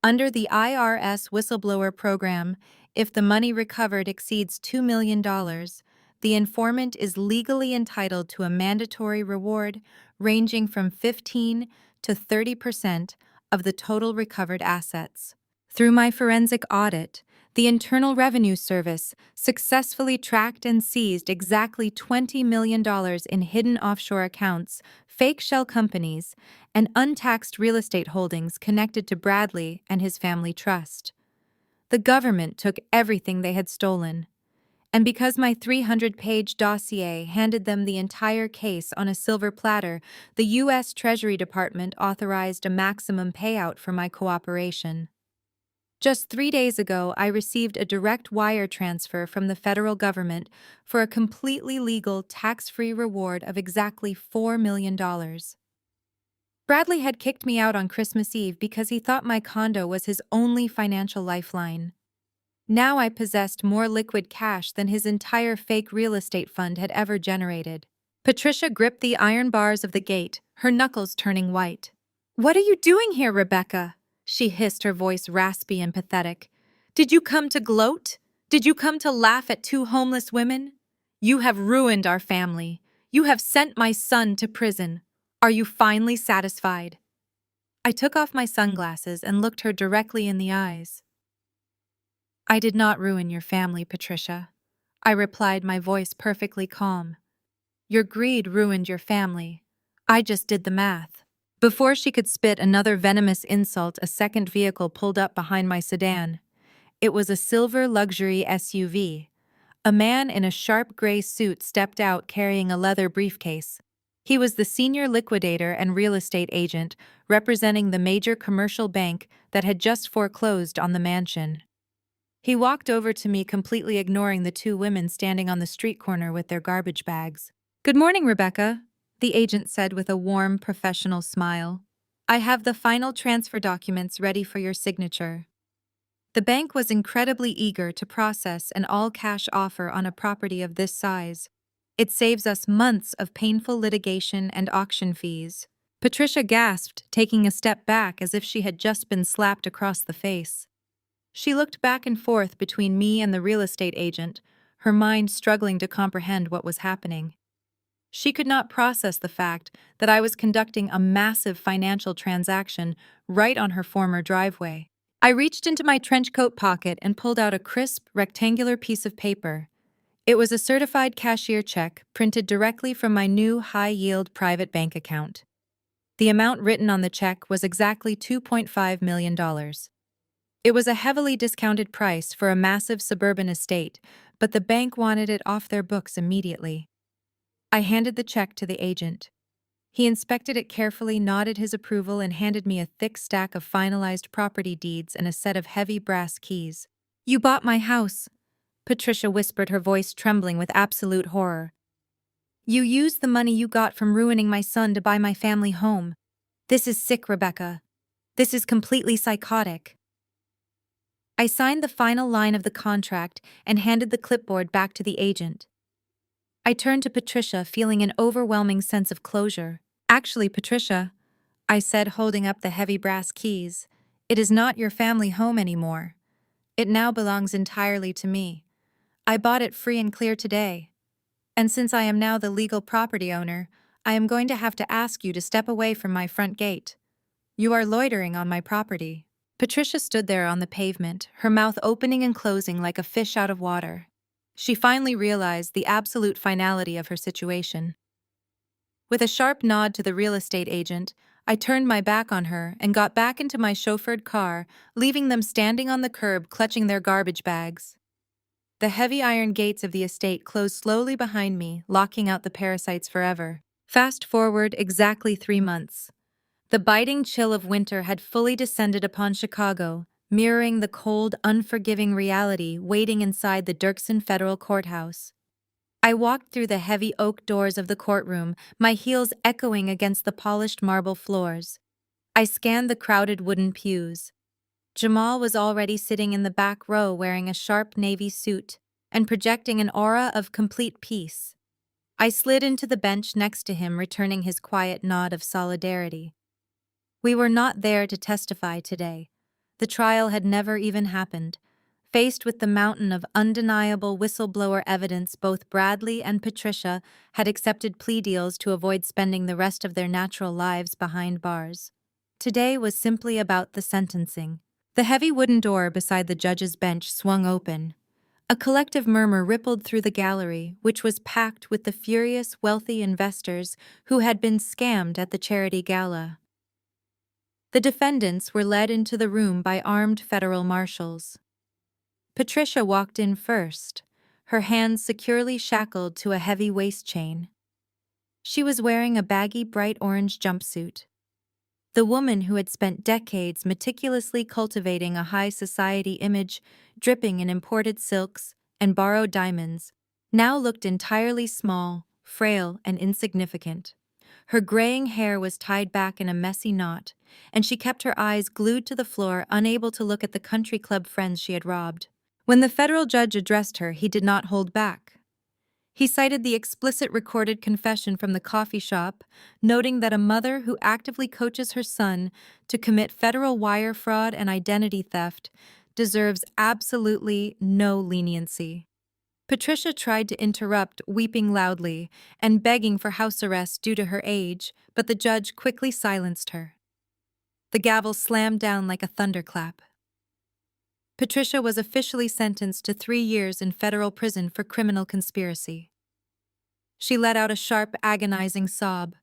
Under the IRS whistleblower program, if the money recovered exceeds $2 million, the informant is legally entitled to a mandatory reward ranging from 15 to 30% of the total recovered assets. Through my forensic audit, the Internal Revenue Service successfully tracked and seized exactly $20 million in hidden offshore accounts, fake shell companies, and untaxed real estate holdings connected to Bradley and his family trust. The government took everything they had stolen. And because my 300-page dossier handed them the entire case on a silver platter, the U.S. Treasury Department authorized a maximum payout for my cooperation. Just 3 days ago, I received a direct wire transfer from the federal government for a completely legal, tax-free reward of exactly $4 million. Bradley had kicked me out on Christmas Eve because he thought my condo was his only financial lifeline. Now I possessed more liquid cash than his entire fake real estate fund had ever generated. Patricia gripped the iron bars of the gate, her knuckles turning white. "What are you doing here, Rebecca?" she hissed, her voice raspy and pathetic. "Did you come to gloat? Did you come to laugh at two homeless women? You have ruined our family. You have sent my son to prison. Are you finally satisfied?" I took off my sunglasses and looked her directly in the eyes. "I did not ruin your family, Patricia," I replied, my voice perfectly calm. "Your greed ruined your family. I just did the math." Before she could spit another venomous insult, a second vehicle pulled up behind my sedan. It was a silver luxury SUV. A man in a sharp gray suit stepped out carrying a leather briefcase. He was the senior liquidator and real estate agent representing the major commercial bank that had just foreclosed on the mansion. He walked over to me, completely ignoring the two women standing on the street corner with their garbage bags. "Good morning, Rebecca," the agent said with a warm, professional smile. "I have the final transfer documents ready for your signature." The bank was incredibly eager to process an all-cash offer on a property of this size. It saves us months of painful litigation and auction fees. Patricia gasped, taking a step back as if she had just been slapped across the face. She looked back and forth between me and the real estate agent, her mind struggling to comprehend what was happening. She could not process the fact that I was conducting a massive financial transaction right on her former driveway. I reached into my trench coat pocket and pulled out a crisp, rectangular piece of paper. It was a certified cashier check printed directly from my new high-yield private bank account. The amount written on the check was exactly $2.5 million. It was a heavily discounted price for a massive suburban estate, but the bank wanted it off their books immediately. I handed the check to the agent. He inspected it carefully, nodded his approval, and handed me a thick stack of finalized property deeds and a set of heavy brass keys. "You bought my house," Patricia whispered, her voice trembling with absolute horror. "You used the money you got from ruining my son to buy my family home. This is sick, Rebecca. This is completely psychotic." I signed the final line of the contract and handed the clipboard back to the agent. I turned to Patricia, feeling an overwhelming sense of closure. "Actually, Patricia," I said, holding up the heavy brass keys, "it is not your family home anymore. It now belongs entirely to me. I bought it free and clear today. And since I am now the legal property owner, I am going to have to ask you to step away from my front gate. You are loitering on my property. Patricia stood there on the pavement, her mouth opening and closing like a fish out of water. She finally realized the absolute finality of her situation. With a sharp nod to the real estate agent, I turned my back on her and got back into my chauffeured car, leaving them standing on the curb clutching their garbage bags. The heavy iron gates of the estate closed slowly behind me, locking out the parasites forever. Fast forward exactly 3 months. The biting chill of winter had fully descended upon Chicago, mirroring the cold, unforgiving reality waiting inside the Dirksen Federal Courthouse. I walked through the heavy oak doors of the courtroom, my heels echoing against the polished marble floors. I scanned the crowded wooden pews. Jamal was already sitting in the back row wearing a sharp navy suit and projecting an aura of complete peace. I slid into the bench next to him, returning his quiet nod of solidarity. We were not there to testify today. The trial had never even happened. Faced with the mountain of undeniable whistleblower evidence, both Bradley and Patricia had accepted plea deals to avoid spending the rest of their natural lives behind bars. Today was simply about the sentencing. The heavy wooden door beside the judge's bench swung open. A collective murmur rippled through the gallery, which was packed with the furious, wealthy investors who had been scammed at the charity gala. The defendants were led into the room by armed federal marshals. Patricia walked in first, her hands securely shackled to a heavy waist chain. She was wearing a baggy bright orange jumpsuit. The woman who had spent decades meticulously cultivating a high society image, dripping in imported silks and borrowed diamonds, now looked entirely small, frail, and insignificant. Her graying hair was tied back in a messy knot, and she kept her eyes glued to the floor, unable to look at the country club friends she had robbed. When the federal judge addressed her, he did not hold back. He cited the explicit recorded confession from the coffee shop, noting that a mother who actively coaches her son to commit federal wire fraud and identity theft deserves absolutely no leniency. Patricia tried to interrupt, weeping loudly and begging for house arrest due to her age, but the judge quickly silenced her. The gavel slammed down like a thunderclap. Patricia was officially sentenced to 3 years in federal prison for criminal conspiracy. She let out a sharp, agonizing sob,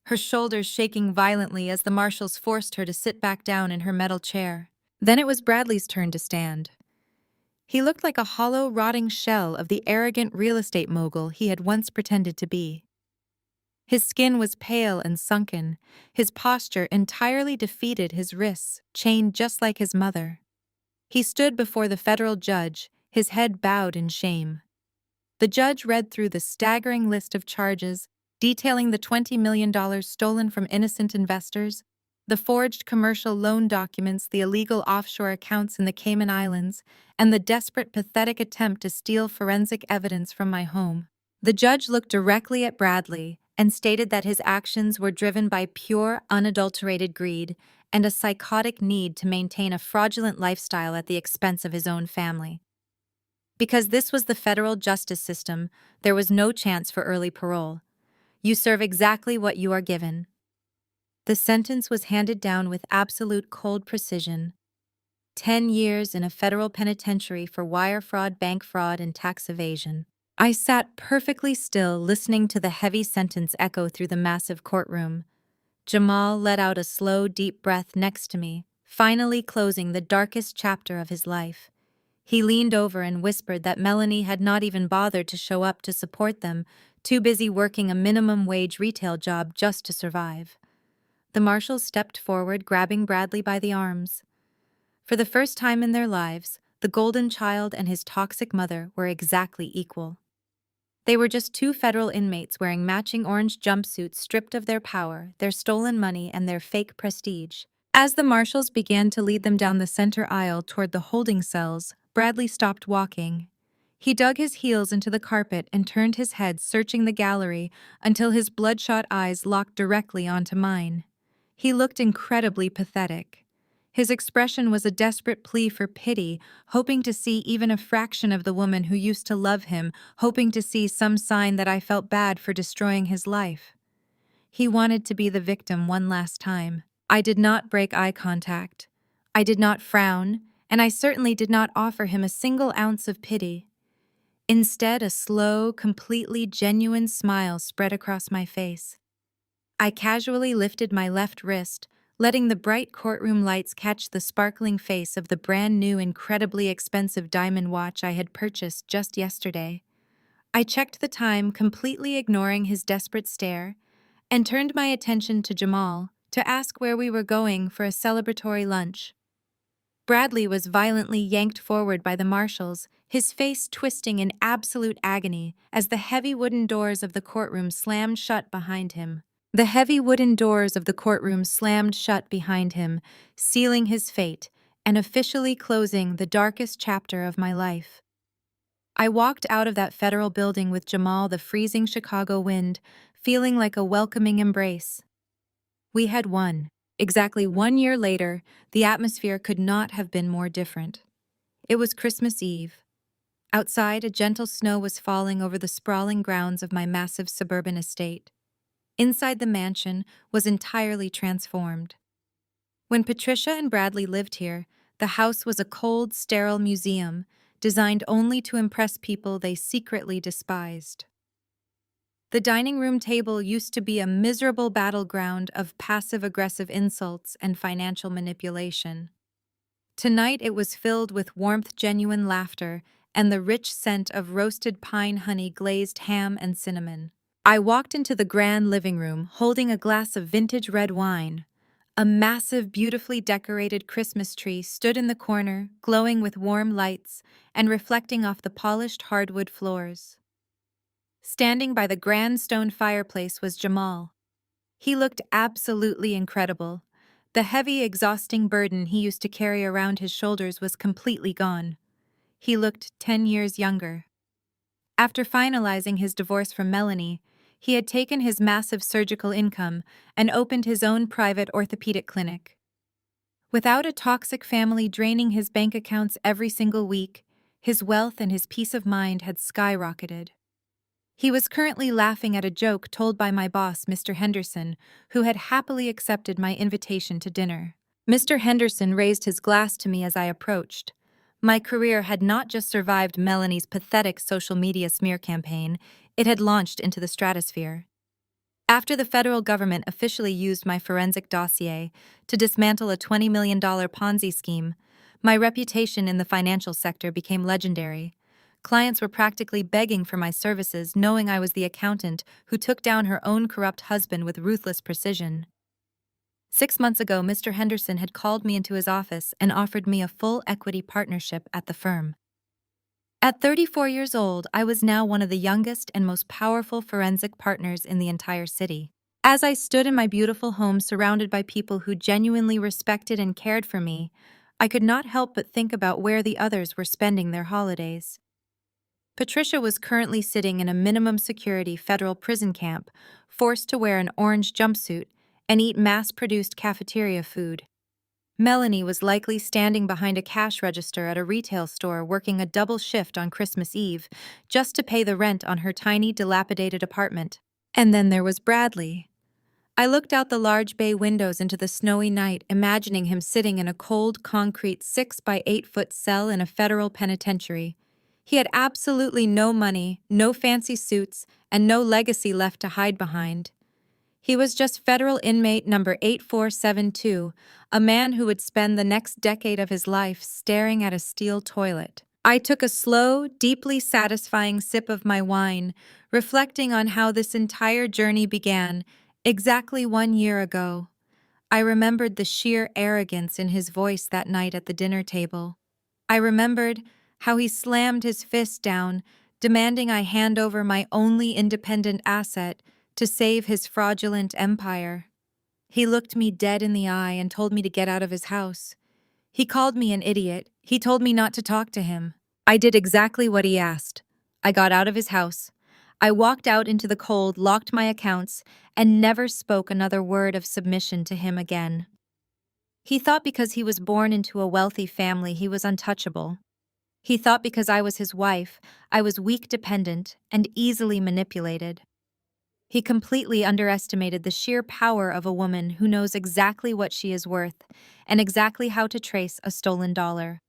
her shoulders shaking violently as the marshals forced her to sit back down in her metal chair. Then it was Bradley's turn to stand. He looked like a hollow, rotting shell of the arrogant real estate mogul he had once pretended to be. His skin was pale and sunken, his posture entirely defeated, his wrists chained just like his mother. He stood before the federal judge, his head bowed in shame. The judge read through the staggering list of charges, detailing the $20 million stolen from innocent investors, the forged commercial loan documents, the illegal offshore accounts in the Cayman Islands, and the desperate, pathetic attempt to steal forensic evidence from my home. The judge looked directly at Bradley and stated that his actions were driven by pure, unadulterated greed and a psychotic need to maintain a fraudulent lifestyle at the expense of his own family. Because this was the federal justice system, there was no chance for early parole. You serve exactly what you are given. The sentence was handed down with absolute cold precision. 10 years in a federal penitentiary for wire fraud, bank fraud, and tax evasion. I sat perfectly still, listening to the heavy sentence echo through the massive courtroom. Jamal let out a slow, deep breath next to me, finally closing the darkest chapter of his life. He leaned over and whispered that Melanie had not even bothered to show up to support them, too busy working a minimum-wage retail job just to survive. The marshals stepped forward, grabbing Bradley by the arms. For the first time in their lives, the golden child and his toxic mother were exactly equal. They were just 2 federal inmates wearing matching orange jumpsuits, stripped of their power, their stolen money, and their fake prestige. As the marshals began to lead them down the center aisle toward the holding cells, Bradley stopped walking. He dug his heels into the carpet and turned his head, searching the gallery until his bloodshot eyes locked directly onto mine. He looked incredibly pathetic. His expression was a desperate plea for pity, hoping to see even a fraction of the woman who used to love him, hoping to see some sign that I felt bad for destroying his life. He wanted to be the victim one last time. I did not break eye contact. I did not frown, and I certainly did not offer him a single ounce of pity. Instead, a slow, completely genuine smile spread across my face. I casually lifted my left wrist, letting the bright courtroom lights catch the sparkling face of the brand new, incredibly expensive diamond watch I had purchased just yesterday. I checked the time, completely ignoring his desperate stare, and turned my attention to Jamal to ask where we were going for a celebratory lunch. Bradley was violently yanked forward by the marshals, his face twisting in absolute agony as the heavy wooden doors of the courtroom slammed shut behind him. The heavy wooden doors of the courtroom slammed shut behind him, sealing his fate and officially closing the darkest chapter of my life. I walked out of that federal building with Jamal, the freezing Chicago wind, feeling like a welcoming embrace. We had won. Exactly 1 year later, the atmosphere could not have been more different. It was Christmas Eve. Outside, a gentle snow was falling over the sprawling grounds of my massive suburban estate. Inside the mansion was entirely transformed. When Patricia and Bradley lived here, the house was a cold, sterile museum designed only to impress people they secretly despised. The dining room table used to be a miserable battleground of passive-aggressive insults and financial manipulation. Tonight it was filled with warmth, genuine laughter, and the rich scent of roasted pine honey, glazed ham, and cinnamon. I walked into the grand living room holding a glass of vintage red wine. A massive, beautifully decorated Christmas tree stood in the corner, glowing with warm lights and reflecting off the polished hardwood floors. Standing by the grand stone fireplace was Jamal. He looked absolutely incredible. The heavy, exhausting burden he used to carry around his shoulders was completely gone. He looked 10 years younger. After finalizing his divorce from Melanie, he had taken his massive surgical income and opened his own private orthopedic clinic. Without a toxic family draining his bank accounts every single week, his wealth and his peace of mind had skyrocketed. He was currently laughing at a joke told by my boss, Mr. Henderson, who had happily accepted my invitation to dinner. Mr. Henderson raised his glass to me as I approached. My career had not just survived Melanie's pathetic social media smear campaign, it had launched into the stratosphere. After the federal government officially used my forensic dossier to dismantle a $20 million Ponzi scheme, my reputation in the financial sector became legendary. Clients were practically begging for my services, knowing I was the accountant who took down her own corrupt husband with ruthless precision. 6 months ago, Mr. Henderson had called me into his office and offered me a full equity partnership at the firm. At 34 years old, I was now one of the youngest and most powerful forensic partners in the entire city. As I stood in my beautiful home surrounded by people who genuinely respected and cared for me, I could not help but think about where the others were spending their holidays. Patricia was currently sitting in a minimum security federal prison camp, forced to wear an orange jumpsuit and eat mass-produced cafeteria food. Melanie was likely standing behind a cash register at a retail store working a double shift on Christmas Eve just to pay the rent on her tiny, dilapidated apartment. And then there was Bradley. I looked out the large bay windows into the snowy night, imagining him sitting in a cold, concrete 6-by-8-foot cell in a federal penitentiary. He had absolutely no money, no fancy suits, and no legacy left to hide behind. He was just federal inmate number 8472, a man who would spend the next decade of his life staring at a steel toilet. I took a slow, deeply satisfying sip of my wine, reflecting on how this entire journey began exactly 1 year ago. I remembered the sheer arrogance in his voice that night at the dinner table. I remembered how he slammed his fist down, demanding I hand over my only independent asset to save his fraudulent empire. He looked me dead in the eye and told me to get out of his house. He called me an idiot. He told me not to talk to him. I did exactly what he asked. I got out of his house. I walked out into the cold, locked my accounts, and never spoke another word of submission to him again. He thought because he was born into a wealthy family, he was untouchable. He thought because I was his wife, I was weak, dependent, and easily manipulated. He completely underestimated the sheer power of a woman who knows exactly what she is worth and exactly how to trace a stolen dollar.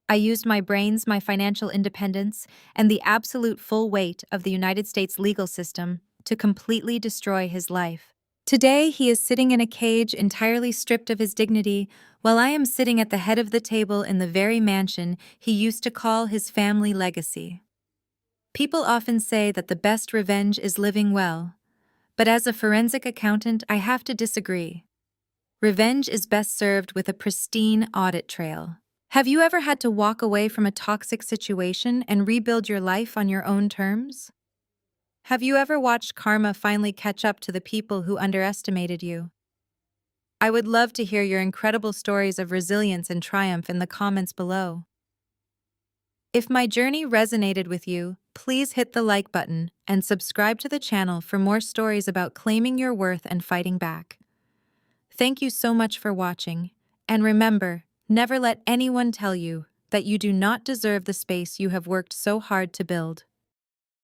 I used my brains, my financial independence, and the absolute full weight of the United States legal system to completely destroy his life. Today, he is sitting in a cage entirely stripped of his dignity, while I am sitting at the head of the table in the very mansion he used to call his family legacy. People often say that the best revenge is living well, but as a forensic accountant, I have to disagree. Revenge is best served with a pristine audit trail. Have you ever had to walk away from a toxic situation and rebuild your life on your own terms? Have you ever watched karma finally catch up to the people who underestimated you? I would love to hear your incredible stories of resilience and triumph in the comments below. If my journey resonated with you, please hit the like button and subscribe to the channel for more stories about claiming your worth and fighting back. Thank you so much for watching, and remember, never let anyone tell you that you do not deserve the space you have worked so hard to build.